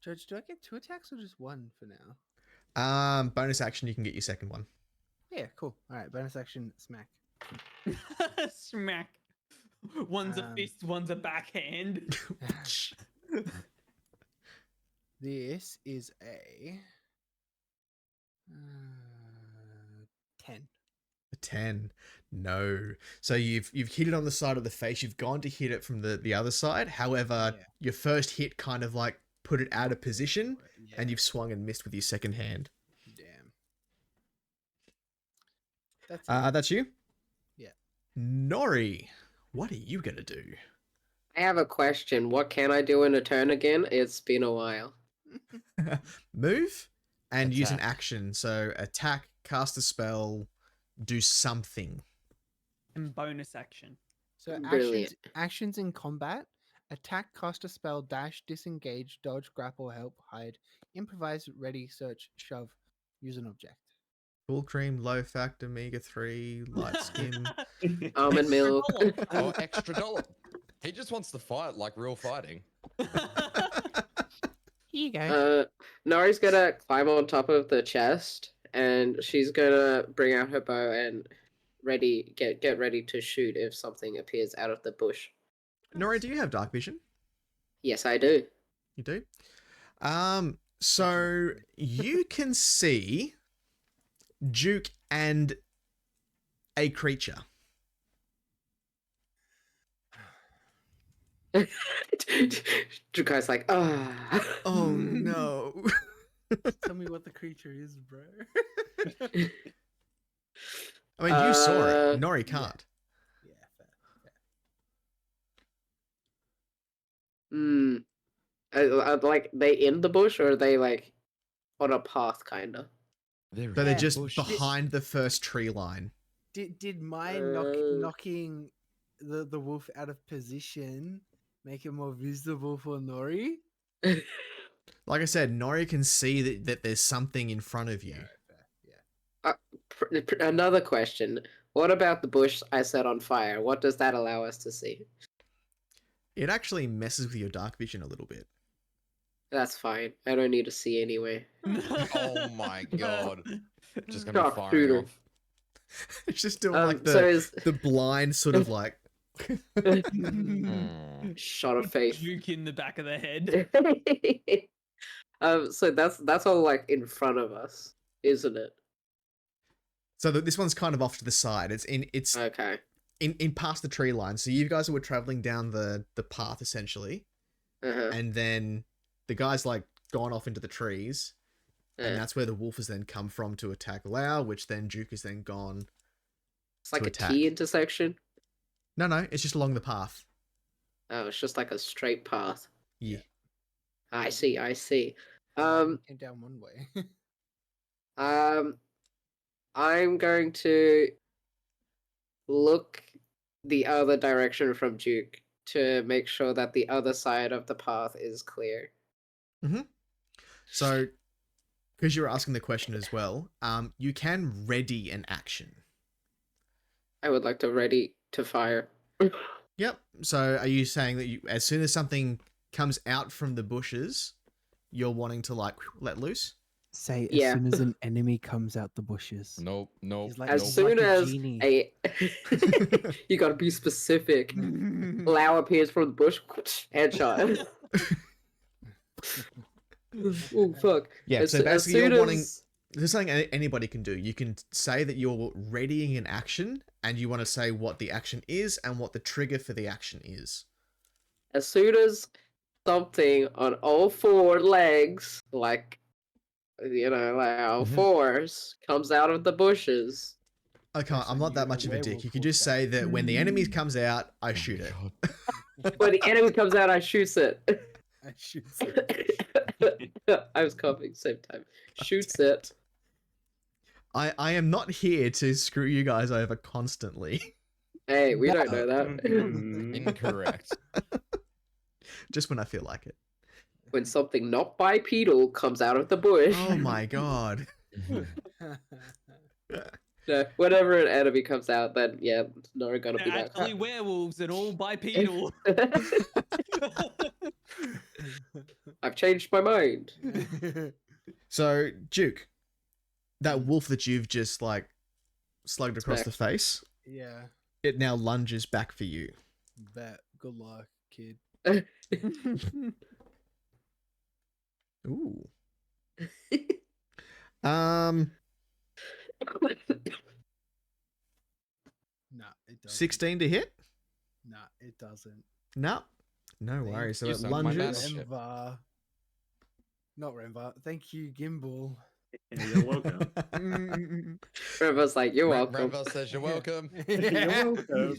Judge, do I get 2 attacks or just 1 for now? Bonus action, you can get your second one. Yeah, cool. Alright, bonus action, smack. Smack. One's a Um, fist, one's a backhand. This is a 10. A 10. No. So you've hit it on the side of the face. You've gone to hit it from the other side. However, Yeah. your first hit kind of like put it out of position, Yeah, and you've swung and missed with your second hand. damn. That's That's you? Yeah. Nori, what are you going to do? I have a question. What can I do in a turn again? It's been a while. Move and use an Attack. action. So attack, cast a spell, do something. And bonus action. So Brilliant. actions in combat: attack, cast a spell, dash, disengage, dodge, grapple, help, hide, improvise, ready, search, shove, use an object. Full cream, low fat, omega-3, light skin. Almond milk. Oh, extra dollar. He just wants to fight like real fighting. Here you go. Nori's gonna climb on top of the chest, and she's gonna bring out her bow and get ready to shoot if something appears out of the bush. Nori, do you have dark vision? Yes, I do. You do? So you can see Duke and a creature. Drukai's like, ah. Oh no. Tell me what the creature is, bro. I mean, you saw Uh, it. Nori can't. Yeah, fair. Hmm. Like they in the bush, or are they like on a path, kinda? They're So they're Yeah, just bush. behind the first tree line. Did my Uh, knocking the wolf out of position make it more visible for Nori? Like I said, Nori can see that there's something in front of you. Yeah. Another question. What about the bush I set on fire? What does that allow us to see? It actually messes with your dark vision a little bit. That's fine. I don't need to see anyway. Oh my god. Just gonna be Dark firing shooter. off. It's just doing like So is the blind sort of like. Hmm. shot of faith. Duke in the back of the head. So that's all like in front of us, isn't it? So this one's kind of off to the side. It's Okay. in past the tree line. So you guys were traveling down the path essentially, Uh-huh. and then the guy's like gone off into the trees, Yeah. and that's where the wolf has then come from to attack Lau, which then Duke has then gone. It's like to a attack. T intersection. No, it's just along the path. Oh, it's just like a straight path. Yeah. I see. Came down one way. I'm going to look the other direction from Duke to make sure that the other side of the path is clear. So, because you were asking the question as well, you can ready an action. I would like to ready to fire. Yep. So, are you saying that as soon as something comes out from the bushes, you're wanting to like let loose? Say as Yeah. soon as an enemy comes out the bushes. Nope. He's like, As Nope. soon Like a as genie. you gotta be specific. Lau appears from the bush, headshot. Oh fuck! Yeah. As- So as basically, soon you're wanting. as- There's something anybody can do. You can say that you're readying an action, and you want to say what the action is and what the trigger for the action is. As soon as something on all four legs, like all Mhm. fours, comes out of the bushes. Okay, I'm not that much of a dick. You can just say that when the enemy comes out, I shoot it. When the enemy comes out, I shoots it. I shoot. I was coughing same time. Shoots it. I am not here to screw you guys over constantly. Hey, we don't know that. Incorrect. Just when I feel like it. When something not bipedal comes out of the bush. Oh my god. No, whenever an enemy comes out, then yeah, Nora gonna be They're like. actually werewolves and all bipedal. I've changed my mind. So, Duke, that wolf that you've just like slugged across the back. face, Yeah. it now lunges back for you. Bet. Good luck, kid. Ooh. Nah, it doesn't. 16 to hit? Nah, it doesn't. No. No Thank worries. So you, it son. My lunges. battleship. Renvar. Not Renvar. Thank you, Gimbal. Yeah, you're welcome. Trevor's like, you're welcome. Renva says you're welcome. You're welcome.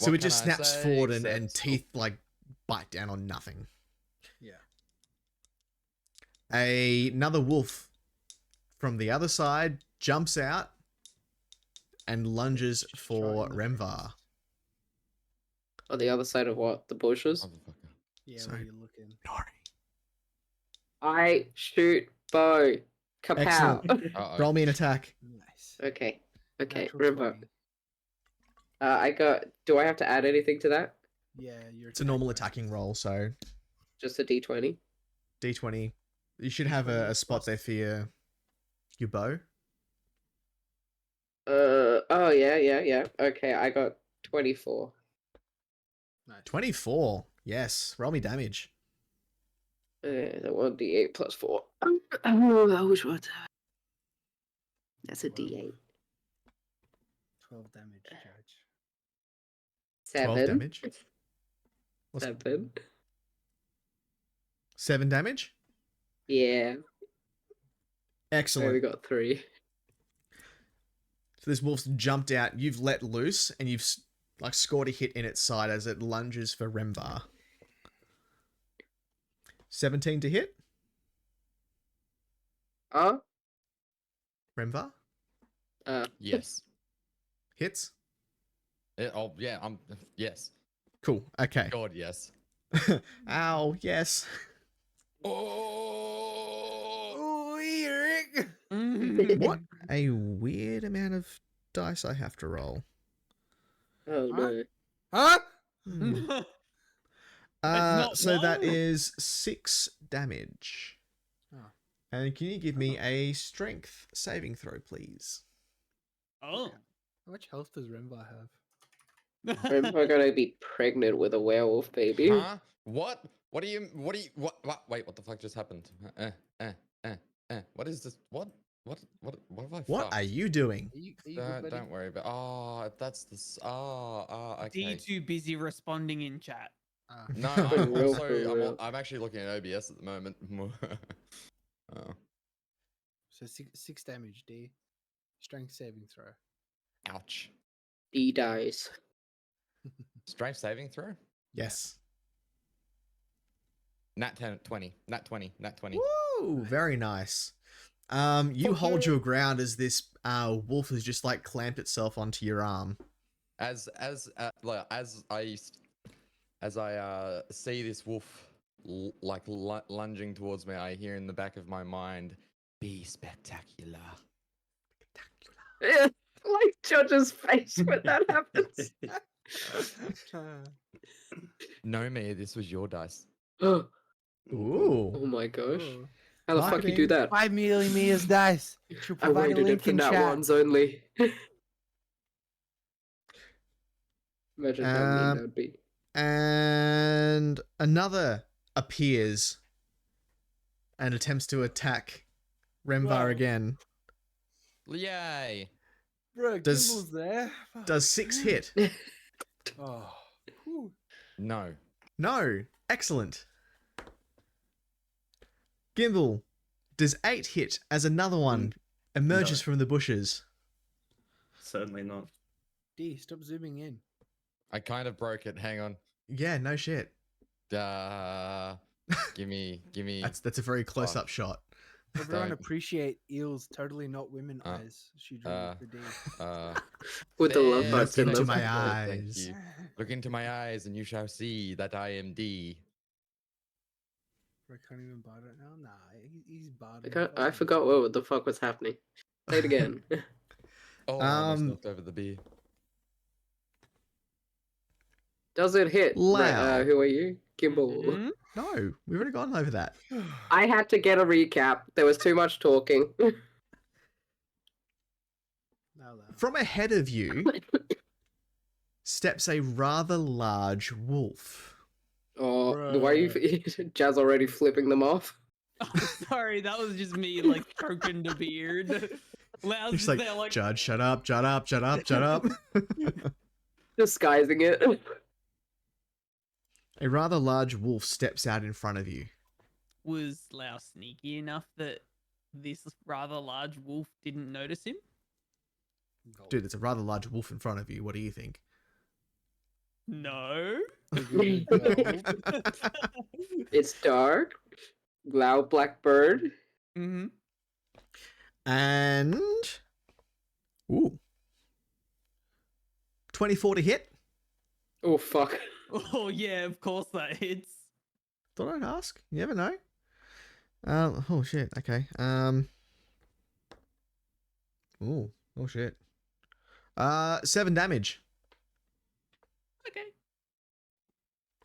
So What it just can I snaps say forward and except- teeth like bite down on nothing. Yeah. Another wolf from the other side jumps out and lunges Just for try and look Remvar. On the other side of what? The bushes? Motherfucker. Yeah, Sorry. where you looking? Nori. I shoot bow. Kapow. Excellent. Uh-oh. Roll me an attack. Nice. Okay. Okay. Natural Remember. 20. I got. Do I have to add anything to that? Yeah, you're. It's a normal attacking roll, so Just a D20. D20. You should have D20 a spot plus- there for your bow. Oh yeah. Okay, I got 24. Nice. 24. Yes. Roll me damage. That 1d8 plus 4. Oh, which one? That's a Twelve. D8. 12 damage, Judge. 12 7. damage. What's 7. 7 damage? Yeah. I Excellent. only got 3. So this wolf's jumped out. You've let loose, and you've like scored a hit in its side as it lunges for Remvar. 17 to hit, Remvar. Yes. Hits. Yeah. Yes. Cool. Okay. God, yes. Ow. Yes. Oh. Oh, Eric! What a weird amount of dice I have to roll. Oh Huh? no. Huh? Hmm. not So that one. is 6 damage. Oh. And can you give me a strength saving throw, please? Oh. How much health does Remvar have? We're gonna be pregnant with a werewolf baby. Huh? What? What? Wait, what the fuck just happened? What is this? What have I What fucked? are you doing? Are you good, buddy? Don't worry about. Oh, that's the. Okay. D too busy responding in chat. Ah. No, For I'm real, also. for real. I'm actually looking at OBS at the moment. Oh. So 6 damage, D. Strength saving throw. Ouch. D dies. Strength saving throw. Yes. Nat 10, 20. Nat 20. Nat 20. Woo! Very nice. You hold your ground as this wolf has just like clamped itself onto your arm. As I see this wolf lunging towards me, I hear in the back of my mind, "Be spectacular." Like Judge's face when that happens. No, me. This was your dice. Oh Ooh. my gosh. Oh. How the fuck you do Marketing. that? 5 million Mia's dice. She'll I provide a waited it link for in nat chat. ones only. Imagine how mean that would be. And another appears and attempts to attack Remvar Wow. again. Yay! Bro, Does- Gimble's there. Does 6 hit? Oh. Whew. No. No. Excellent. Gimbal, does 8 hit as another one emerges No. from the bushes? Certainly not. D, stop zooming in. I kind of broke it. Hang on. Yeah, no shit. Give me. That's a very close up shot. Everyone Don't. appreciate Eel's totally not women eyes. She drew for D. With the love Yes, hearts in Look into them. my Thank eyes. you. Look into my eyes, and you shall see that I am D. I can't even bard it now. Nah, he's bard. I forgot what the fuck was happening. Say it again. Oh, I almost Um, knocked over the beer. Does it hit? Loud. Who are you? Gimbal. Mhm. No, we've already gone over that. I had to get a recap. There was too much talking. Now loud. From ahead of you steps a rather large wolf. Oh, why are you Jazz already flipping them off? Sorry, that was just me like stroking the beard. Lau's Just just like, there like Judge, shut up, shut up, shut up, shut up. Disguising it. A rather large wolf steps out in front of you. Was Lau sneaky enough that this rather large wolf didn't notice him? No. Dude, there's a rather large wolf in front of you. What do you think? No. It's dark. Loud black bird. Mm-hmm. And ooh, 24 to hit. Oh fuck. Oh yeah, of course that hits. Thought I'd ask. You never know. Oh shit. Okay. Ooh, Oh shit. 7 damage. Okay.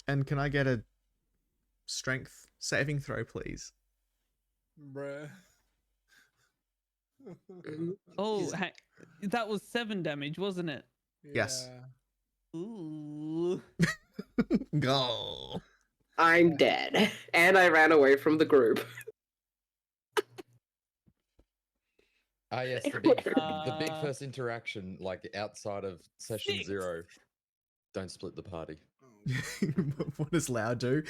And can I get a strength saving throw, please? Bruh. Oh, that was 7 damage, wasn't it? Yes. Yeah. Ooh. Go. I'm dead. And I ran away from the group. Ah, yes, the big first interaction, like outside of session 6. 0. Don't split the party. What does Lau do?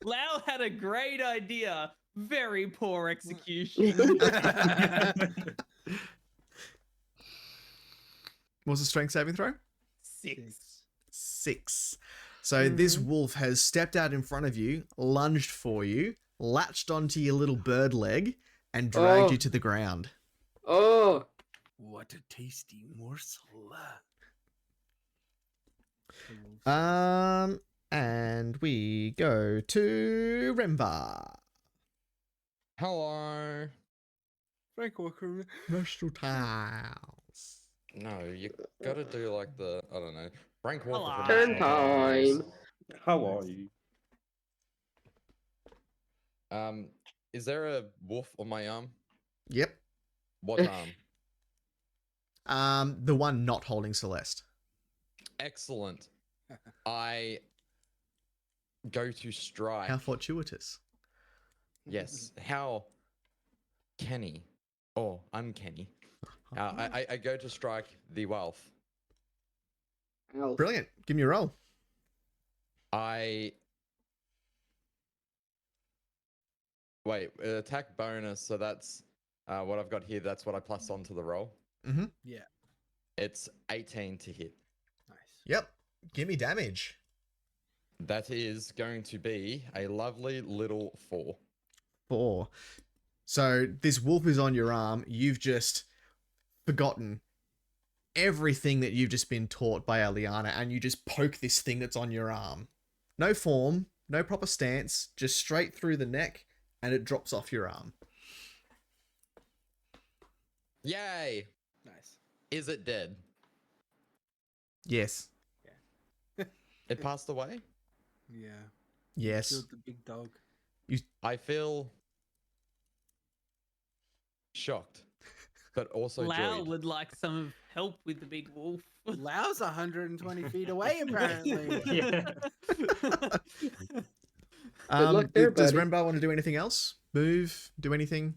Lau had a great idea. Very poor execution. What's the strength saving throw? 6. 6. So this wolf has stepped out in front of you, lunged for you, latched onto your little bird leg, and dragged you to the ground. Oh, What a tasty morsel. And we go to Remvar. Hello. Frank Walker. Commercial tiles. No, you gotta do like the, I don't know, Frank Walker. Hello. for turn national time. How are you? tiles. Is there a wolf on my arm? Yep. What arm? The one not holding Celeste. Excellent. I go to strike. How fortuitous. Yes. How canny or uncanny. I go to strike the wolf. Ow. Brilliant. Give me a roll. Wait, attack bonus, so that's what I've got here. That's what I plus onto the roll. Mm-hmm. Yeah. It's 18 to hit. Nice. Yep. Give me damage. That is going to be a lovely little 4. 4. So this wolf is on your arm. You've just forgotten everything that you've just been taught by Aliana, and you just poke this thing that's on your arm. No form, no proper stance, just straight through the neck, and it drops off your arm. Yay! Nice. Is it dead? Yes. It passed away? Yeah. Yes. Killed the big dog. I feel shocked, but also Lau joyed. would like some help with the big wolf. Lau's 120 feet away, apparently. Yeah. luck there, Does buddy. Rembar want to do anything else? Move? Do anything?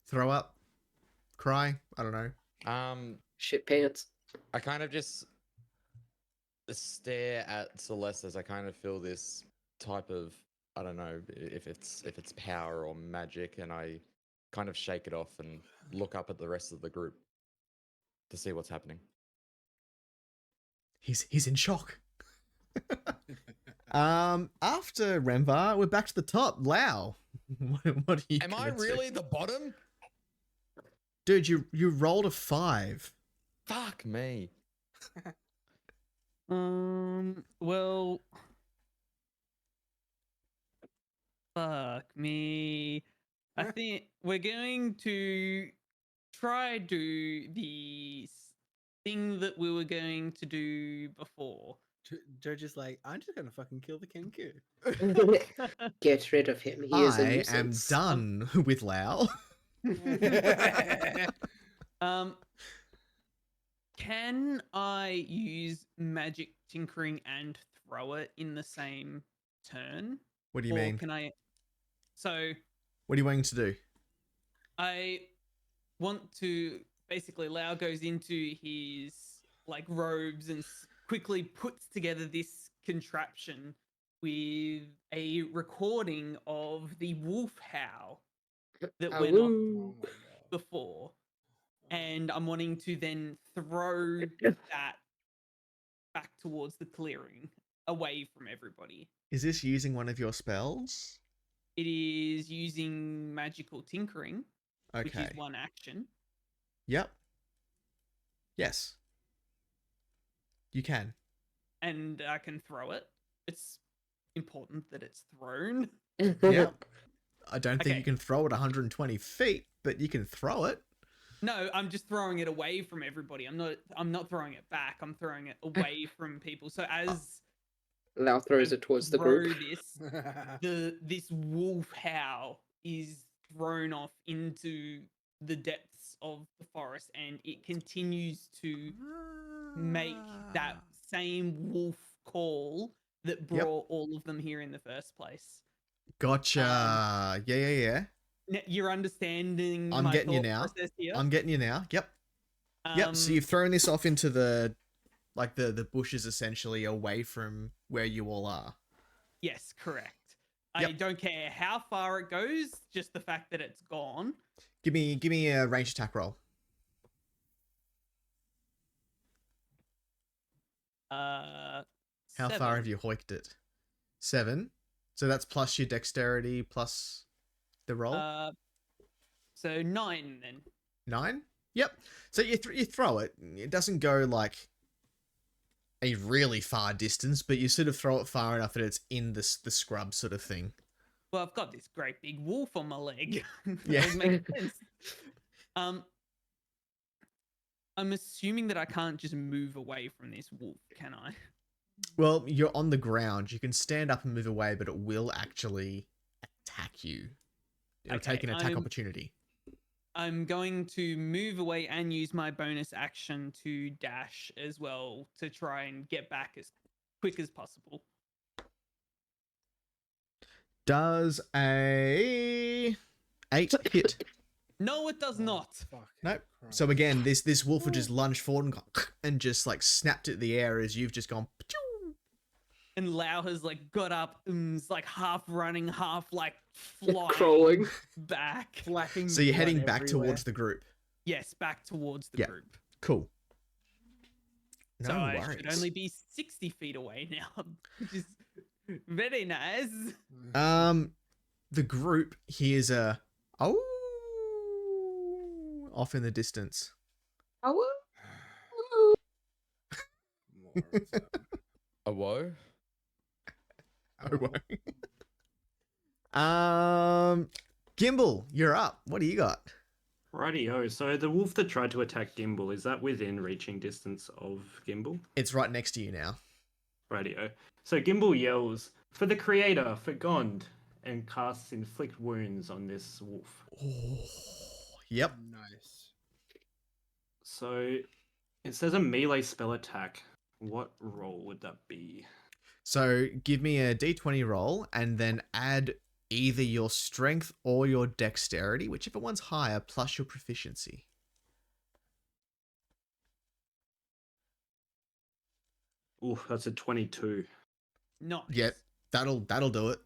Throw up? Cry? I don't know. Shit pants. I kind of just stare at Celeste as I kind of feel this type of, I don't know if it's power or magic, and I kind of shake it off and look up at the rest of the group to see what's happening. He's in shock. After Remvar, we're back to the top. Lau. What are you Am I gonna do? really the bottom? Dude, you rolled a 5. Fuck me. Well, fuck me. I think we're going to try do the thing that we were going to do before. Judge is like, I'm just gonna fucking kill the Kenku. Get rid of him. He is a I am nuisance. done with Lau. Can I use magic tinkering and throw it in the same turn? What do you Or mean? can I? So What are you wanting to do? I want to basically Lau goes into his like robes and quickly puts together this contraption with a recording of the wolf howl that went off Awoo. Oh my god. before, and I'm wanting to then throw that back towards the clearing, away from everybody. Is this using one of your spells? It is using magical tinkering, which Okay. is one action. Yep. Yes. You can. And I can throw it. It's important that it's thrown. Yep. I don't think Okay. you can throw it 120 feet, but you can throw it. No, I'm just throwing it away from everybody. I'm not throwing it back. I'm throwing it away from people. So as Lau throws I it towards the throw group. this wolf howl is thrown off into the depths of the forest, and it continues to make that same wolf call that brought all of them here in the first place. Gotcha. Yeah. You're understanding I'm my getting you thought now. process here? I'm getting you now. Yep. Yep. So you've thrown this off into the bushes, essentially away from where you all are. Yes, correct. Yep. I don't care how far it goes, just the fact that it's gone. Give me a ranged attack roll. How far have you hoiked it? 7. So that's plus your dexterity plus the roll. So 9 then. 9. Yep. So you throw it. It doesn't go like a really far distance, but you sort of throw it far enough that it's in the scrub sort of thing. Well, I've got this great big wolf on my leg. Yeah. That would make sense. I'm assuming that I can't just move away from this wolf, can I? Well, you're on the ground. You can stand up and move away, but it will actually attack you. It'll take an attack opportunity. I'm going to move away and use my bonus action to dash as well to try and get back as quick as possible. Does a 8 hit? No, it does not. Nope. So again, this wolf would just lunge forward and just like snapped at the air as you've just gone. And Lau has like got up and is like half running, half like flying Crawling back. Flapping. So you're heading blood back everywhere. towards the group. Yes, back towards the group. Cool. No So I worries. should only be 60 feet away now, which is very nice. The group hears a off in the distance. More of them. A woe? Gimbal, you're up. What do you got? Rightio. So the wolf that tried to attack Gimbal, is that within reaching distance of Gimbal? It's right next to you now. Rightio. So Gimbal yells, "For the creator, for Gond," and casts inflict wounds on this wolf. Oh, yep. Nice. So it says a melee spell attack. What roll would that be? So give me a d20 roll and then add either your strength or your dexterity, whichever one's higher, plus your proficiency. Ooh, that's a 22. Nice. Yep, that'll do it.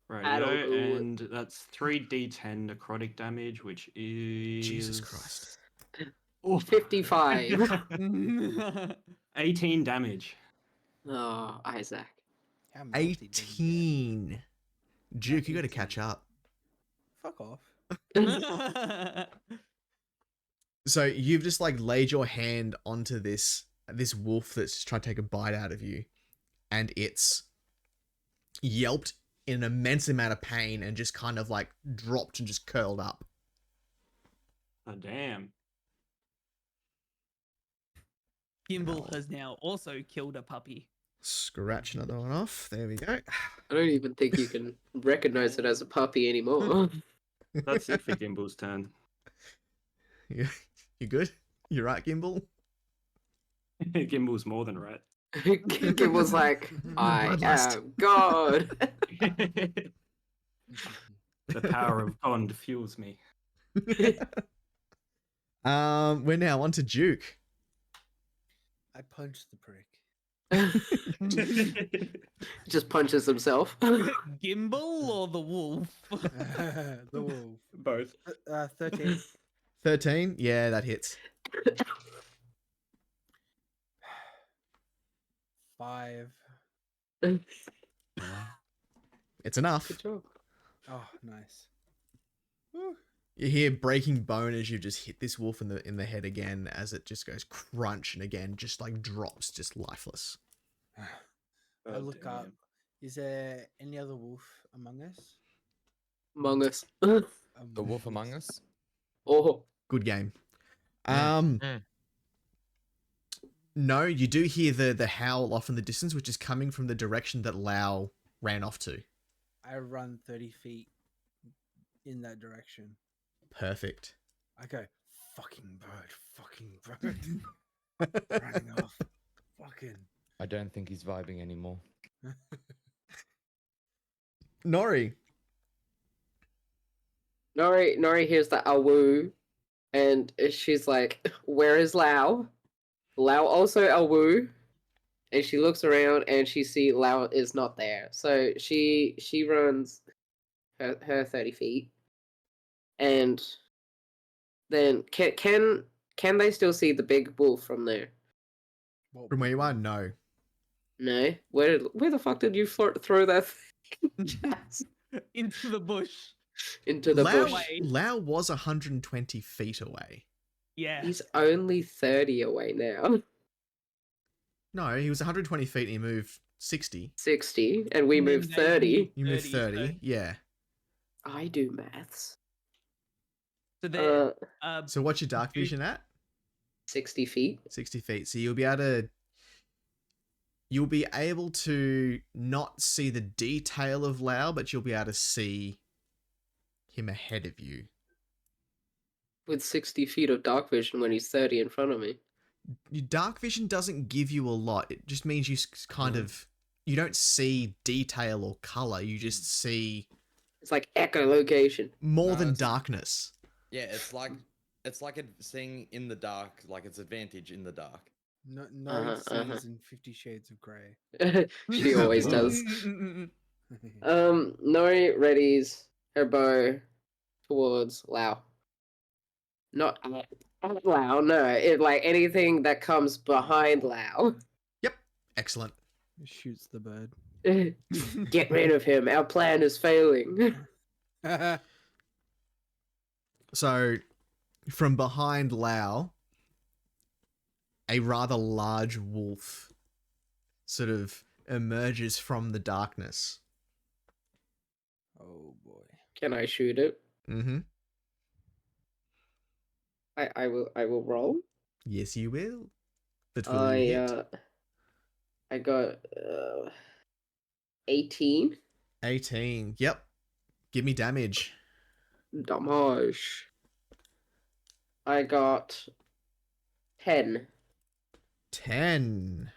That'll Right, do it. and that's 3d10 necrotic damage, which is Jesus Christ. Oh, 55. 18 damage. Oh, Isaac. How melty did you get? 18. Duke, you got to catch up. Fuck off. So you've just like laid your hand onto this wolf that's just trying to take a bite out of you, and it's yelped in an immense amount of pain and just kind of like dropped and just curled up. Oh, damn. Gimbal has now also killed a puppy. Scratch another one off. There we go. I don't even think you can recognize it as a puppy anymore. That's it for Gimbal's turn. You good? You right, Gimbal? Gimbal's more than right. It was like, I Bloodlust. am God. The power of Gond fuels me. We're now on to Duke. I punched the prick. Just punches himself. Gimbal or the wolf? The wolf. Both. 13. 13? Yeah, that hits. 5. It's enough. Good job. Oh, nice. You hear breaking bone as you just hit this wolf in the head again, as it just goes crunch and again just like drops, just lifeless. I look up. Is there any other wolf among us? Among Us. The Wolf Among Us. Oh, Good game. Mm. No, you do hear the howl off in the distance, which is coming from the direction that Lau ran off to. I run 30 feet in that direction. Perfect. I go, fucking bird. Running off. Fucking. I don't think he's vibing anymore. Nori. Nori hears the awoo, and she's like, "Where is Lau?" Lau also awoo, and she looks around and she sees Lau is not there. So she runs her 30 feet, and then can they still see the big wolf from there? From where you are, no. No. Where the fuck did you throw that thing? Into the bush. Into the Lau, bush? Lau was 120 feet away. Yeah. He's only 30 away now. No, he was 120 feet and he moved 60. 60, and we And then moved they 30. You moved 30, 30, so- yeah. I do maths. So there. So what's your dark vision at? 60 feet. 60 feet. So you'll be able to not see the detail of Lau, but you'll be able to see him ahead of you. With 60 feet of dark vision when he's 30 in front of me. Your dark vision doesn't give you a lot. It just means you kind of, you don't see detail or color. You just see It's like echolocation. more No, than it's- darkness. Yeah, it's like seeing in the dark, like it's advantage in the dark. No, Uh-huh, sees uh-huh. in 50 Shades of Grey. She always does. Nori readies her bow towards Lau. Not at Lau, no. It like anything that comes behind Lau. Excellent. Shoots the bird. Get rid of him. Our plan is failing. So, from behind Lau, a rather large wolf sort of emerges from the darkness. Oh boy. Can I shoot it? Mm-hmm. I will roll. Yes, you will. But will you hit? I got 18 18. Yep. Give me damage. damage. I got 10. 10.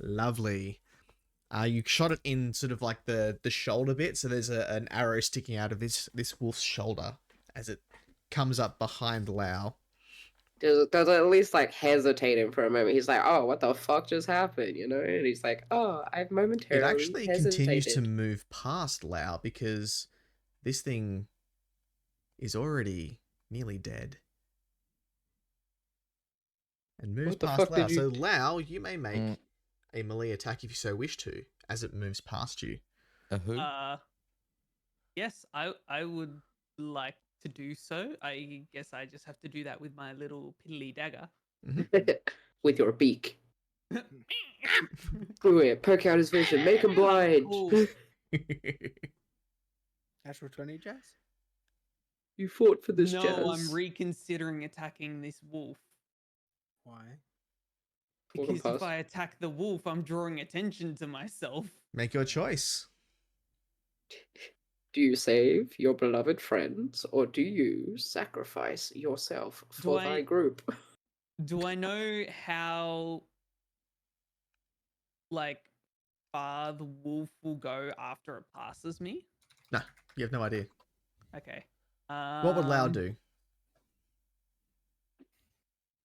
Lovely. You shot it in sort of like the shoulder bit, so there's an arrow sticking out of this wolf's shoulder as it comes up behind Lau. Does it at least like hesitating for a moment? He's like, "Oh, what the fuck just happened?" You know, and he's like, "Oh, I've It momentarily actually hesitated." continues to move past Lau because this thing is already nearly dead. And moves What the past fuck Lau. did you So d- Lau, you may make a melee attack if you so wish to, as it moves past you. A who? Yes, I would like to do so. I guess I just have to do that with my little piddly dagger. With your beak. Through it, poke out his vision, make him blind. Cool. Natural 20, Jazz? You fought for this, No, Jazz. I'm reconsidering attacking this wolf. Why? Walk him Because if past. I attack the wolf, I'm drawing attention to myself. Make your choice. Do you save your beloved friends, or do you sacrifice yourself for I- thy group? Do I know how, like, far the wolf will go after it passes me? No, you have no idea. Okay. What would Lau do?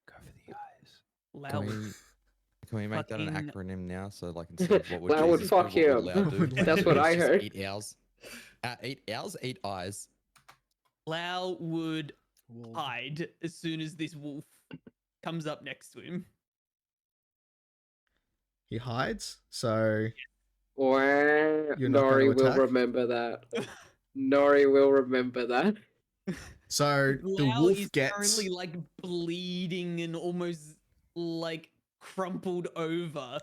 Go for the eyes. Lau. Can we make that an fucking- acronym now? So like instead of what would Lau would Jesus fuck do, what would him. Lau do? That's what I Just heard. 8 owls. 8 owls, 8 eyes. Lau would Wolf. hide as soon as this wolf comes up next to him. He hides, so Or You're not Nori going to will attack? remember that. Nori will remember that. so the Lau wolf is gets currently like bleeding and almost like crumpled over.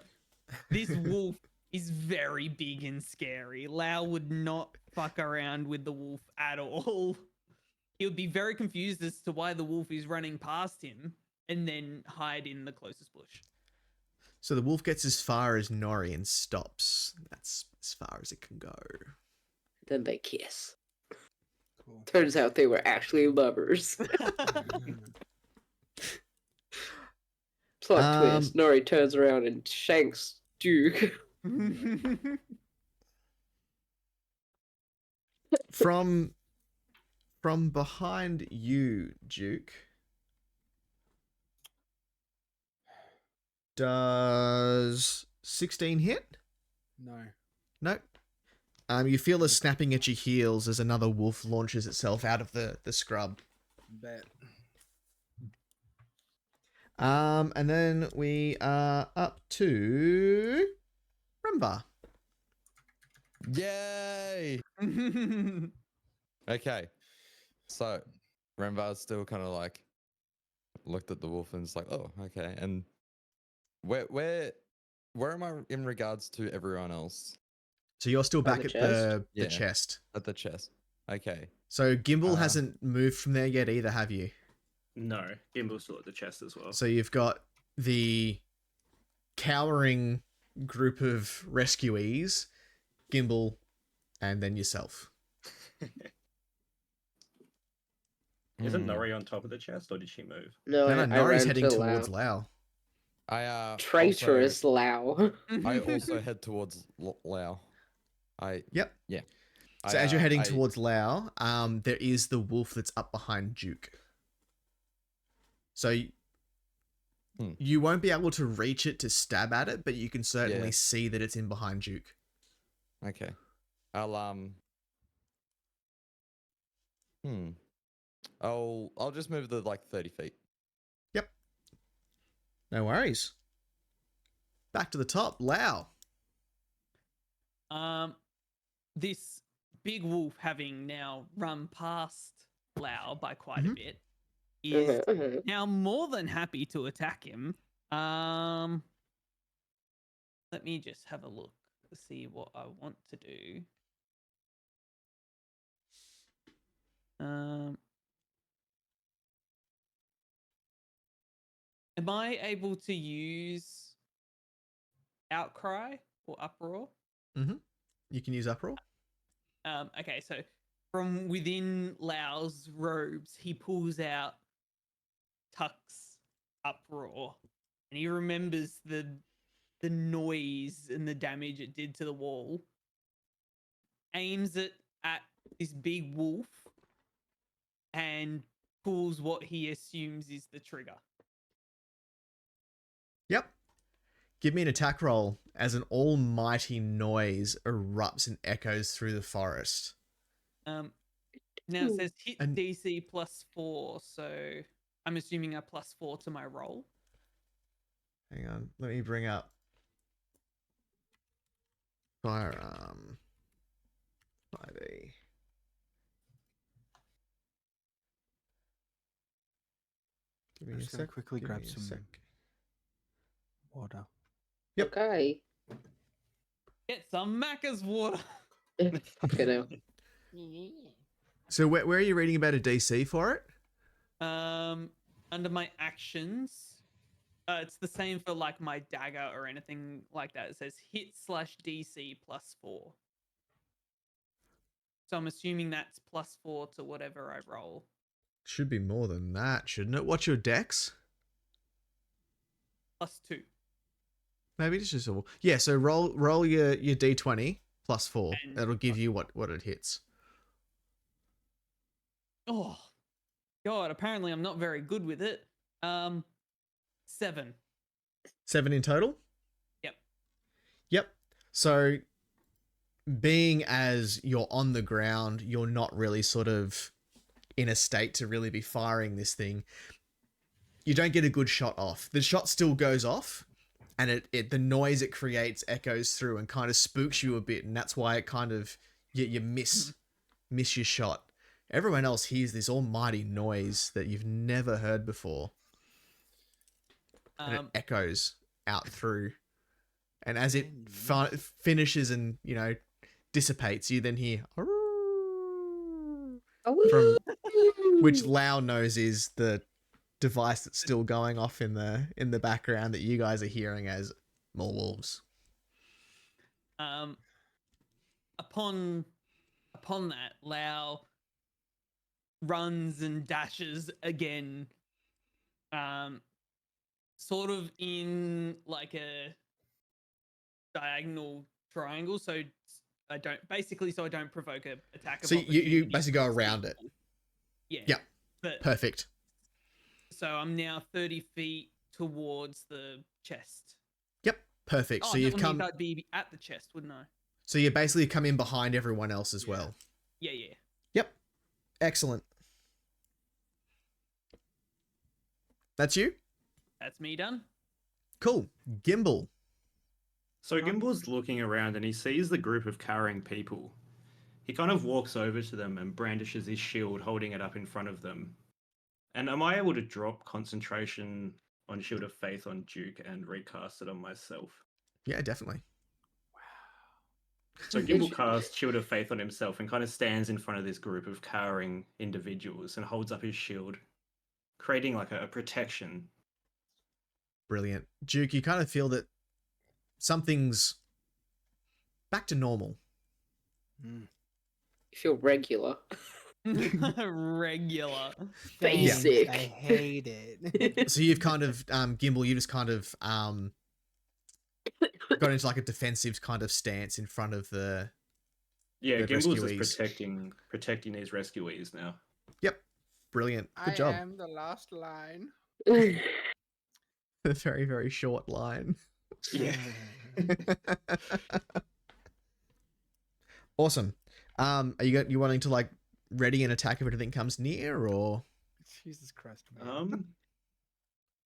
This wolf is very big and scary. Lau would not fuck around with the wolf at all. He would be very confused as to why the wolf is running past him and then hide in the closest bush. So the wolf gets as far as Nori and stops. That's as far as it can go. Then they kiss. Cool. Turns out they were actually lovers. Plot twist. Nori turns around and shanks Duke. From behind you, Duke. Does 16 hit? No. No. You feel a snapping at your heels as another wolf launches itself out of the scrub. Bet. And then we are up to Remba. Yay! Okay. So, Renvar's still kind of like looked at the wolf and it's like, oh, okay. And where am I in regards to everyone else? So you're still By back the at the Yeah. chest. At the chest. Okay. So Gimbal hasn't moved from there yet either, have you? No, Gimbal's still at the chest as well. So you've got the cowering group of rescuees, Gimbal, and then yourself. Isn't Nori on top of the chest, or did she move? No, No, I Nori's ran heading to towards Lau. Lao. Traitorous Lau. I also head towards Lao. Yep. Yeah. So as you're heading towards Lao, there is the wolf that's up behind Duke. So you won't be able to reach it to stab at it, but you can certainly see that it's in behind Duke. Okay. I'll just move the 30 feet. Yep. No worries. Back to the top, Lao. This big wolf, having now run past Lau by quite a bit, is now more than happy to attack him. Let me just have a look to see what I want to do. Am I able to use outcry or uproar? You can use uproar. Okay, so from within Lau's robes, he pulls out Tuck's uproar, and he remembers the noise and the damage it did to the wall. Aims it at this big wolf, and pulls what he assumes is the trigger. Yep. Give me an attack roll as an almighty noise erupts and echoes through the forest. Now it says hit DC +4, so I'm assuming a +4 to my roll. Hang on, let me bring up firearm 5e. Give me I'm a just gonna sec. quickly give grab me a some sec. water. Yep. Okay. Get some Macca's water. Fucking hell. So where are you reading about a DC for it? Under my actions, it's the same for like my dagger or anything like that. It says hit/DC +4. So I'm assuming that's +4 to whatever I roll. Should be more than that, shouldn't it? What's your dex? +2. Maybe it's just a yeah. So roll your d20 +4. And That'll give you what it hits. Oh, God! Apparently, I'm not very good with it. 7. 7 in total. Yep. Yep. So being as you're on the ground, you're not really sort of in a state to really be firing this thing. You don't get a good shot off. The shot still goes off, and the noise it creates echoes through and kind of spooks you a bit, and that's why it kind of you miss your shot. Everyone else hears this almighty noise that you've never heard before, and it echoes out through And as it finishes and, you know, dissipates, you then hear from which Lau knows is the device that's still going off in the background that you guys are hearing as more wolves. Upon that, Lau runs and dashes again, sort of in like a diagonal triangle, so I don't provoke a attack. So you basically go around it. Yeah. Yeah. But Perfect. so I'm now 30 feet towards the chest. Yep. Perfect. Oh, So you've come. I'd be at the chest, wouldn't I? So you basically come in behind everyone else as well. Yeah. Yep. Excellent. That's you? That's me done. Cool. Gimbal. So Gimbal's looking around and he sees the group of carrying people. He kind of walks over to them and brandishes his shield, holding it up in front of them. And am I able to drop concentration on Shield of Faith on Duke and recast it on myself? Yeah, definitely. So Gimbal casts Shield of Faith on himself and kind of stands in front of this group of cowering individuals and holds up his shield, creating like a protection. Brilliant. Duke, you kind of feel that something's back to normal. You feel regular. Regular. Basic. I hate it. So you've kind of, Gimbal, you just kind of got into like a defensive kind of stance in front of the Gimbal's rescuees. just protecting these rescuees now. Yep. Brilliant. Good job. I am the last line. A very, very short line. Yeah. Awesome. Are you wanting to like ready an attack if anything comes near, or? Jesus Christ. Man.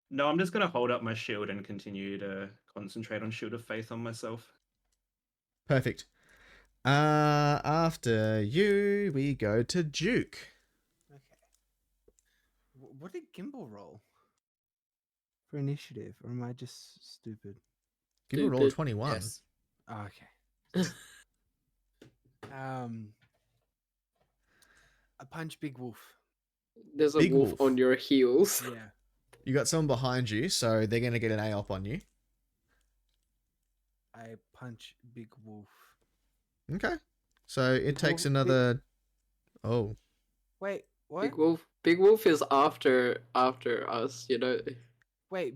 No, I'm just gonna hold up my shield and continue to concentrate on Shield of Faith on myself. Perfect. After you, we go to Duke. Okay. What did Gimbal roll for initiative, or am I just stupid? Gimbal rolled 21. Yes. Oh, okay. I punch Big Wolf. There's a Big wolf wolf. on your heels. Yeah. You got someone behind you, so they're going to get an AOP on you. I punch Big Wolf. Okay. So it Big takes wolf- another... Oh. Wait, what? Big wolf. Big wolf is after us. You know. Wait,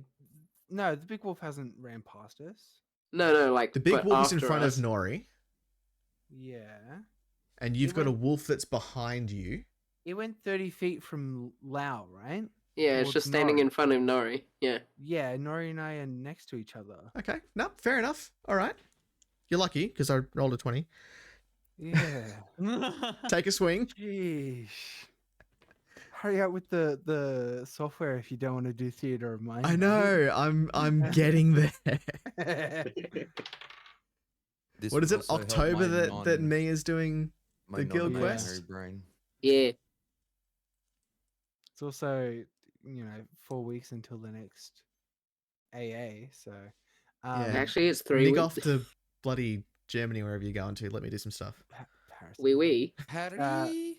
no, the Big Wolf hasn't ran past us. No, like The big but wolf is in after front us. of Nori, Yeah. and you've It got a went- wolf that's behind you. It went 30 feet from Lau, right? Yeah, it's towards just standing Nori. in front of Nori. Yeah. Yeah, Nori and I are next to each other. Okay. No, fair enough. All right. You're lucky, because I rolled a 20. Yeah. Take a swing. Jeez. Hurry up with the software if you don't want to do theater of mind. I know. I'm getting there. This What is would it? also help October my that Mia's doing my the guild non-imaginary quest? brain. Yeah. It's also, 4 weeks until the next AA, so Yeah. Actually, it's 3 Nick weeks. off to bloody Germany, wherever you're going to. Let me do some stuff. Paris. Wee.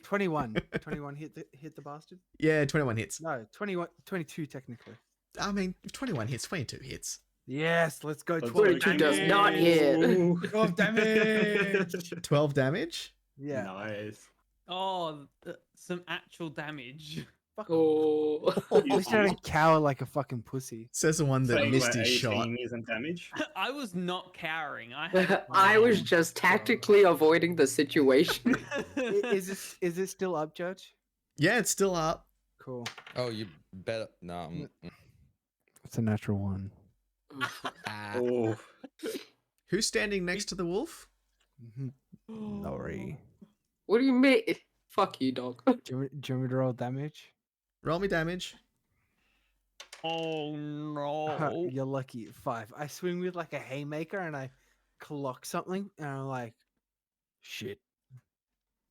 21. 21 hit the bastard? Yeah, 21 hits. No, 21, 22 technically. I mean, if 21 hits, 22 hits. Yes, let's go. 12 22 does not hit. 12 damage. 12 damage? Yeah. Nice. Oh, some actual damage. Fuck. Oh. At least I don't cower like a fucking pussy. Says the one that Saying missed like his 18 shot. isn't damage. I was not cowering. I had I was plan. just tactically avoiding the situation. Is it still up, Judge? Yeah, it's still up. Cool. Oh, you better no. It's a natural one. Oh, Who's standing next to the wolf? Nori. What do you mean? Fuck you, dog. Do you want me to roll damage? Roll me damage. Oh no! You're lucky. 5. I swing with like a haymaker and I clock something and I'm like, shit.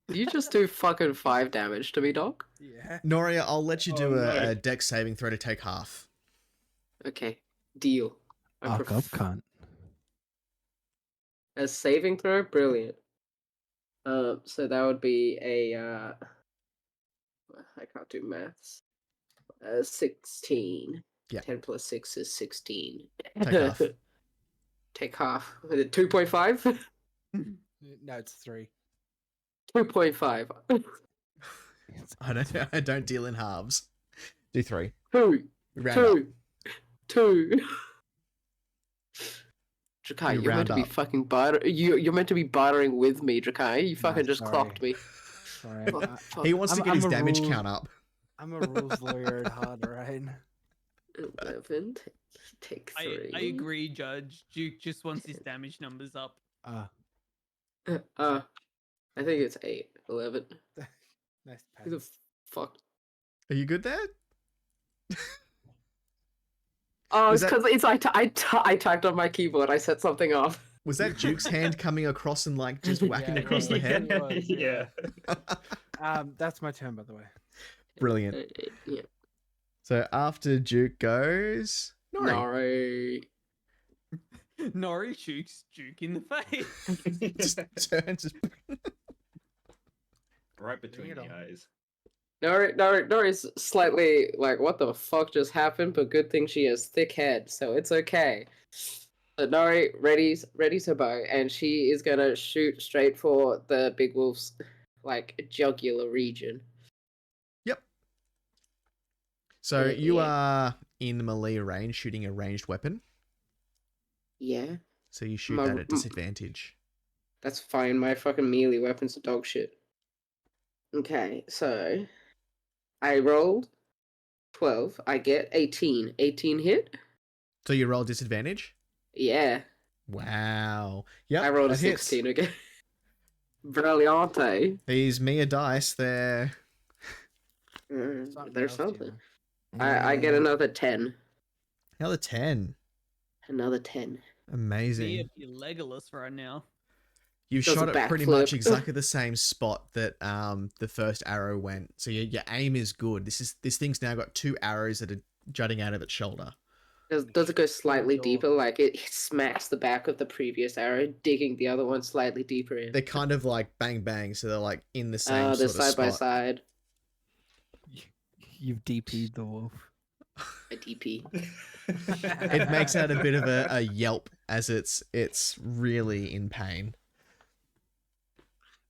You just do fucking 5 damage to me, dog. Yeah. Noria, I'll let you do Oh, no. a dex saving throw to take half. Okay, deal. I Fuck up, pref- cunt. A saving throw? Brilliant. So that would be a I can't do maths. 16. Yeah. 10 plus 6 is 16. Take half. Take half. 2.5? No, it's 3. 2.5. I don't deal in halves. Do 3. 2. Round up. 2. Drakai, You you're meant round to be up. fucking you're meant to be bartering with me, Drakai. You fucking just sorry. clocked me. Sorry. He wants to I'm- get his I'm a damage rule- count up. I'm a rules lawyer at heart, right? 11. Take 3. I agree, Judge. Duke just wants his damage numbers up. Ah, I think it's 8. 11. nice Who the pass. fuck? Are you good there? Oh, Was it's that- because I typed on my keyboard. I set something off. Was that Duke's hand coming across and like just whacking Yeah, across the head? it was, Yeah. That's my turn, by the way. Brilliant. Yeah. So after Duke goes Nori. Nori. Nori shoots Duke in the face. Just turns. Right between it the on. eyes. Nori's slightly like, what the fuck just happened? But good thing she has thick head, so it's okay. So Nori readies her bow, and she is gonna shoot straight for the big wolf's like jugular region. Yep. So you Yeah. are in melee range shooting a ranged weapon. Yeah, So you shoot My- that at disadvantage. that's fine. My fucking melee weapon's dog shit. Okay, so I rolled 12. I get 18. 18 hit? So you roll disadvantage? Yeah. Wow. Yep. I rolled a that hits. 16 again. Brilliante. These Mia dice, they're There's else, something. you know. I get another 10. another 10. Another 10. Amazing. Me be Legolas right now. You Does a shot it pretty much backflip. exactly the same spot that the first arrow went. So your aim is good. This thing's now got 2 arrows that are jutting out of its shoulder. Does it go slightly Door. deeper? Like it smacks the back of the previous arrow, digging the other one slightly deeper in. They're kind of like bang bang, so they're like in the same They're sort of side by spot. side. You've DP'd the wolf. A DP. It makes out a bit of a yelp as it's really in pain.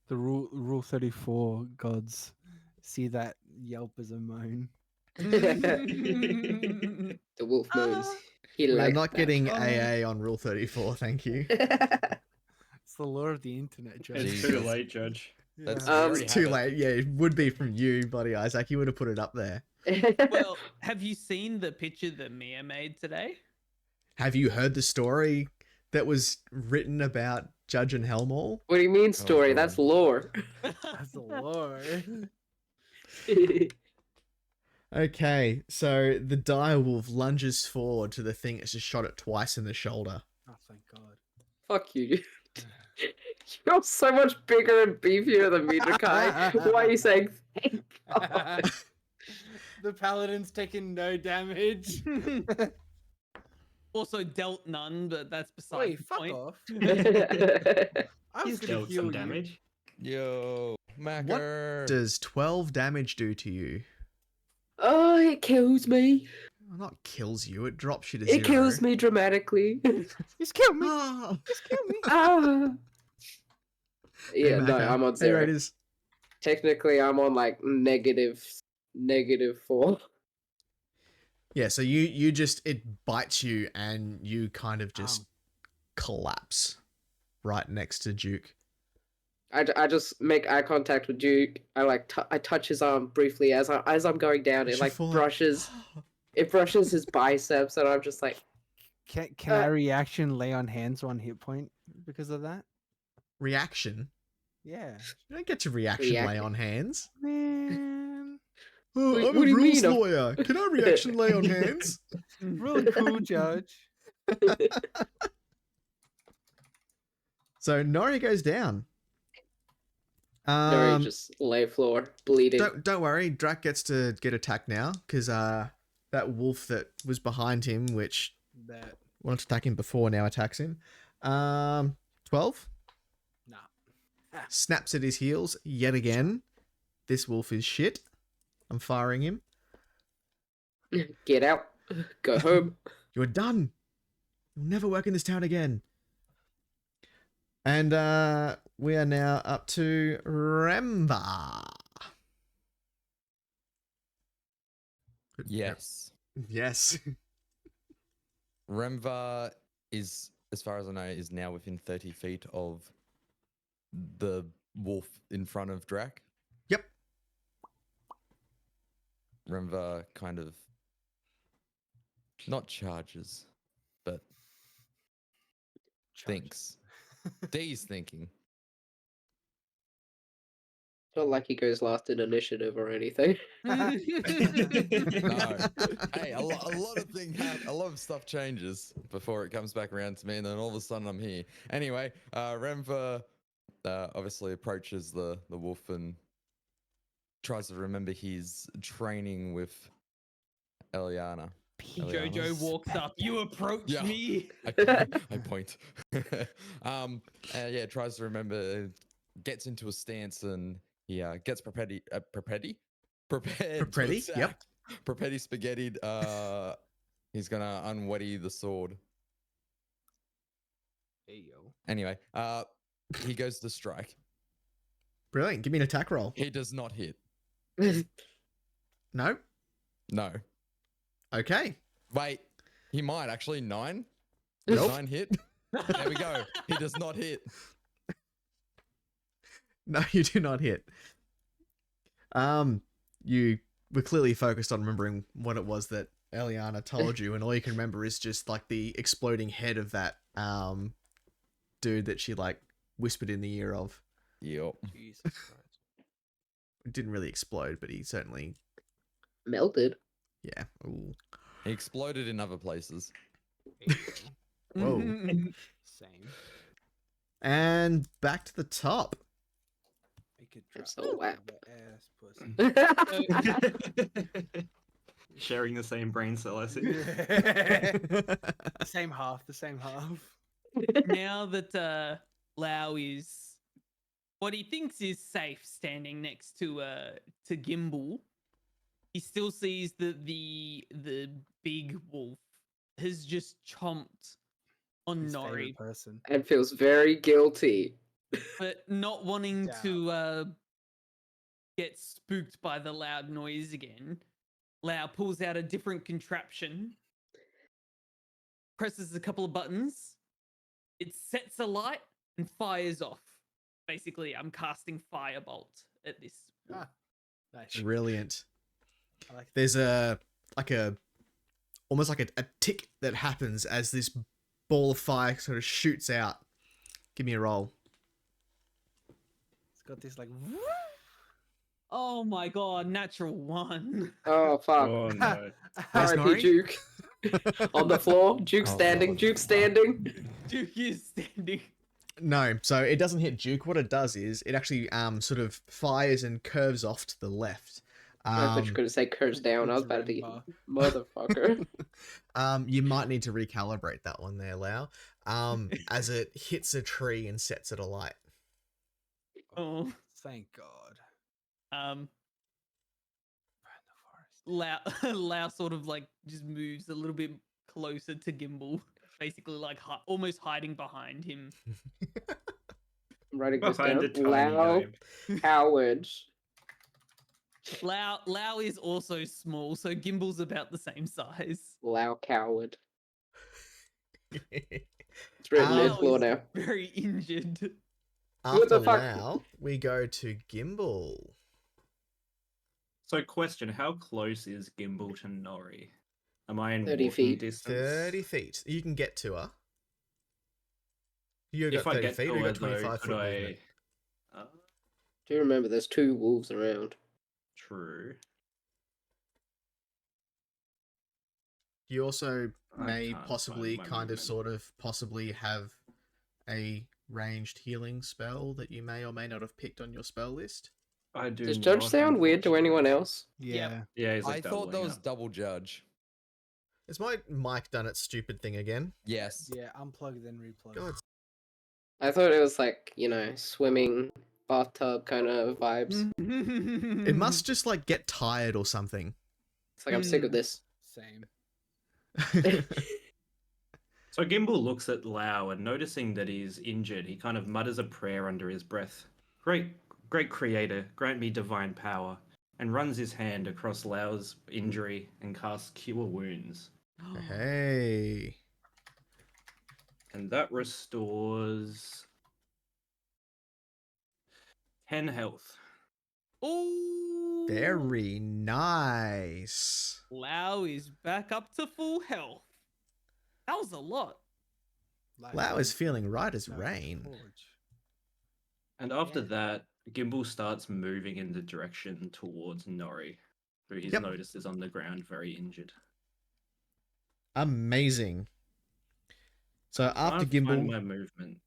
The rule 34 gods see that yelp as a moan. The wolf moans. He We're likes not that. getting AA on Rule 34, thank you. It's the law of the internet, Judge. It's Jesus. too late, Judge. That's Yeah. we Um, already It's too have it. late. Yeah, it would be from you, buddy Isaac. You would have put it up there. Well, have you seen the picture that Mia made today? Have you heard the story that was written about Judge and Helmall? What do you mean story? God. That's lore. That's the law. Okay, so the dire wolf lunges forward to the thing that's just shot it twice in the shoulder. Oh, thank God. Fuck you. You're so much bigger and beefier than me, Drakai. Why are you saying thank God? The paladin's taking no damage. Also dealt none, but that's beside Wait, the fuck point. off. I was He's gonna dealt heal some you. damage. Yo, What Macker. does 12 damage do to you? Oh, it kills me. Well, not kills you, it drops you to It 0. kills me dramatically. Just kill me. Ah. Just kill me. Ah. Yeah, no, Macca. I'm on Hey, 0. Raiders. Technically, I'm on like -4. Yeah, so you just, it bites you and you kind of just Ow. collapse right next to Duke. I just make eye contact with Duke. I touch his arm briefly as I'm going down. It You like fall like, brushes his biceps, and I'm just like, Can I reaction lay on hands 1 hit point because of that? Reaction. Yeah. You don't get to reaction lay on hands. Man. Oh, Wait, I'm what a do you rules mean? lawyer. Can I reaction lay on hands? Really cool, Judge. So Nori goes down. Nori just lay floor, bleeding. Don't worry, Drac gets to get attacked now because that wolf that was behind him, which That wanted to attack him before, now attacks him. 12. Nah. Snaps at his heels yet again. This wolf is shit. I'm firing him. Get out. Go home. You're done. You'll never work in this town again. And we are now up to Remva. Yes. Yes. Remva is, as far as I know, is now within 30 feet of the wolf in front of Drac. Yep. Remva kind of not charges, but thinks. D's thinking. Not like he goes last in initiative or anything. No. Hey, a lot of things happen. A lot of stuff changes before it comes back around to me, and then all of a sudden I'm here. Anyway, Remva obviously approaches the wolf and tries to remember his training with Eliana. Jojo walks up. You approach Yeah. me. I point. Yeah, tries to remember, gets into a stance, and he gets prepared to Prepetti, attack. yep. Prepetti spaghettied. He's gonna unweddy the sword. Hey yo. Anyway, he goes to strike. Brilliant. Give me an attack roll. He does not hit. No? No. Okay. Wait, he might actually. 9. Nope. 9 hit. There we go. He does not hit. No, you do not hit. You were clearly focused on remembering what it was that Eliana told you, and all you can remember is just like the exploding head of that dude that she like whispered in the ear of. Yep. Jesus Christ. It didn't really explode, but he certainly, Melted. yeah. Ooh. He exploded in other places. Hey, yo. Whoa. Same. And back to the top. Make it I'm drop. so whack. Ass pussy. Sharing the same brain cell, I see. The same half. The same half. Now that Lau is what he thinks is safe, standing next to Gimbal, he still sees that the big wolf has just chomped on His Nori, favorite person. And feels very guilty. but not wanting Down. to get spooked by the loud noise again. Lau pulls out a different contraption, presses a couple of buttons, it sets a light and fires off. Basically, I'm casting Firebolt at this. Ah, nice. Brilliant. I like that. There's almost like a tick that happens as this ball of fire sort of shoots out. Give me a roll. It's got this like. Oh my god, natural 1. Oh, fuck. Oh no. Nice, R.I.P. Nori. Duke. On the floor. Duke Oh, standing. God. Duke standing. Duke is standing. No, so it doesn't hit Duke. What it does is it actually sort of fires and curves off to the left. I thought you were going to say curves down. I was about to be motherfucker. You might need to recalibrate that one there, Lau. As it hits a tree and sets it alight. Oh. Thank God. Um, Burn the forest. Lau sort of like just moves a little bit closer to Gimbal, basically like almost hiding behind him. I'm writing this down. Behind a tiny Loud gnome. coward. Lau is also small, so Gimbal's about the same size. Loud coward. It's written on the Lau floor is now. very injured. After the fuck? Lau, we go to Gimbal. So, question: how close is Gimbal to Nori? Am I in 30 walking feet. distance? 30 feet. You can get to her. You got If I 30 get feet, to or you her, got 25 though, foot could I? movement. Do you remember there's 2 wolves around? True. You also I may can't possibly, find my kind of, movement. sort of, possibly have a ranged healing spell that you may or may not have picked on your spell list. I do. Does Judge not, sound weird to anyone unfortunately. else? Yeah. Yeah, he's I like thought that doubling was up. double judge. Has my mic done its stupid thing again? Yes. Yeah. Unplug then replug. God I thought it was like, swimming bathtub kind of vibes. It must just like get tired or something. It's like I'm sick of this. Same. So Gimbal looks at Lau and noticing that he's injured, he kind of mutters a prayer under his breath. Great creator, grant me divine power, and runs his hand across Lau's injury and casts Cure Wounds. Hey. And that restores 10 health. Oh, Very nice. Lau is back up to full health. That was a lot. Lau is feeling right as rain. And after Yeah. that, Gimbal starts moving in the direction towards Nori, who he's Yep. noticed is on the ground very injured. Amazing. So after Trying to find Gimbal, my movement.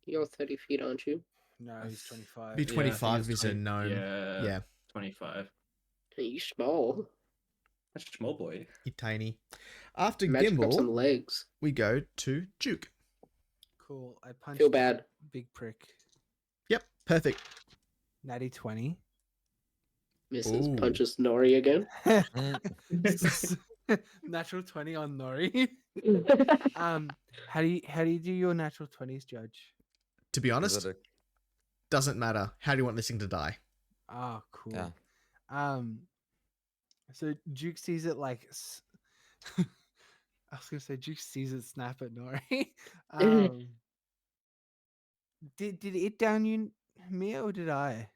You're 30 feet, aren't you? No, he's 25. Be Yeah, I think 25 it's is a 20 gnome. Yeah, Yeah, 25. You small. That's a small boy. he tiny. After Magic up some Gimbal, legs. we go to Duke. Cool. I punched Feel bad. big prick. Yep, perfect. Natty 20. Mrs. Ooh. punches Nori again. Natural 20 on Nori. How do you do your natural 20s, Judge? To be Is honest, it doesn't matter. How do you want this thing to die? Oh, cool. Yeah. So Duke sees it like I was gonna say Duke sees it snap at Nori. Did it down you, Mia, or did I?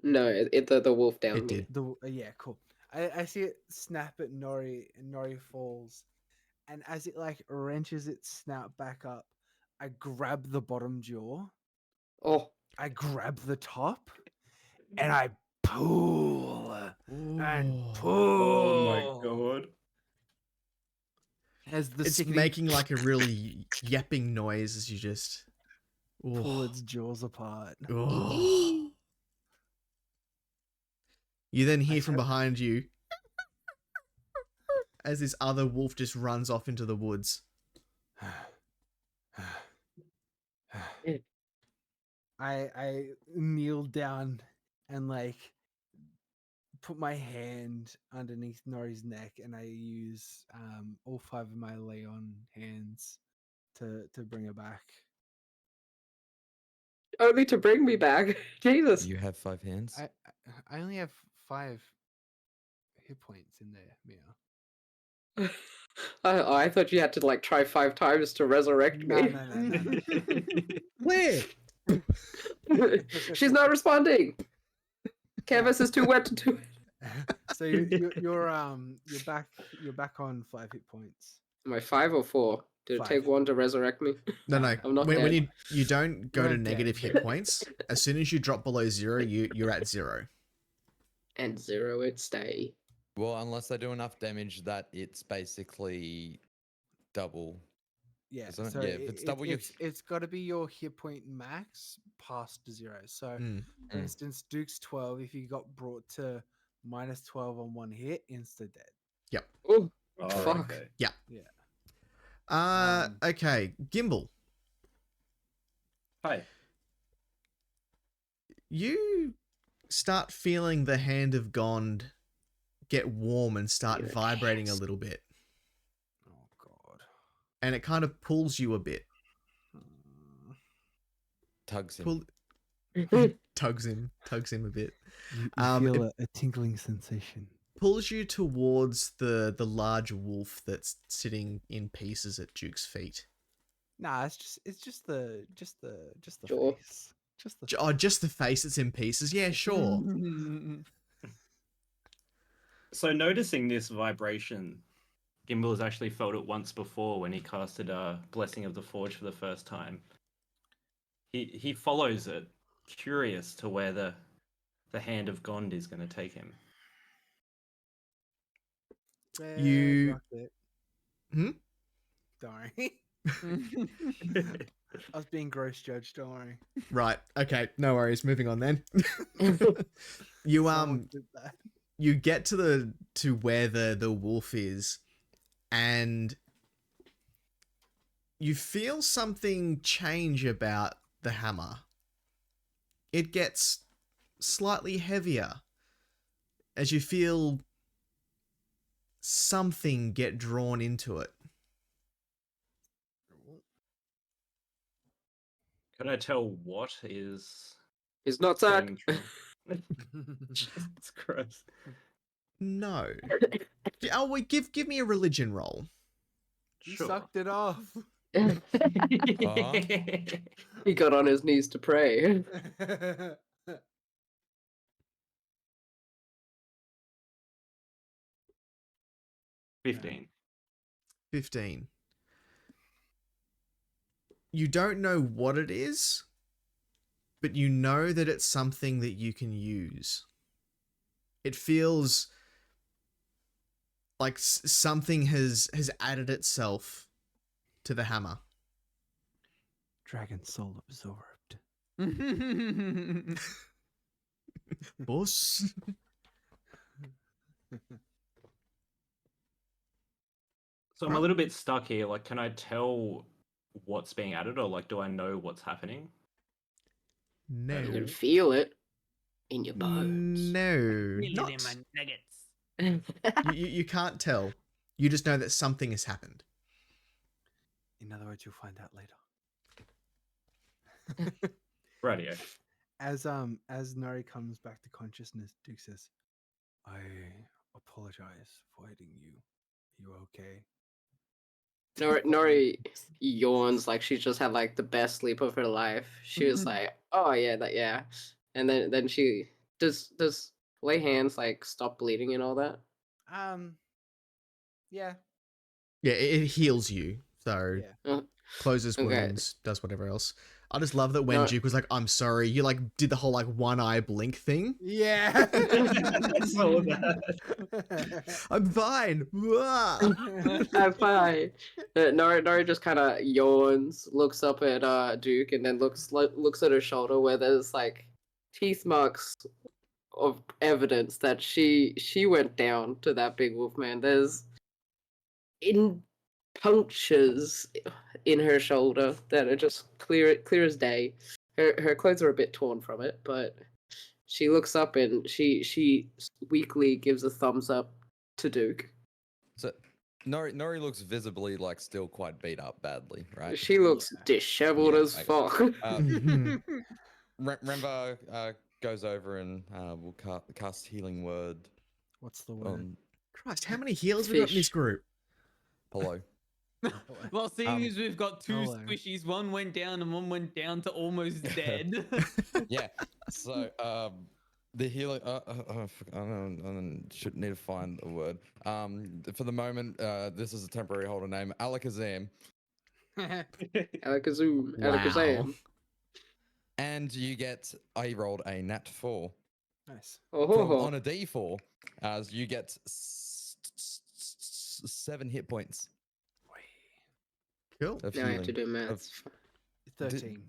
No, the wolf down It me. did. Yeah, cool. I see it snap at Nori, and Nori falls, and as it like wrenches its snout back up, I grab the bottom jaw, Oh, I grab the top, and I pull and Ooh. pull. Oh my god. As the It's sickening making like a really yapping noise as you just pull Ooh. its jaws apart. Oh. You then hear from hope- behind you as this other wolf just runs off into the woods. I kneel down and like put my hand underneath Nori's neck, and I use all 5 of my Leon hands to bring her back. only to bring me back. Jesus. You have 5 hands? I only have 5 hit points in there, Mia. I thought you had to like try 5 times to resurrect No, me. no. Where? She's not responding. Canvas is too wet to do it. So you're back on 5 hit points. Am I 5 or 4? Did it 5. take 1 to resurrect me? No. I'm not When dead. you don't go You're to not negative dead. hit points, as soon as you drop below 0, you're at 0. And 0 it stay. Well, unless they do enough damage that it's basically double. Yeah, Isn't it? so Yeah, if it's double your- it's got to be your hit point max past 0. So, for Mm. instance, Duke's 12. If you got brought to minus 12 on 1 hit, insta dead. Yep. Oh, Oh, fuck. okay. Yeah. Okay, Gimbal. Hi. You start feeling the hand of Gond get warm and start Your vibrating a chest. little bit. Oh god. And it kind of pulls you a bit. Tugs him. Tugs him a bit. You Um, feel a tingling sensation. Pulls you towards the large wolf that's sitting in pieces at Duke's feet. Nah, it's just the Jaw. face. Just the Oh, just the face that's in pieces? Yeah, sure. So noticing this vibration, Gimbal has actually felt it once before when he casted Blessing of the Forge for the first time. He follows it, curious to where the hand of Gond is going to take him. You- rocked it. Hmm? Don't worry. I was being gross, Judge. Don't worry. Right. Okay, no worries. Moving on then. You Someone did that. you get to where the wolf is, and you feel something change about the hammer. It gets slightly heavier as you feel something get drawn into it. Can I tell what is It's not Zach. being drawn? Jesus Christ. No. Oh, wait, give me a religion roll. You Sure. sucked it off. He got on his knees to pray. 15. 15. You don't know what it is, but you know that it's something that you can use. It feels like something has added itself to the hammer. Dragon soul absorbed. Boss. So I'm a little bit stuck here. Like, can I tell what's being added, or like, do I know what's happening? No. You can feel it in your bones. No. Really, Not. they're my nuggets. You can't tell. You just know that something has happened. In other words, you'll find out later. Radio. As Nori comes back to consciousness, Duke says, "I apologize for hitting you. You okay?" Nori yawns like she just had like the best sleep of her life. She was like, "Oh yeah, yeah," and then she does lay hands like stop bleeding and all that. Yeah. Yeah, it heals you. So Yeah. closes Okay. wounds, does whatever else. I just love that when No. Duke was like, "I'm sorry," you like did the whole like one eye blink thing. Yeah. Saw that. I'm fine. Wah. I'm fine. Nori just kind of yawns, looks up at Duke, and then looks at her shoulder where there's like teeth marks of evidence that she went down to that big wolf man. There's punctures in her shoulder that are just clear as day. Her clothes are a bit torn from it, but she looks up and she weakly gives a thumbs up to Duke. So Nori looks visibly like still quite beat up badly, right? She looks disheveled Yeah, as I- fuck. Remember goes over and will cast healing word What's the word? on Christ, how many healers we got in this Fish. group? hello. Well, seeing as we've got two hello. squishies, one went down and one went down to almost dead. Yeah. So the healing. I should need to find a word. For the moment, this is a temporary holder name, Alakazam, Alakazam. Wow. Alakazam. and you get. I rolled a nat 4. Nice. Oh, On a D4, as you get 7 hit points Cool. of now I have to healing. do maths. 13.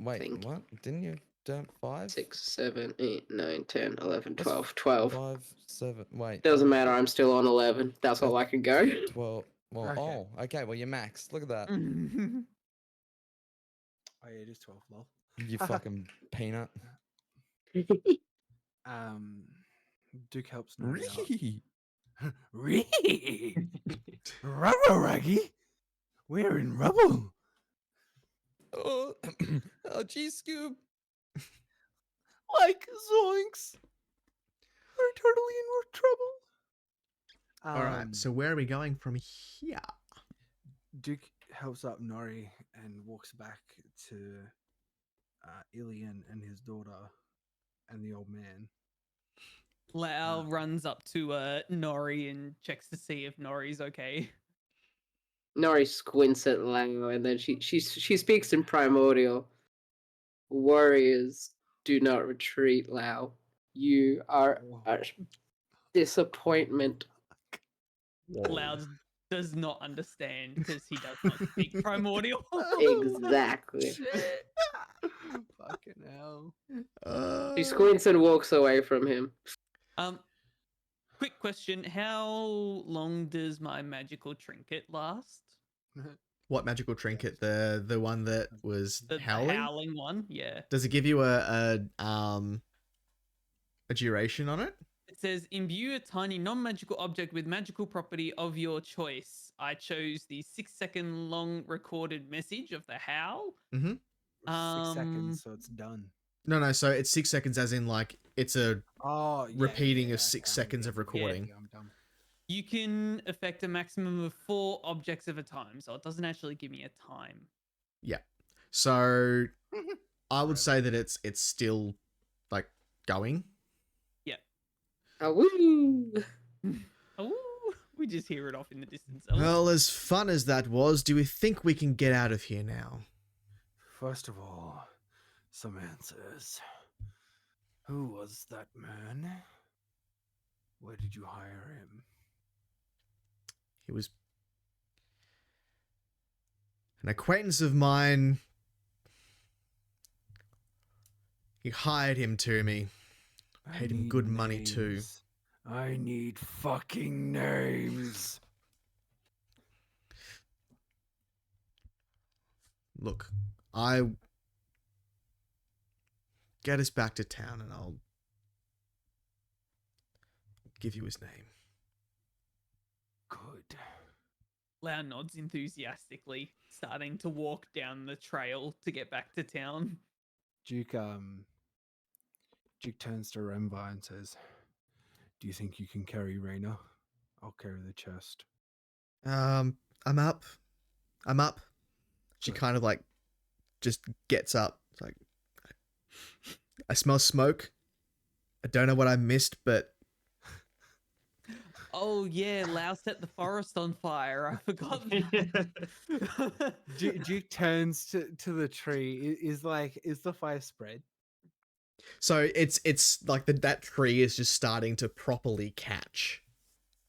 Wait, Think. what? Didn't you do 5? 6, 7, 8, 9, 10, 11, That's 12. 12. 5, 7. Wait. Doesn't matter, I'm still on 11. That's all I can go. 12. Well, Okay. oh, okay. Well, you're max. Look at that. Oh yeah, it is 12. Lol. You fucking peanut. Duke helps Nori out. Really? Rubble, Raggy. We're in rubble. Oh, oh, gee, Scoob. Like zoinks. We're totally in trouble. All right. So where are we going from here? Duke helps up Nori and walks back to Ilian and his daughter and the old man. Lau runs up to Nori and checks to see if Nori's okay. Nori squints at Lao and then she speaks in primordial. Warriors do not retreat, Lao. You are a disappointment. Lau does not understand because he does not speak primordial. Exactly. Fucking hell. She squints and walks away from him. Quick question: how long does my magical trinket last? What magical trinket? The one that was The howling? howling one, yeah. Does it give you a duration on it? It says imbue a tiny non-magical object with magical property of your choice. I chose the 6-second long recorded message of the howl. Mm-hmm. 6 seconds, so it's done. No. So it's 6 seconds, as in like it's a Oh, yeah, repeating of okay, 6 I'm seconds with of you. recording. Yeah, I'm dumb. You can affect a maximum of 4 objects at a time, so it doesn't actually give me a time. Yeah. So I would Forever. say that it's still like going. Ah, woo! Oh, we just hear it off in the distance. Well, as fun as that was, do we think we can get out of here now? First of all, some answers. Who was that man? Where did you hire him? He was an acquaintance of mine. He hired him to me. Paid him good money too. names. I need fucking names. Look, I get us back to town and I'll give you his name. Good. Lau nods enthusiastically, starting to walk down the trail to get back to town. Duke turns to Remvi and says, "Do you think you can carry Raina? I'll carry the chest." I'm up. She Good. kind of like just gets up. It's like, I smell smoke. I don't know what I missed, but Oh yeah, Lau set the forest on fire. I forgot that. Duke turns to the tree. Is the fire spread? so it's like that tree is just starting to properly catch.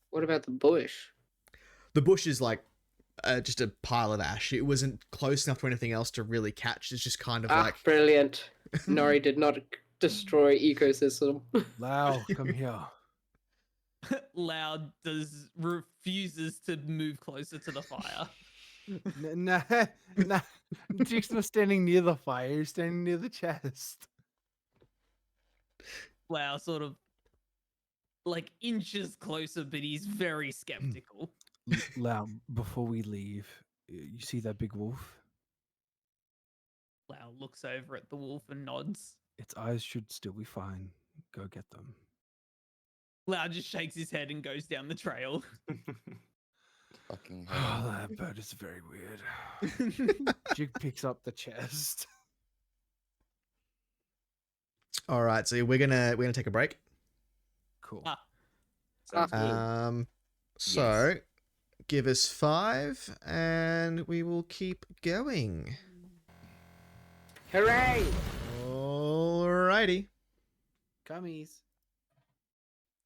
What about the bush? The bush is like just a pile of ash. It wasn't close enough to anything else to really catch. It's just kind of like Brilliant. Nori did not destroy ecosystem. Lau, come here. Lau refuses to move closer to the fire. Nah. Duke's not standing near the fire. He's standing near the chest. Lau sort of like inches closer, but he's very skeptical. Lau, before we leave, you see that big wolf? Lau looks over at the wolf and nods. Its eyes should still be fine. Go get them. Lau just shakes his head and goes down the trail. Fucking hell. Oh, that bird is very weird. Duke picks up the chest. all right. So we're gonna take a break. Cool. Ah. Sounds good. So give us 5 and we will keep going. Hooray! Alrighty. Cummies.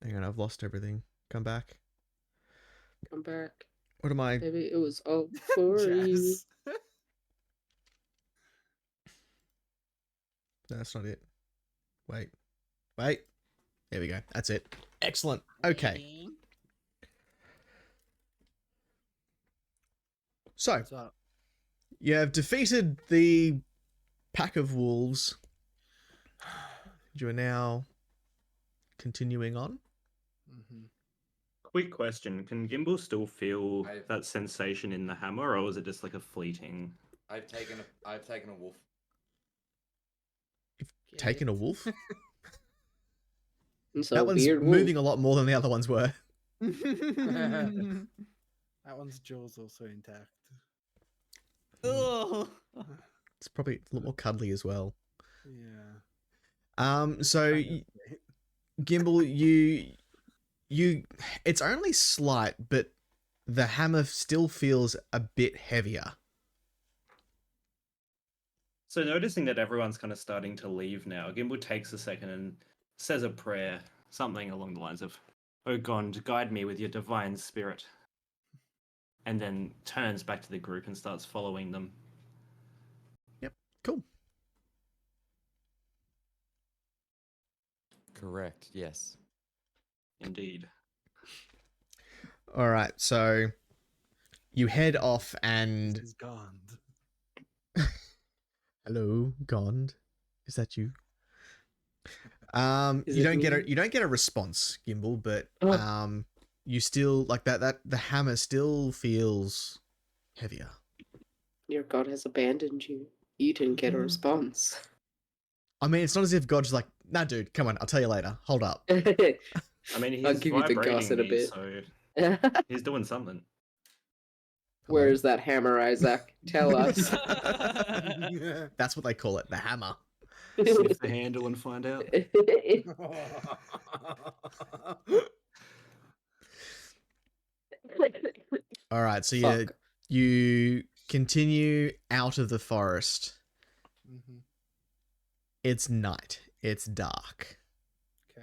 Hang on, I've lost everything. Come back. Come back. What am I? Maybe it was all for you. Jazz. No, that's not it. Wait. There we go. That's it. Excellent. Okay. So, What's up? you have defeated the pack of wolves. You are now continuing on. Mm-hmm. Quick question: can Gimbal still feel I've- that sensation in the hammer, or was it just like a fleeting? I've taken a wolf. Taking a wolf? It's a That one's weird wolf. moving a lot more than the other ones were. That one's jaw's also intact. Ugh. It's probably a little more cuddly as well. Yeah. So Gimbal, you it's only slight, but the hammer still feels a bit heavier. So noticing that everyone's kind of starting to leave now, Gimbal takes a second and says a prayer, something along the lines of, "Oh God, guide me with your divine spirit," and then turns back to the group and starts following them. Cool. Correct. Yes. Indeed. All right. So you head off and This is gone. hello, Gond. Is that you? Is You it don't get me? a you don't get a response, Gimbal, but Oh. you still like that the hammer still feels heavier. Your god has abandoned you. You didn't get a response. I mean, it's not as if God's like, nah, dude, come on, I'll tell you later. Hold up. I mean, I'll he's give you the vibrating gossip a me, bit. so he's doing something. Where is that hammer, Isaac? Tell us. That's what they call it, the hammer. Sniff the handle and find out. All right, so Fuck. you continue out of the forest. Mhm. It's night. It's dark. Okay.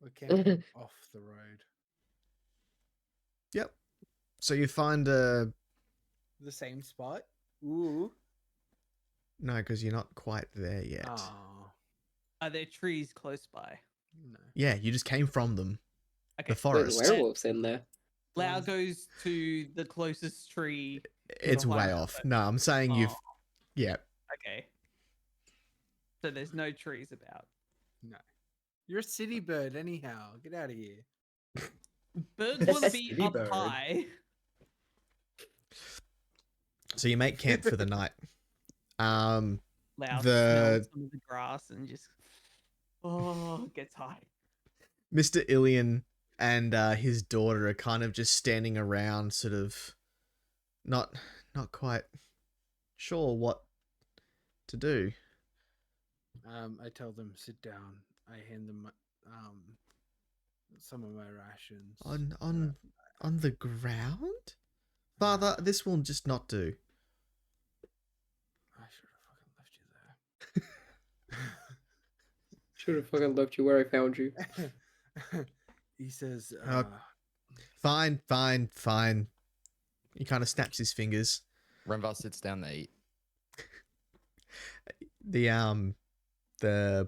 We're camping off the road. Yep. So you find a The same spot. Ooh. no, because you're not quite there yet. Oh. Are there trees close by? No. Yeah, you just came from them. Okay. The There's forest. werewolves in there. Lau goes to the closest tree. It's way behind off. it. No, I'm saying you've. Oh, Yeah. okay. So there's no trees about. No. You're a city bird, anyhow. Get out of here. Birds want to be City up bird. high. So you make camp for the night. Lau The- smells some of the grass and just gets high. Mr. Ilian and his daughter are kind of just standing around, sort of not quite sure what to do. I tell them sit down. I hand them some of my rations. On the ground? Father, this will just not do. I should have fucking left you Should have fucking left you where I found you. there. He says, Fine. He kind of snaps his fingers. Renvar sits down to eat. The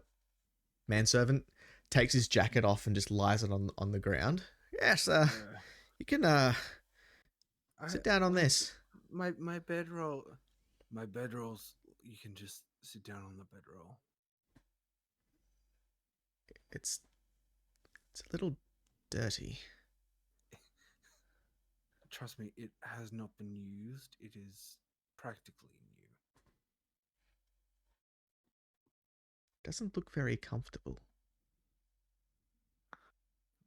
manservant takes his jacket off and just lies it on the ground. Yes, you can sit down on this. My bedroll. My bedrolls. You can just sit down on the bedroll. It's a little dirty. Trust me, it has not been used. It is practically new. Doesn't look very comfortable.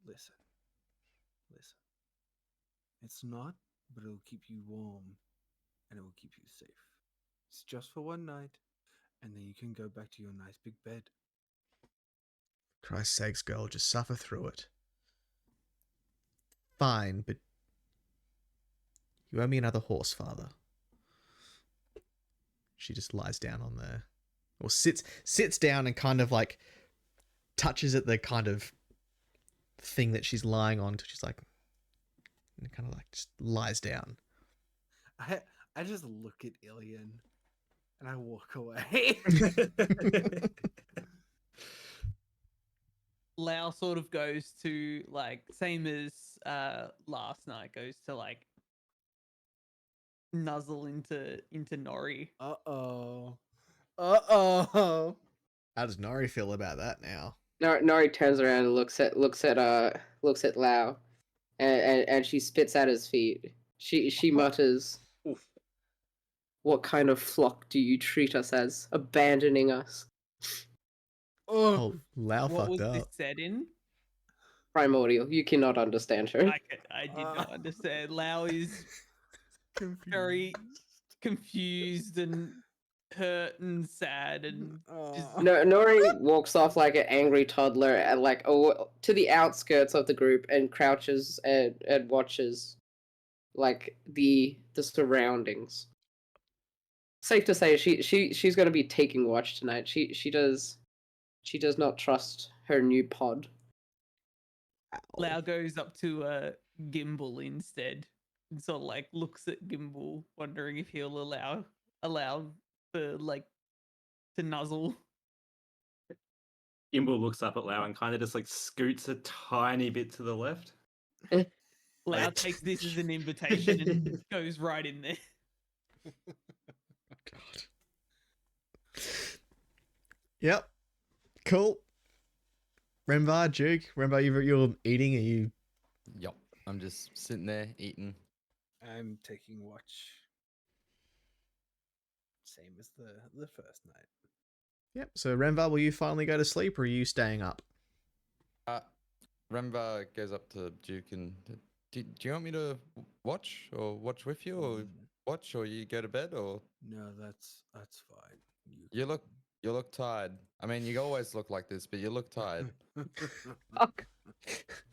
Listen. It's not, but it'll keep you warm and it will keep you safe. It's just for one night, and then you can go back to your nice big bed. Christ's sakes, girl, just suffer through it. Fine, but you owe me another horse, father. She just lies down on there, or sits down and kind of like touches at the kind of thing that she's lying on. She's like, and kind of like just lies down. I just look at Ilian and I walk away. Lau sort of goes to like same as last night, goes to like nuzzle into Nori. Uh-oh. How does Nori feel about that now? Nori turns around and looks at Lau, and she spits at his feet. She mutters, Oof. "What kind of flock do you treat us as, abandoning us?" Oh, Lau What was fucked this up. set in? Primordial. You cannot understand her. I did not understand. Lau is Confused. very confused and hurt and sad and just No, Nori walks off like an angry toddler and to the outskirts of the group and crouches and watches like the surroundings. Safe to say she's going to be taking watch tonight. She does not trust her new pod. Lau goes up to Gimbal instead and sort of like looks at Gimbal, wondering if he'll allow for like to nuzzle. Gimbal looks up at Lau and kind of just like scoots a tiny bit to the left. Lau Wait. takes this as an invitation and goes right in there. God. Yep. Cool. Remvar, Duke. Remvar, you're eating. Are you? Yup. I'm just sitting there eating. I'm taking watch. Same as the first night. Yep. So Remvar, will you finally go to sleep, or are you staying up? Remva goes up to Duke and do you want me to watch or watch with you or watch or you go to bed or No, that's fine. you look tired. I mean, you always look like this, but you look tired. Fuck.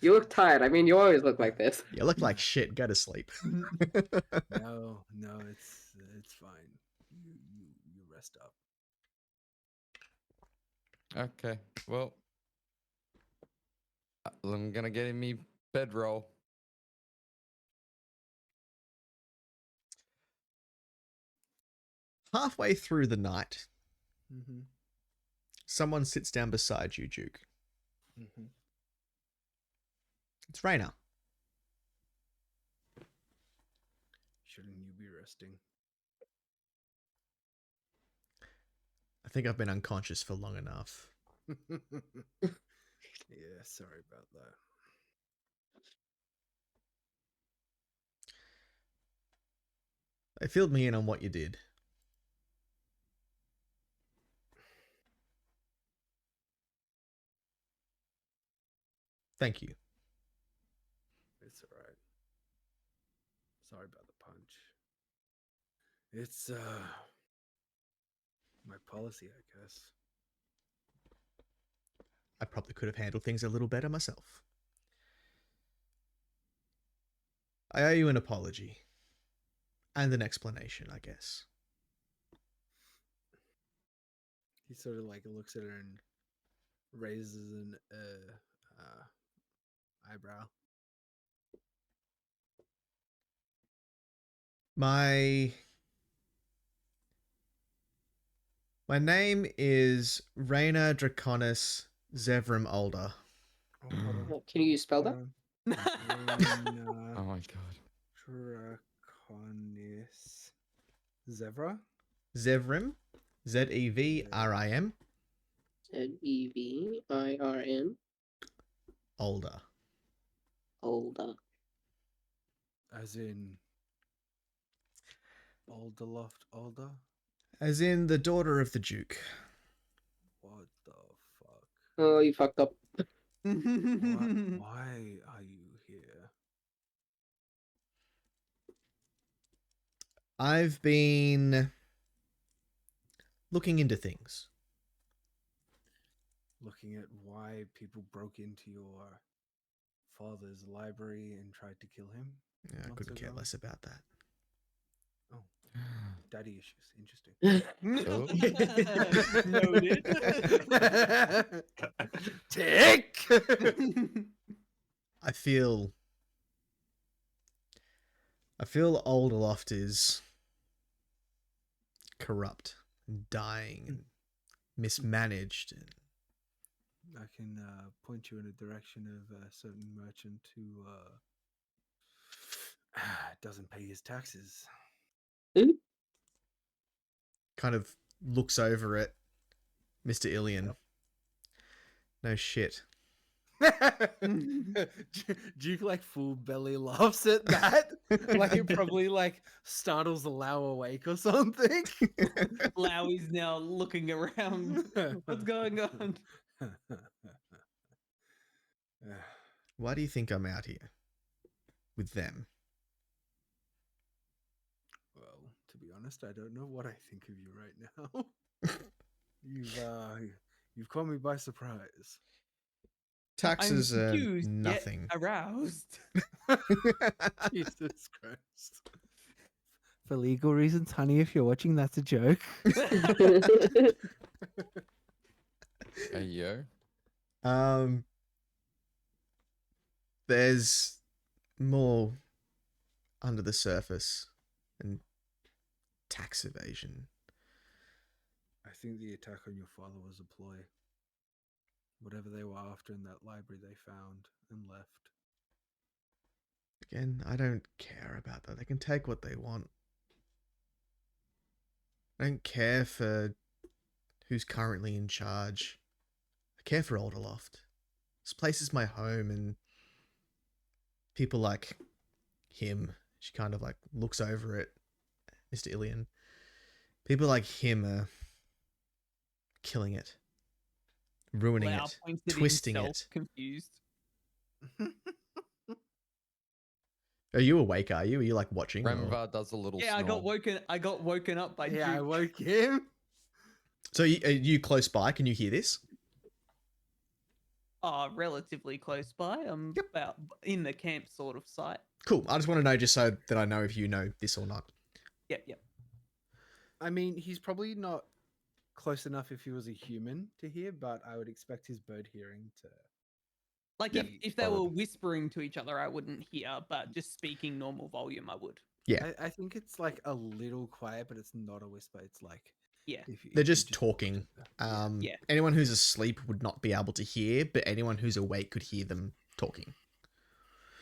You look tired. I mean, you always look like this. You look like shit. Go to sleep. No, it's fine. You rest up. Okay. Well, I'm gonna get in me bedroll. Halfway through the night, Mm-hmm. someone sits down beside you, Duke. Mm-hmm. It's Raina. Shouldn't you be resting? I think I've been unconscious for long enough. Yeah, sorry about that. They filled me in on what you did. Thank you. It's alright. Sorry about the punch. It's my policy, I guess. I probably could have handled things a little better myself. I owe you an apology. And an explanation, I guess. He sort of like looks at her and raises an eyebrow. My name is Raina Draconis Zevrim Older. Oh, hold on. Can you spell that? Hold on. Oh my god. Draconis Zevra? Zevrim. Zevrim. Zevin. Older. Older. As in Alderloft Older? As in the daughter of the Duke. What the fuck? Oh, you fucked up. Why are you here? I've been looking into things. Looking at why people broke into your father's library and tried to kill him? Yeah, I months couldn't care ago? less about that. Oh, daddy issues. Interesting. Noted. Tick! I feel Alderloft is corrupt and dying and mismanaged. And I can point you in a direction of a certain merchant who doesn't pay his taxes. kind of looks over at Mr. Ilian. No shit. Duke like full belly laughs at that. Like it probably like startles the Lau awake or something. Lowie's now looking around. What's going on? Why do you think I'm out here with them? Well, to be honest, I don't know what I think of you right now. You've caught me by surprise. Taxes I'm are confused, yet nothing. aroused. Jesus Christ. For legal reasons, honey, if you're watching, that's a joke. Hey yo. There's more under the surface and tax evasion. I think the attack on your father was a ploy. Whatever they were after in that library, they found and left. Again, I don't care about that. They can take what they want. I don't care for who's currently in charge. I care for Alderloft. This place is my home, and people like him, she kind of like looks over at Mr. Ilian. People like him are killing it, ruining Lau it, points at twisting himself, it. confused. Are you awake? Are you like watching? or- Remvar does a little Yeah, snore. I got woken up by Yeah, I Duke. woke him. So are you close by? Can you hear this? Relatively close by. I'm Yep. about in the camp sort of site. Cool. I just want to know just so that I know if you know this or not. Yep. I mean, he's probably not close enough if he was a human to hear, but I would expect his bird hearing to. Like Yep, if they solid. were whispering to each other, I wouldn't hear, but just speaking normal volume, I would. Yeah. I think it's like a little quiet, but it's not a whisper. It's like Yeah. They're just talking. Yeah. Anyone who's asleep would not be able to hear, but anyone who's awake could hear them talking.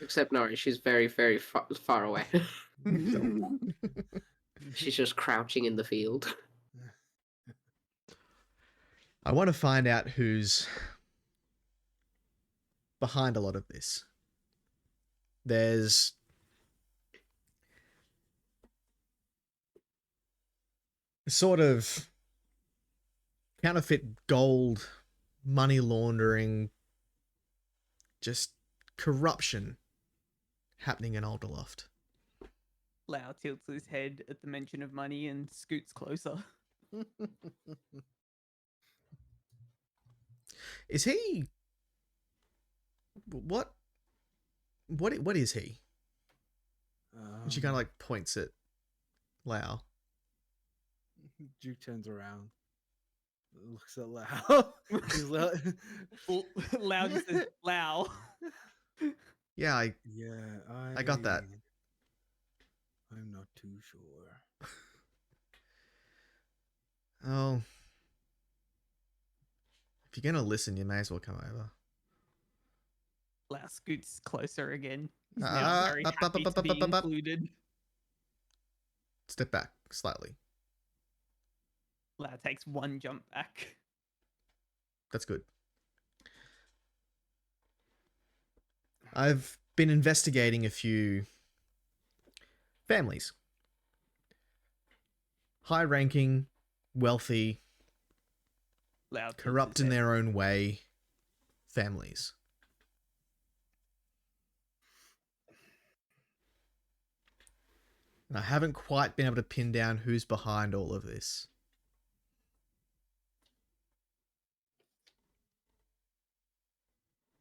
Except Nori, she's very, very far away. She's just crouching in the field. I want to find out who's behind a lot of this. There's sort of counterfeit gold, money laundering, just corruption happening in Alderloft. Lau tilts his head at the mention of money and scoots closer. Is he? What is he? And she kind of like points at Lau. Duke turns around, looks at Lau. He's like, Lau just says, Lau. Yeah, yeah, I got that. I'm not too sure. Oh. If you're gonna listen, you may as well come over. Lau scoots closer again. He's now very happy to be included. Step back slightly. Lau takes one jump back. That's good. I've been investigating a few families. High-ranking, wealthy, Lau tilts corrupt his in head. their own way families. And I haven't quite been able to pin down who's behind all of this.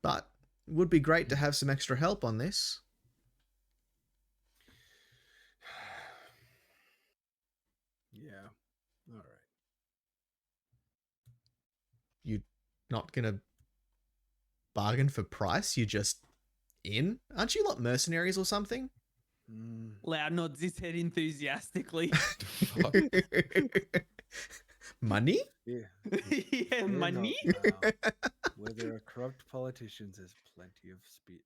But it would be great to have some extra help on this. Yeah. All right. You're not gonna bargain for price? You're just in? Aren't you lot mercenaries or something? Lau nods his head enthusiastically. Fuck. Money? Yeah. Yeah, Fear money? not, Lau. Where there are corrupt politicians, there's plenty of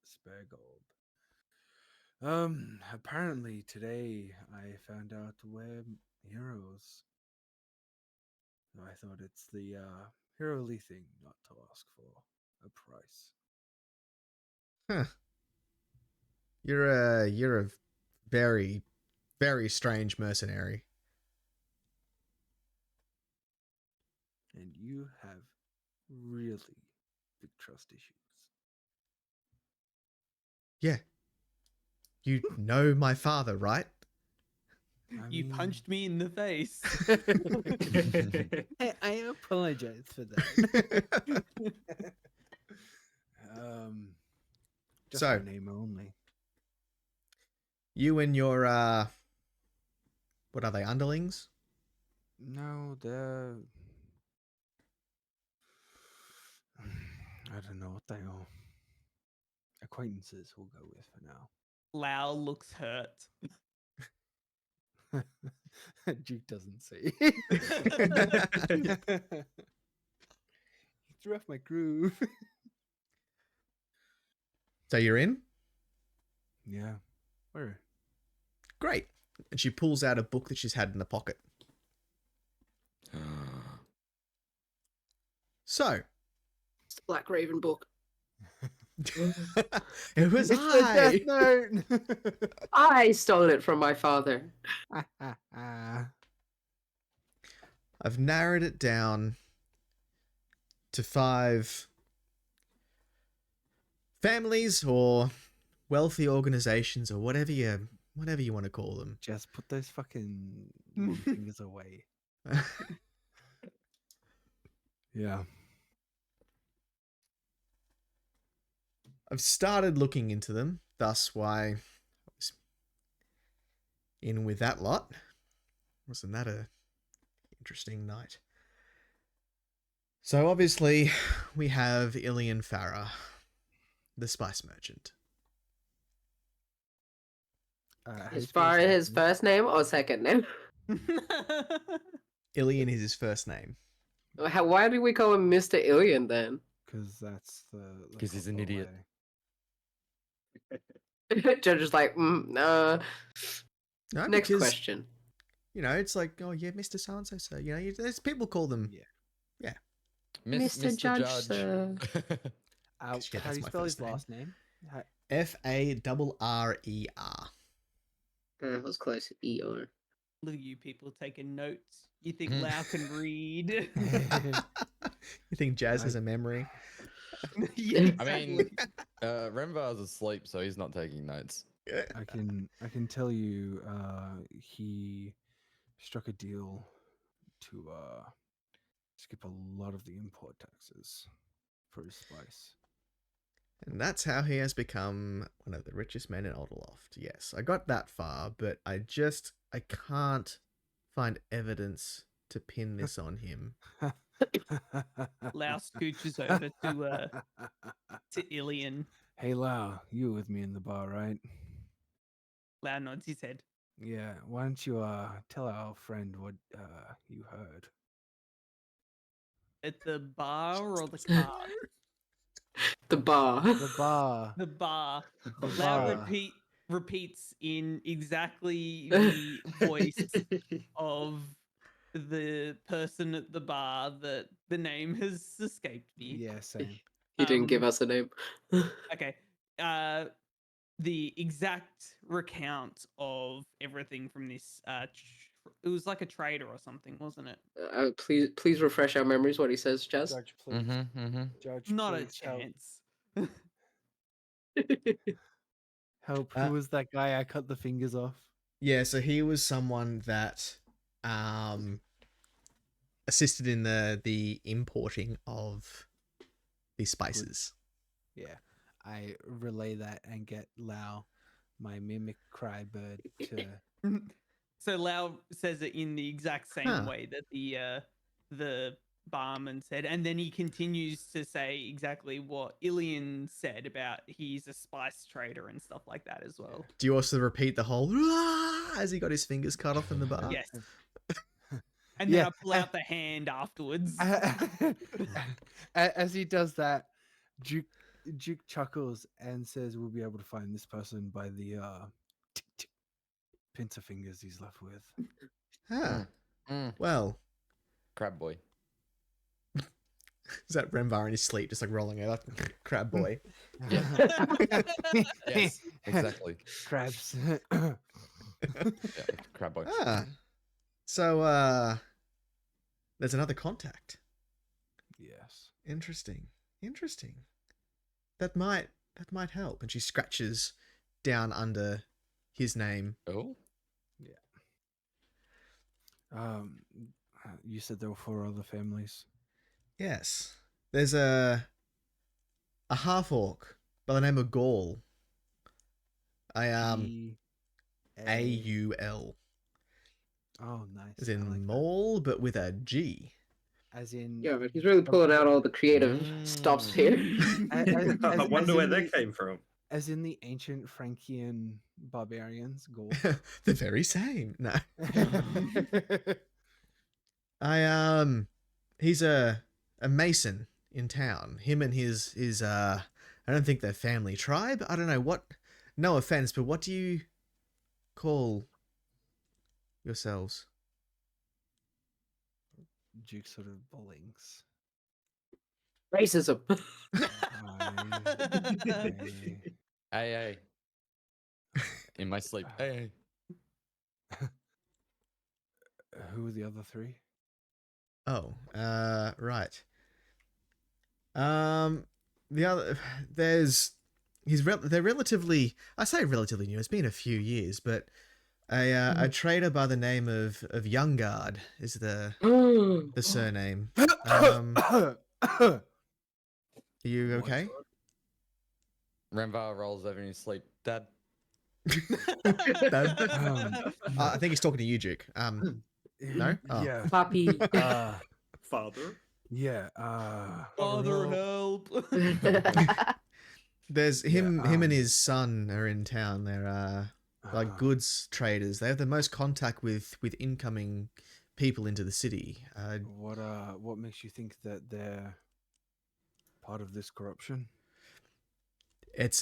spare gold. Apparently today I found out we're heroes. So I thought it's the hero-ly thing not to ask for a price. Huh. You're a very, very strange mercenary. And you have really big trust issues. Yeah. You know my father, right? You punched me in the face. Hey, I apologize for that. Just So- by name only. You and your what are they, underlings? No, they're. I don't know what they are. Acquaintances we'll go with for now. Lau looks hurt. Duke doesn't see. He threw off my groove. So you're in? Yeah. Where? Great. And she pulls out a book that she's had in the pocket. So, It's the Black Raven book. it was It's the I. Death Note. I stole it from my father. I've narrowed it down to 5 families or wealthy organizations or whatever you want to call them. Just put those fucking fingers away. Yeah. I've started looking into them, thus why I was in with that lot. Wasn't that a interesting night? So obviously we have Ilian Farah, the spice merchant. As far as his first name or second name? Ilian is his first name. Why do we call him Mr. Ilian then? Because that's the. 'Cause he's an idiot. Judge is like, No, next because, question. You know, it's like, oh yeah, Mr. So-and-so, sir. You know, there's people call them. Yeah. Mr. Judge, sir. How Yeah, do that's you my spell his first name. last name? Farerer. That was close. ER. Look at you people taking notes. You think Lau can read? You think Jazz has a memory? Yeah, I mean, Renvar's asleep, so he's not taking notes. I can tell you, he struck a deal to skip a lot of the import taxes for his spice. And that's how he has become one of the richest men in Alderloft. Yes, I got that far, but I can't find evidence to pin this on him. Lau scooches over to Ilian. Hey Lau, you were with me in the bar, right? Lau nods his head. Yeah. Why don't you tell our friend what you heard? At the bar or the car? The bar. The bar. The bar. The Lau bar. repeats in exactly the voice of the person at the bar that the name has escaped me. Yeah, same. He didn't give us a name. Okay. The exact recount of everything from this. It was like a trader or something, wasn't it? Please refresh our memories. What he says, Jazz. Judge, please. Judge, Not a please help. chance. Help. Who was that guy I cut the fingers off? Yeah, so he was someone that assisted in the importing of these spices. Yeah. I relay that and get Lau, my mimic cry bird, to So Lau says it in the exact same way that the barman said, and then he continues to say exactly what Ilian said about he's a spice trader and stuff like that as well. Do you also repeat the whole "Rah!" as he got his fingers cut off in the bar? Yes. And then I pull out the hand afterwards. As he does that, Duke chuckles and says, "We'll be able to find this person by the pincer fingers he's left with." Ah, well, Crab boy. is that Renvar in his sleep, just like rolling out, crab boy? Yes, exactly. Crabs. Yeah, crab boy. Ah, so there's another contact. Yes. Interesting. That might help. And she scratches down under his name. Oh, You said there were 4 other families. Yes, there's a half orc by the name of Gaul. AUL. Oh, nice. As I in like that. mole, but with a G. As in. Yeah, but he's really pulling out all the creative stops here. I wonder where that came from. As in the ancient Frankian barbarians, Gaul. The very same. No. He's a mason in town. Him and his I don't think they're family tribe. I don't know what no offense, but what do you call yourselves? Duke sort of blinks. Racism. I- In my sleep. Hey. Who are the other three? Oh, right. The other, they're relatively, I say relatively new. It's been a few years, but a trader by the name of Youngguard is the surname. Are you okay? Renvar rolls over in his sleep. Dad. I think he's talking to you, Duke. No? Oh. Yeah. Poppy. Father. Yeah. Father, help. There's him Yeah, and his son are in town. They're like goods traders. They have the most contact with incoming people into the city. What makes you think that they're part of this corruption? It's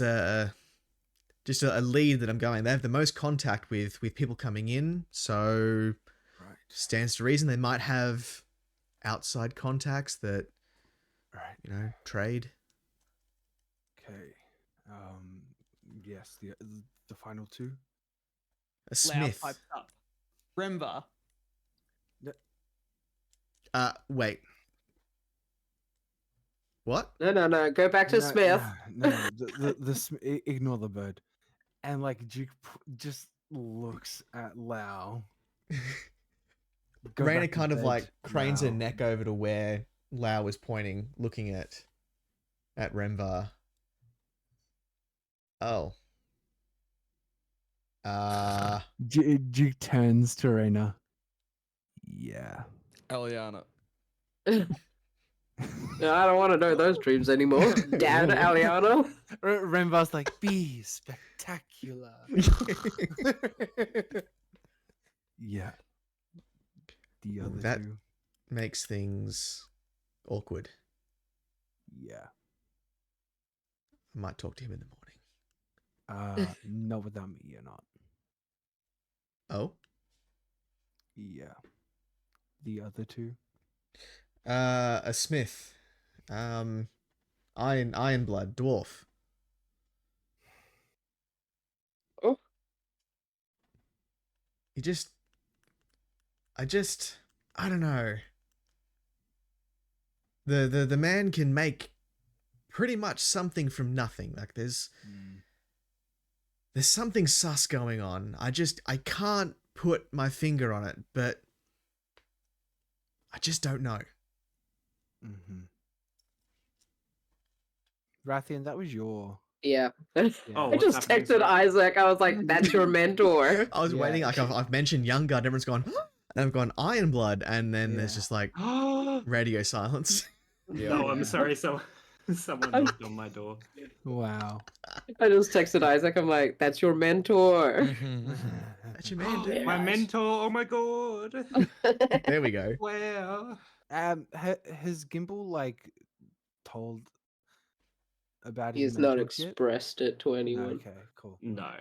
just a lead that I'm going. They have the most contact with people coming in, so Right. stands to reason they might have outside contacts that Right. trade. Okay. Yes, the final two. A Loud smith. pipes up. Remva. Wait. What? No. Go back to Smith. No. Ignore the bird. And like Duke just looks at Lau. Go Raina back to kind of bed like cranes her now. neck over to where Lau was pointing, looking at Remvar. Oh. Duke turns to Raina. Yeah. Eliana. No, I don't want to know those dreams anymore. Dad, Aliano. Renvar's like, be spectacular. Yeah. The other That- two. Makes things awkward. Yeah. I might talk to him in the morning. Not without me, you're not. Oh? Yeah. The other two. A smith. Iron blood, dwarf. Oh. I don't know. The man can make pretty much something from nothing. Like there's something sus going on. I can't put my finger on it, but I just don't know. Mm-hmm. Rathian, that was your. Yeah. Oh, I what's just happening, texted sir? Isaac. I was like, that's your mentor. I was Yeah. waiting, like I've mentioned Young Guard, everyone's gone, and I've gone Iron Blood, and then there's Yeah. just like Oh, radio silence. I'm Yeah. sorry. Someone knocked on my door. Wow. I just texted Isaac. I'm like, that's your mentor. That's your man, dude. My mentor. Oh my god. There we go. Where? Has Gimbal like told about his He's not mentorship? expressed it to No, anyone. okay, cool. No.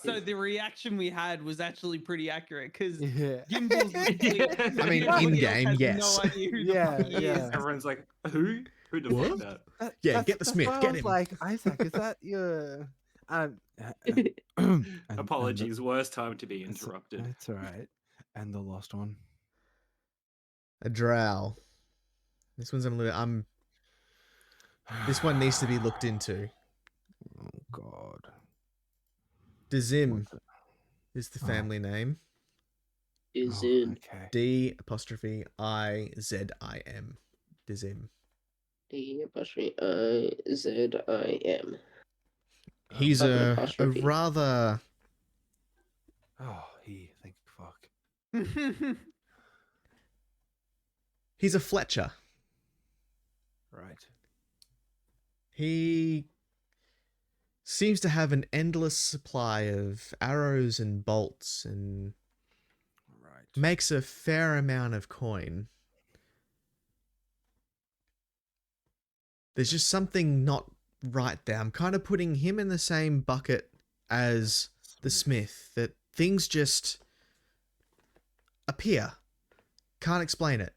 So the reaction we had was actually pretty accurate because Yeah. Gimbal's I mean, everybody else in-game, has yes. No idea who the Yeah, fuck he yeah. is. Everyone's like, who? Who the What? fuck that? Yeah, get the that's Smith, why I get was him. Like Isaac, is that your? Apologies. Worst time to be It's- interrupted. It's all right. And the last one. A drow. This one's this one needs to be looked into. Oh God. Dizim What's it? is the Oh. family name. Is Oh, in okay. D''IZIM. Dizim. D''IZIM. He's Fucking a apostrophe. rather Oh, thank fuck. he's a Fletcher. Right. He seems to have an endless supply of arrows and bolts and Right. makes a fair amount of coin. There's just something not right there. I'm kind of putting him in the same bucket as the smith, that things just appear. Can't explain it.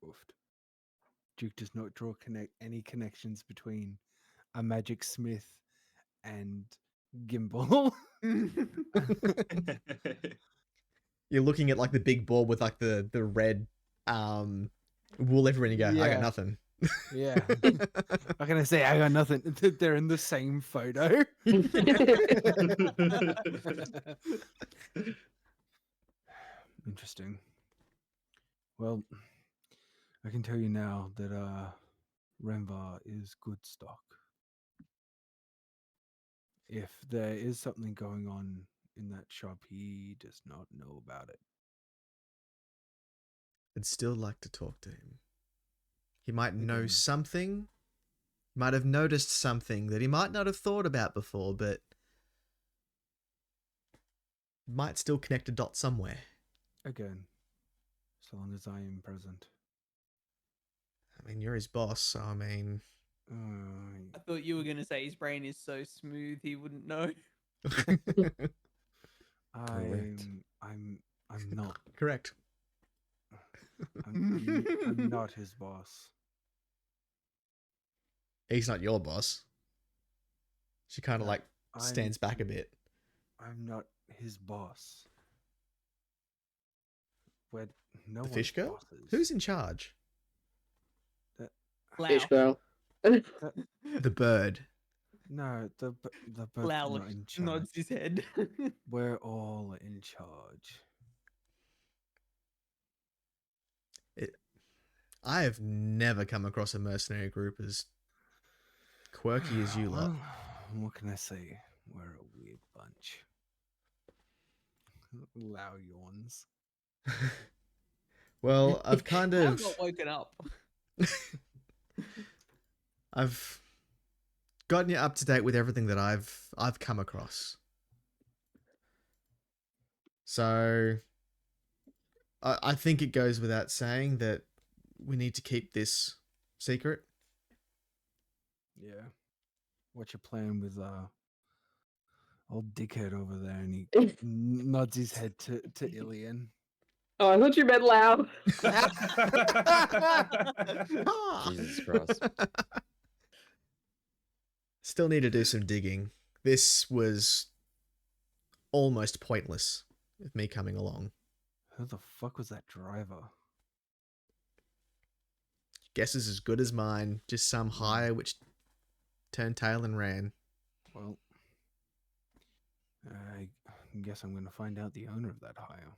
Oofed. Duke does not draw any connections between a magic smith and Gimbal. You're looking at like the big ball with like the red wool everywhere, and you go, I got Yeah. nothing. Yeah. I'm gonna say I got nothing. They're in the same photo. Interesting. Well, I can tell you now that Renvar is good stock. If there is something going on in that shop, he does not know about it. I'd still like to talk to him. He might know Again. something, might have noticed something that he might not have thought about before, but might still connect a dot somewhere. Again, so long as I am present. I mean, you're his boss, so I mean... I thought you were going to say his brain is so smooth he wouldn't know. I'm not. Correct. I'm not his boss. He's not your boss. She kind of No, like stands back a bit. I'm not his boss. We're no The one's fish girl? bosses. Who's in charge? Lau. Fish girl. The bird. No, the bird's Lau not in charge. nods his head. We're all in charge. I have never come across a mercenary group as quirky as you lot. Well, what can I say? We're a weird bunch. Lau yawns. Well, I've kind Lau of... got woken up. I've gotten you up to date with everything that I've come across. So I think it goes without saying that we need to keep this secret. Yeah. What's your plan with old dickhead over there? And he nods his head to Ilian. Oh, I thought you meant loud. Jesus Christ. Still need to do some digging. This was almost pointless with me coming along. Who the fuck was that driver? Guess is as good as mine. Just some hire which turned tail and ran. Well, I guess I'm going to find out the owner of that hire.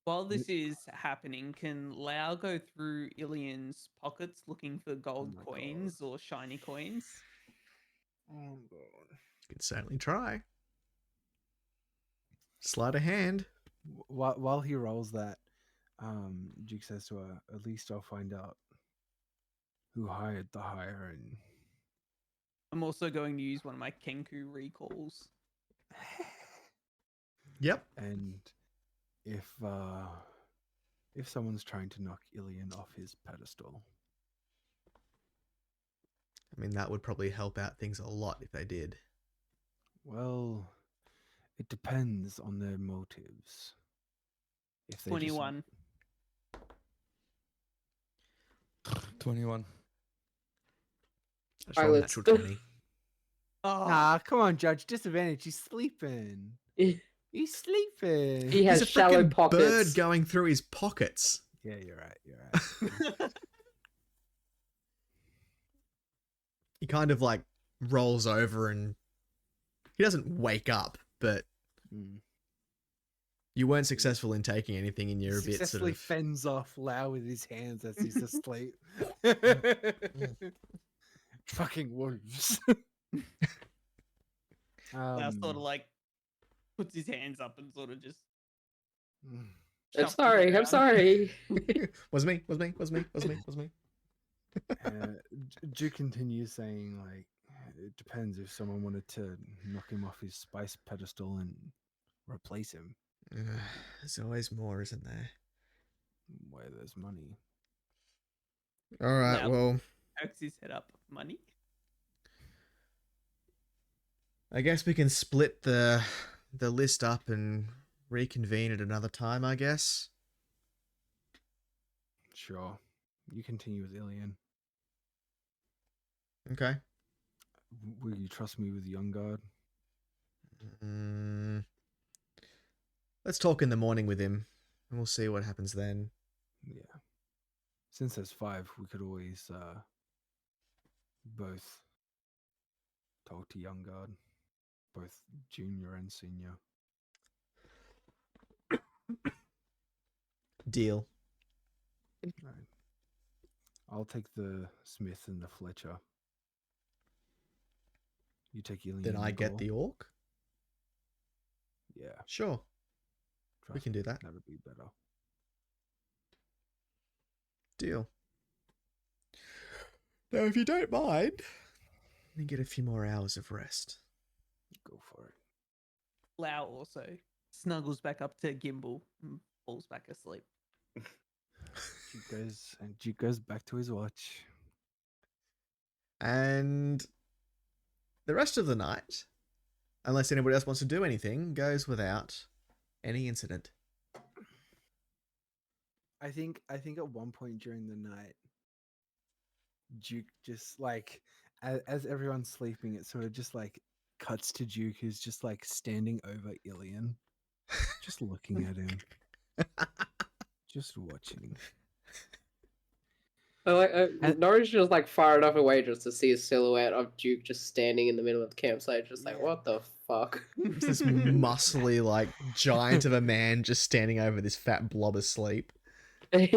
While this is happening, can Lau go through Ilian's pockets looking for gold my coins or shiny coins? Oh, God. You can certainly try. Sleight of hand. While he rolls that, Duke says to her, at least I'll find out who hired the hire and... I'm also going to use one of my Kenku recalls. Yep. And if someone's trying to knock Ilian off his pedestal, I mean, that would probably help out things a lot if they did. well, it depends on their motives. If they 21. 21. That's roll a Pilots. natural 20. Oh, Nah, come on, Judge. Disadvantage. He's sleeping. He's sleeping. He has He's a shallow freaking pockets. bird going through his pockets. Yeah, you're right. You're right. He kind of like rolls over and he doesn't wake up, but Mm. you weren't successful in taking anything and you're a bit sort Successfully of... fends off Lau with his hands as he's asleep. Fucking wolves. Lau sort of like puts his hands up and sort of just. mm. I'm shuffles sorry. I'm around. sorry. was me. Duke continues saying, like, it depends if someone wanted to knock him off his spice pedestal and replace him. There's always more, isn't there? Where there's money. All right, Now- well, Perks his head up. Money. I guess we can split the list up and reconvene at another time, I guess. Sure. You continue with Ilian. Okay. Will you trust me with Young Guard? Mm, let's talk in the morning with him, and we'll see what happens then. Yeah. Since there's 5, we could always both talk to Young Guard, both junior and senior. Deal. Right. I'll take the Smith and the Fletcher. You take Ilian. Then I and get Gore. the orc? Yeah. Sure. We Trust can me, do that. That'll be better. Deal. Now, if you don't mind, let me get a few more hours of rest. Go for it. Lau also snuggles back up to Gimbal and falls back asleep. Duke goes back to his watch. And the rest of the night, unless anybody else wants to do anything, goes without any incident. I think at one point during the night, Duke just like as everyone's sleeping, it sort of just like cuts to Duke, who's just like standing over Ilian, just looking at him, just watching. Norris just like far enough away just to see a silhouette of Duke just standing in the middle of the campsite, just like, Yeah. what the fuck? It's this muscly, like, giant of a man just standing over this fat blob asleep. And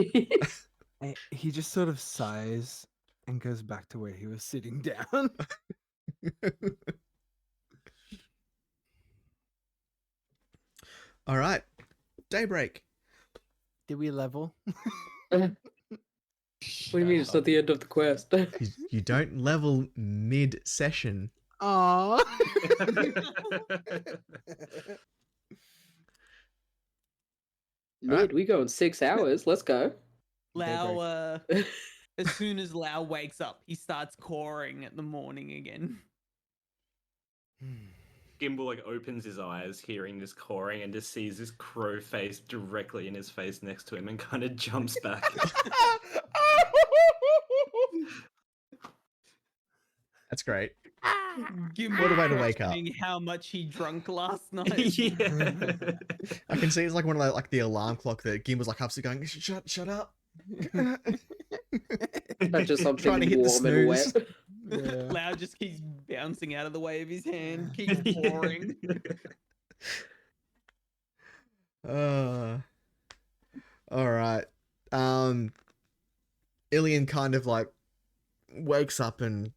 he just sort of sighs and goes back to where he was sitting down. All right. Daybreak. Did we level? What do you mean it's not the end of the quest? You don't level mid-session. Aww. Mid, we go in 6 hours. Let's go. Lau, as soon as Lau wakes up, he starts cawing at the morning again. Gimbal like opens his eyes, hearing this cawing, and just sees this crow face directly in his face next to him, and kind of jumps back. That's great. Gimbal What a way to wake up. questioning how much he drunk last night. Yeah. I can see it's like one of the, like the alarm clock that Gimbal's like upset going, shut up. Not just something Trying to hit the warm and wet. snooze. Yeah. Lau just keeps bouncing out of the way of his hand, keeps cawing. All right. Ilian kind of like wakes up and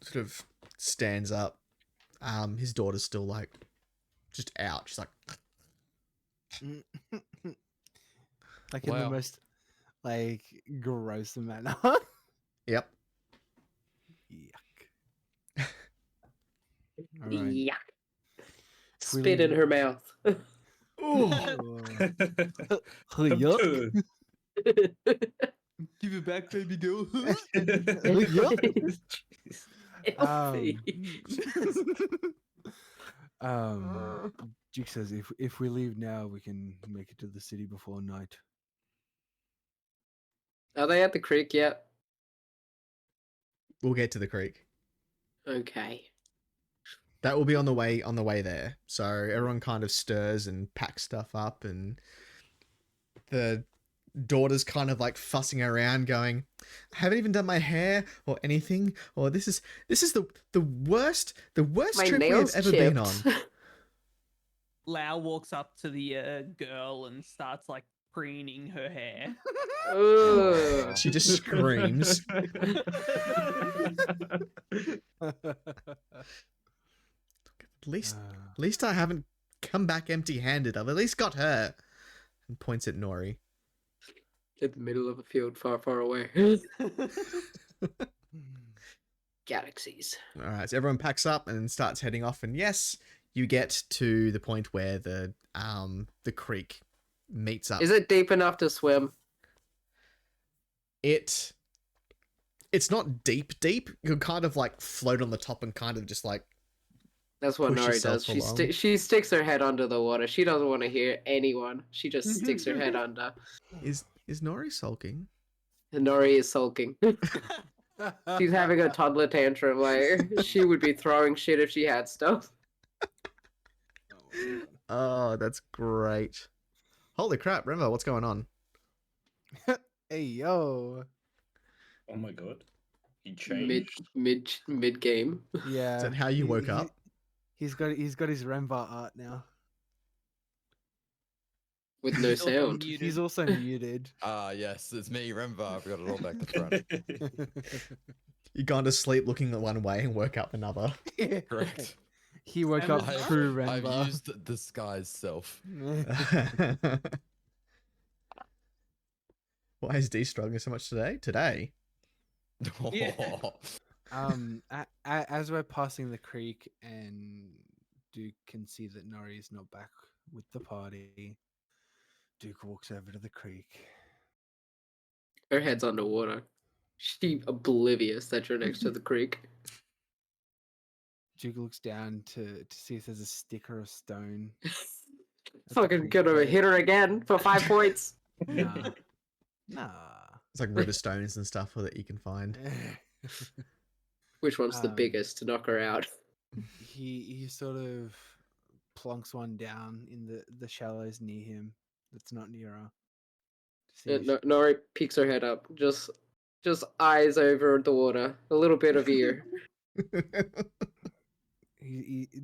sort of stands up. His daughter's still like just out. She's like, Like in the Wow. most like gross manner. yep. Yuck. All right. Yuck. We Spit in leave- her mouth. Yuck. Give it back, baby girl. Duke says if we leave now, we can make it to the city before night. Are they at the creek yet? We'll get to the creek. Okay. That will be on the way there. So everyone kind of stirs and packs stuff up, and the daughter's kind of like fussing around going, I haven't even done my hair or anything, or this is the worst My trip we've nails ever been on. chipped. Lau walks up to the girl and starts like preening her hair. Ugh. She just screams. At least I haven't come back empty-handed. I've at least got her. And points at Nori. In the middle of a field far, far away. galaxies. All right, so everyone packs up and starts heading off, and yes, you get to the point where the creek meets up. Is it deep enough to swim? It's not deep. You kind of like float on the top and kind of just like That's what push Nori yourself does. along. She sticks her head under the water. She doesn't want to hear anyone. She just sticks her head under. Is Nori sulking? And Nori is sulking. She's having a toddler tantrum. Like she would be throwing shit if she had stuff. Oh, that's great. Holy crap, Remember, what's going on? Hey yo. Oh my god. He Mid changed. mid game. Yeah. Is that how you woke up? He's got his Rembar art now. With no He's also sound. muted. He's also muted. Ah, yes, it's me, Remvar. I've got it all back to front. You gone to sleep looking at one way and woke up another. Correct. He woke And up I've- true I've Rembar. used disguise self. Why is D struggling so much today? Today? Yeah. As we're passing the creek and Duke can see that Nori is not back with the party, Duke walks over to the creek. Her head's underwater. She oblivious that you're next to the creek. Duke looks down to see if there's a stick or a stone. at the Fucking creek gonna bed. hit her again for 5 points. Nah. Nah. It's like river stones and stuff that you can find. Which one's the Um, biggest to knock her out? He sort of plunks one down in the shallows near him. That's not near her. to see if Nori peeks her head up, just eyes over the water, a little bit of ear.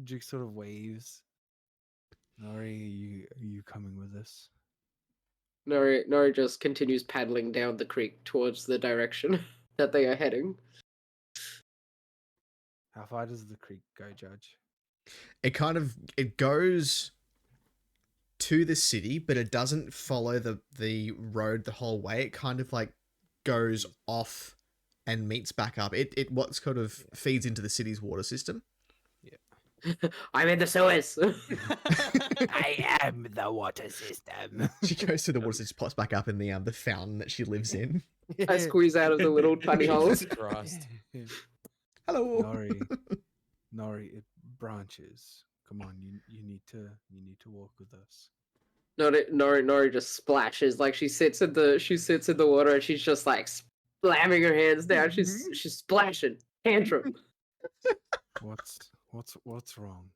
Duke sort of waves. Nori, are you coming with us? Nori just continues paddling down the creek towards the direction that they are heading. How far does the creek go, Judge? It goes to the city, but it doesn't follow the road the whole way. It kind of like goes off and meets back up. It what's kind of feeds into the city's water system. I'm in the sewers. I am the water system. She goes to the water, just pops back up in the fountain that she lives in. I squeeze out of the little tiny holes. Jesus Christ. Hello. Nori, it branches. Come on, you need to walk with us. Nori just splashes like she sits in the water and she's just like slamming her hands down. She's splashing tantrum. What's wrong?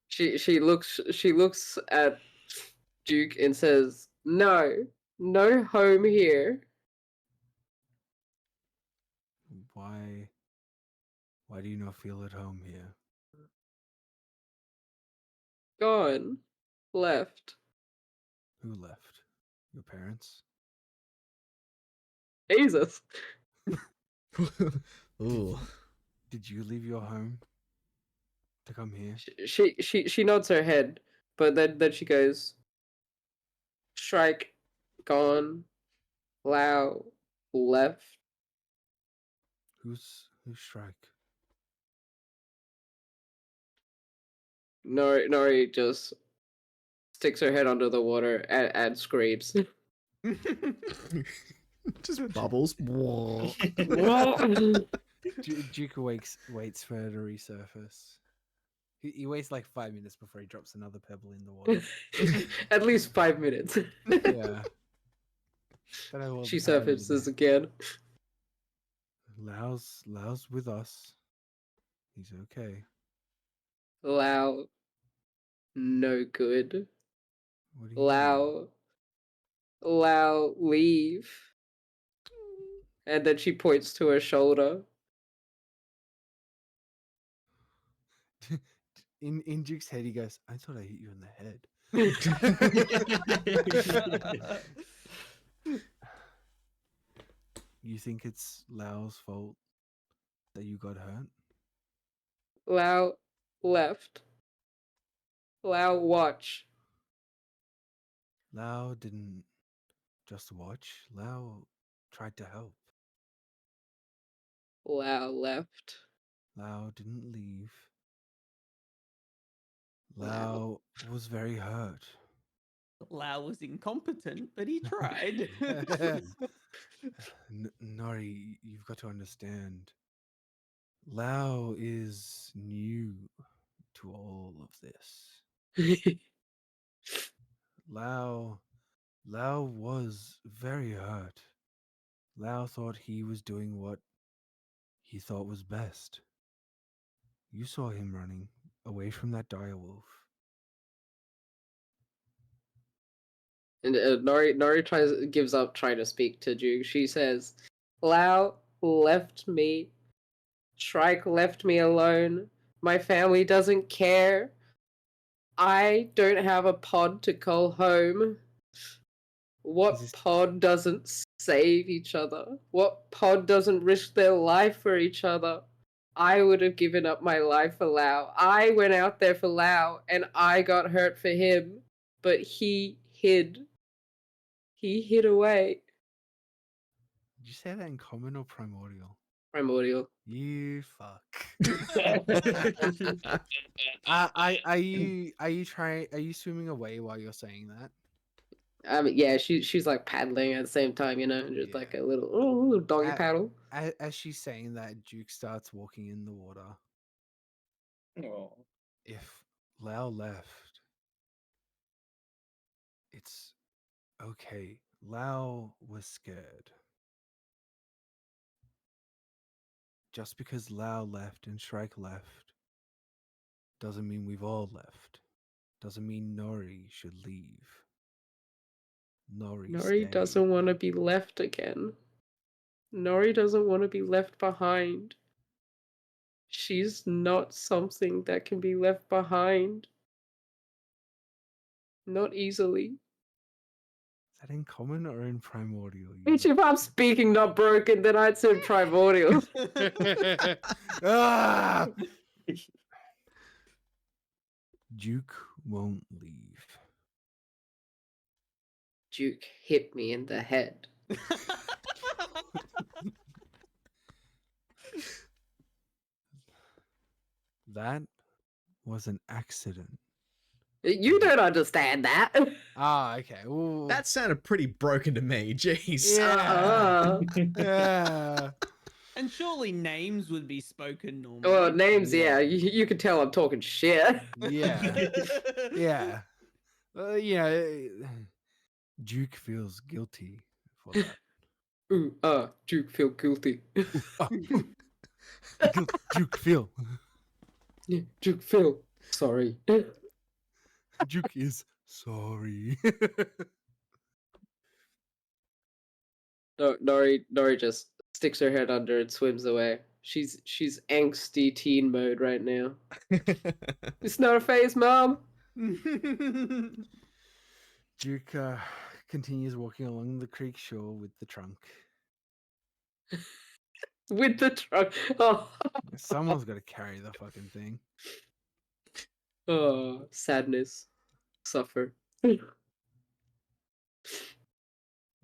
She looks at Duke and says, "No home here." Why do you not feel at home here? Gone, left. Who left? Your parents? Jesus. Ooh. Did you leave your home to come here? She nods her head, but then she goes, "Strike, gone, Lao, left." Who's strike? Nori just sticks her head under the water and screams. Just bubbles. Whoa. Duke waits for her to resurface. He waits like 5 minutes before he drops another pebble in the water. At least 5 minutes. Yeah. Don't know what She the time is surfaces now. again. Lau's with us. He's okay. Lao, no good. What do you mean? Lao, leave. And then she points to her shoulder. In Duke's head, he goes, "I thought I hit you in the head." You think it's Lau's fault that you got hurt? Lao left. Lao watch. Lau didn't just watch. Lau tried to help. Wow, left. Lao didn't leave. Lao. Lao was very hurt. Lau was incompetent, but he tried. Nori, you've got to understand. Lao is new to all of this. Lao was very hurt. Lao thought he was doing what he thought was best. You saw him running away from that direwolf. And Nori gives up trying to speak to Duke. She says, Lao left me. Shrike left me alone. My family doesn't care. I don't have a pod to call home. What This- pod doesn't save each other? What pod doesn't risk their life for each other? I would have given up my life for Lao. I went out there for Lao, and I got hurt for him. But he hid. He hid away. Did you say that in common or primordial? Primordial. You fuck. Are you swimming away while you're saying that? I mean, yeah, she's like paddling at the same time, just like a little doggy paddle. As she's saying that, Duke starts walking in the water. Oh. If Lao left, it's okay. Lao was scared. Just because Lao left and Shrike left doesn't mean we've all left. Doesn't mean Nori should leave. Nori stay. Doesn't want to be left again. Nori doesn't want to be left behind. She's not something that can be left behind. Not easily. Is that in common or in primordial? Bitch, if I'm speaking not broken, then I'd say primordial. Ah! Duke won't leave. Duke hit me in the head. That was an accident. You don't understand that. Ah, okay. Ooh. That sounded pretty broken to me. Jeez. Yeah. Uh-uh. Yeah. And surely names would be spoken normally. Well, names, Yeah. you can tell I'm talking shit. Yeah. Yeah. Duke feels guilty for that. Duke feel guilty. Duke feel. Yeah, Duke feel sorry. Duke is sorry. No, Nori just sticks her head under and swims away. She's angsty teen mode right now. It's not a phase, Mom. Duke continues walking along the creek shore with the trunk. With the truck. Oh, Someone's got to carry the fucking thing. oh, sadness, suffer.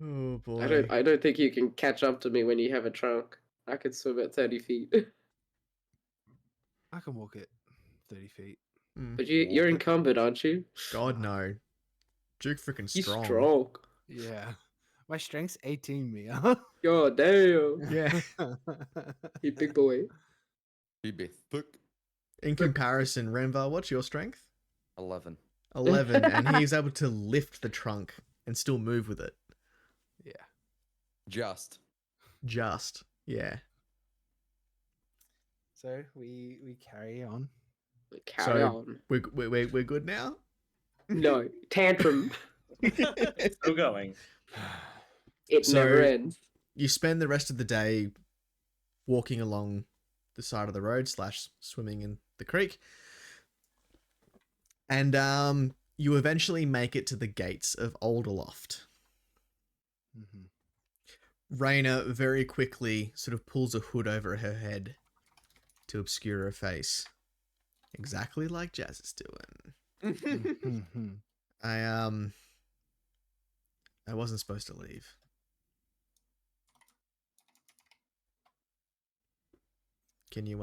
Oh boy. I don't think you can catch up to me when you have a trunk. I can swim at 30 feet. I can walk it 30 feet. But you're encumbered, aren't you? God no. Duke freaking He's strong. strong. Yeah. My strength's 18, Mia. God damn. Yeah. He big boy. He be thick. In comparison, Renvar, what's your strength? 11. 11, and he's able to lift the trunk and still move with it. Yeah. Just. Yeah. So we carry on. Carry So- on. We're good now? No, tantrum. Still going. It So- never ends. You spend the rest of the day walking along the side of the road / swimming in the creek. And you eventually make it to the gates of Alderloft. Mm-hmm. Raina very quickly sort of pulls a hood over her head to obscure her face. Exactly like Jazz is doing. Mm-hmm. I wasn't supposed to leave. Can you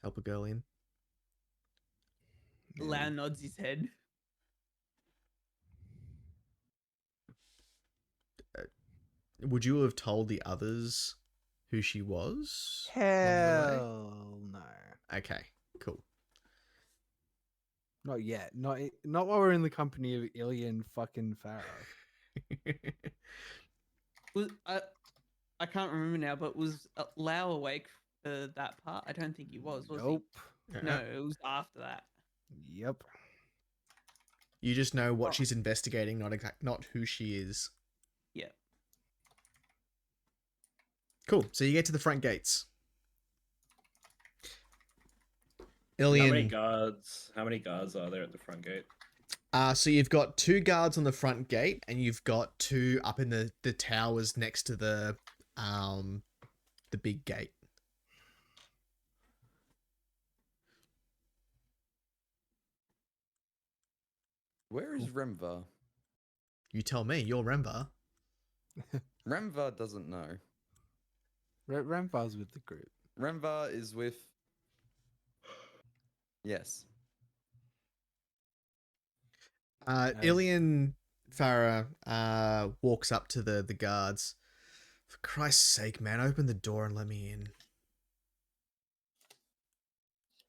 help a girl in? Lau nods his head. Would you have told the others who she was? Hell no. Okay, cool. Not yet. Not while we're in the company of Ilian fucking Pharaoh. Was I can't remember now, but was Lau awake for that part? I don't think he was Nope. he? No, it was after that. Yep. You just know what Oh. she's investigating, not who she is. Yeah. Cool. So you get to the front gates. How many Ilian. guards? How many guards are there at the front gate? So you've got 2 guards on the front gate, and you've got 2 up in the towers next to the big gate. Where is Remva? You tell me. You're Remva. Remva doesn't know. Ramvar's with the group. Remva is with. Yes. Ilian Farah walks up to the guards. For Christ's sake, man, open the door and let me in.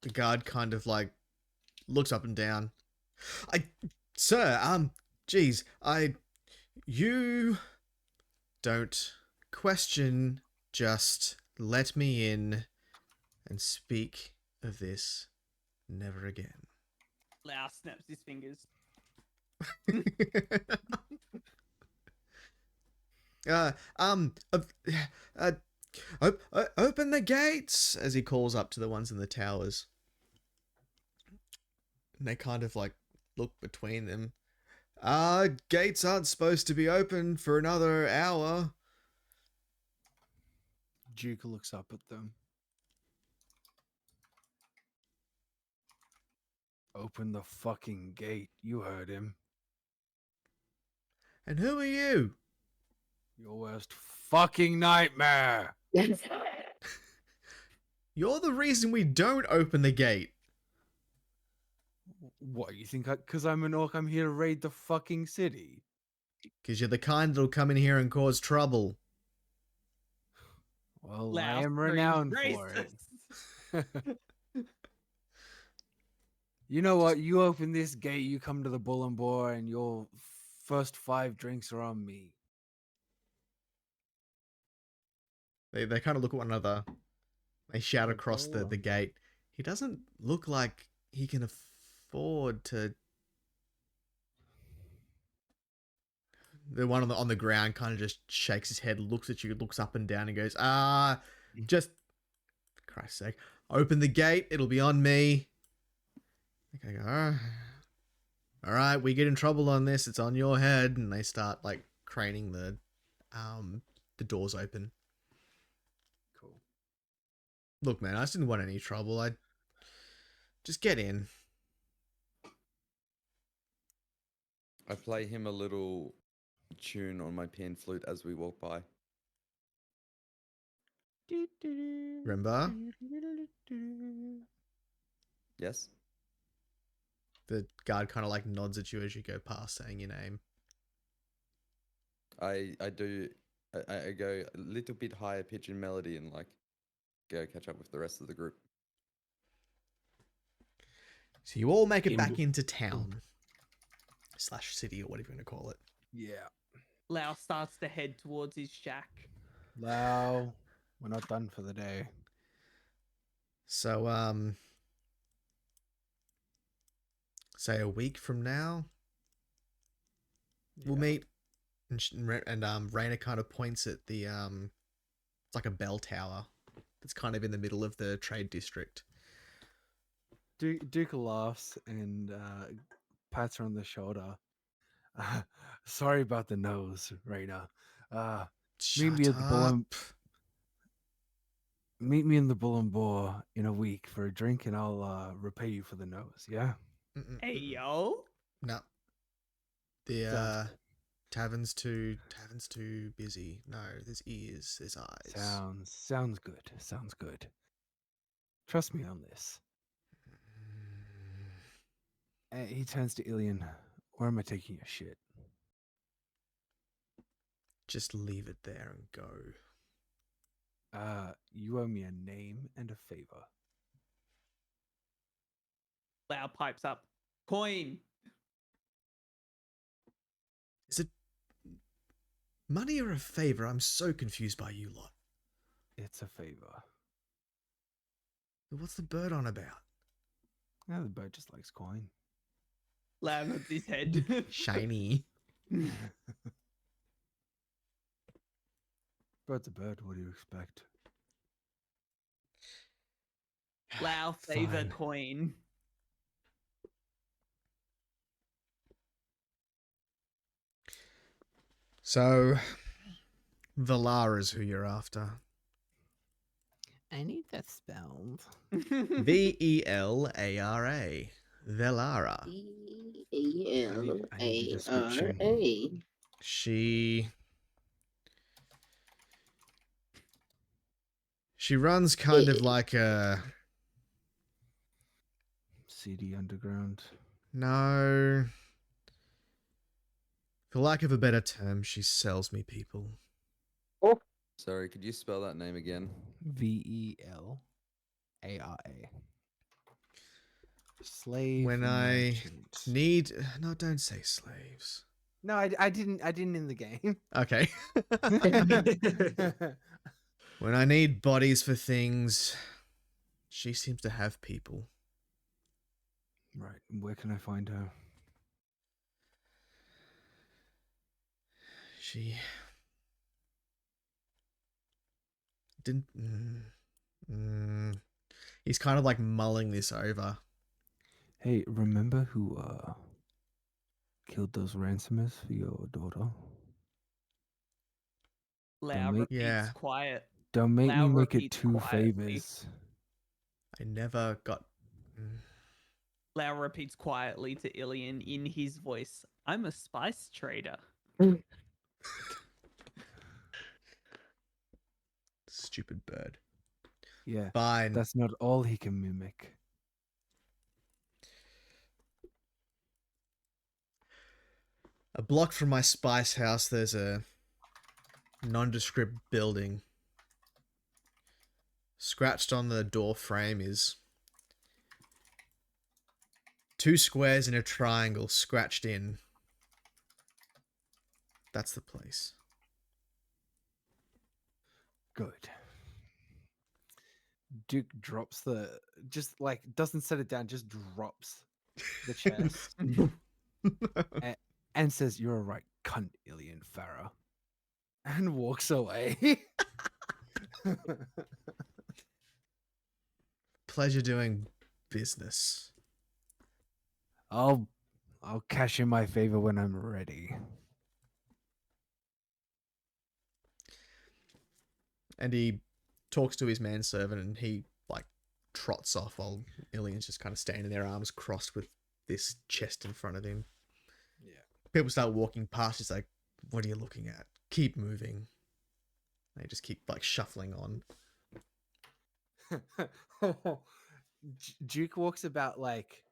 The guard kind of like looks up and down. Sir, geez, you don't question, just let me in and speak of this never again. Lau snaps his fingers. Open the gates, as he calls up to the ones in the towers. And they kind of like look between them. Gates aren't supposed to be open for another hour. Duke looks up at them. Open the fucking gate. You heard him. And who are you? Your worst fucking nightmare. You're the reason we don't open the gate. What, you think because I'm an orc, I'm here to raid the fucking city? Because you're the kind that'll come in here and cause trouble. Well, Lau I am screams, renowned for it. "Racist!" You know what? You open this gate, you come to the Bull and Boar, and your first 5 drinks are on me. They kind of look at one another. They shout across the Bull. gate. He doesn't look like he can afford to. The one on the ground kind of just shakes his head, looks at you, looks up and down, and goes, just, for Christ's sake, open the gate. It'll be on me. They go, all right, we get in trouble on this. It's on your head. And they start like craning the doors open. Cool. Look, man, I just didn't want any trouble. I just get in. I play him a little tune on my pan flute as we walk by. Remember? Yes? The guard kind of like nods at you as you go past, saying your name. I do. I go a little bit higher pitch in melody and like go catch up with the rest of the group. So you all make it back into town. / city or whatever you want to call it. Yeah. Lau starts to head towards his shack. Lau, we're not done for the day. So, say a week from now, we'll meet. And Raina kind of points at the, it's like a bell tower that's kind of in the middle of the trade district. Duke laughs and pats her on the shoulder. Sorry about the nose, Raina. Meet me at the Meet me in the Bull and Boar in a week for a drink, and I'll repay you for the nose. Yeah. Hey yo! No. The Sounds Tavern's too busy. No, there's ears, there's eyes. Sounds good. Sounds good. Trust me on this. He turns to Ilian. Where am I taking your shit? Just leave it there and go. You owe me a name and a favor. Lau pipes up. Coin. Is it money or a favor? I'm so confused by you lot. It's a favor. What's the bird on about? Yeah, the bird just likes coin. Lau nods his head. Shiny. Bird's a bird. What do you expect? Lau favor Fine. coin. So, Valara's who you're after. I need that spelled. Velara. Velara. I need a description. E-L-A-R-A. She runs kind of like a... CD underground. No. For lack of a better term, she sells me people. Sorry, could you spell that name again? Velara. Slave. When I merchant. need... No, don't say slaves. No, I didn't in the game. Okay. When I need bodies for things, she seems to have people. Right. Where can I find her? She didn't. He's kind of like mulling this over. Hey, remember who killed those ransomers for your daughter? Lau make- repeats Yeah. quiet. Don't make Lau me make it repeats two quietly. favors. I never got. Lau repeats quietly to Ilian in his voice. I'm a spice trader. Stupid bird. Yeah, Fine. that's not all he can mimic. A block from my spice house, there's a nondescript building. Scratched on the door frame is 2 squares in a triangle scratched in. That's the place. Good. Duke drops just like doesn't set it down, just drops the chest and says, "You're a right cunt, Ilian Farah," and walks away. Pleasure doing business. I'll cash in my favor when I'm ready. And he talks to his manservant and he like trots off while Ilian's just kind of standing there, arms crossed with this chest in front of him. Yeah. People start walking past. He's like, "What are you looking at? Keep moving." They just keep like shuffling on. Duke walks about like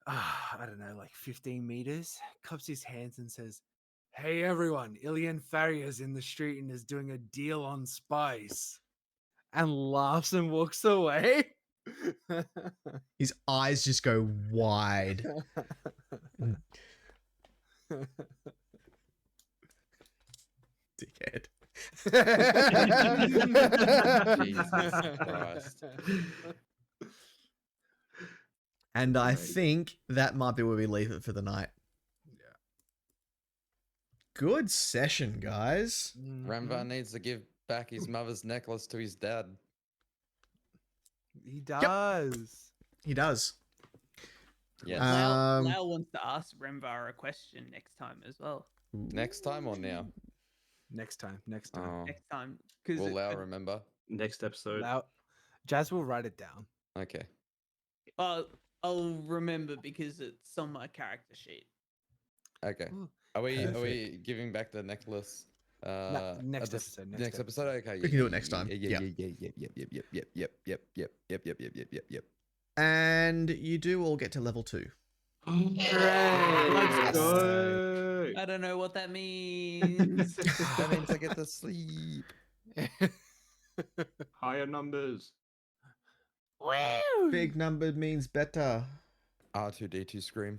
I don't know, like 15 meters, cups his hands and says, "Hey everyone, Ilian Farrier's in the street and is doing a deal on spice," and laughs and walks away. His eyes just go wide. Dickhead. Jesus Christ. And I think that might be where we leave it for the night. Yeah. Good session, guys. Ramvar needs to give back his mother's necklace to his dad. He does. He does. Yes. Lau, Um, Lau wants to ask Remvar a question next time as well. Next time or now? Next time. Oh, Next time, because will Lau remember? Next episode. Jazz will write it down. Okay. I'll remember because it's on my character sheet. Okay. Ooh. Are we Perfect. giving back the necklace? next at the episode, Next episode. Okay. We can do it next time. Yeah. Yep. And you do all get to level 2. Let's go. I don't know what that means. That means I get to sleep. Higher numbers. Big number means better. R2D2 scream.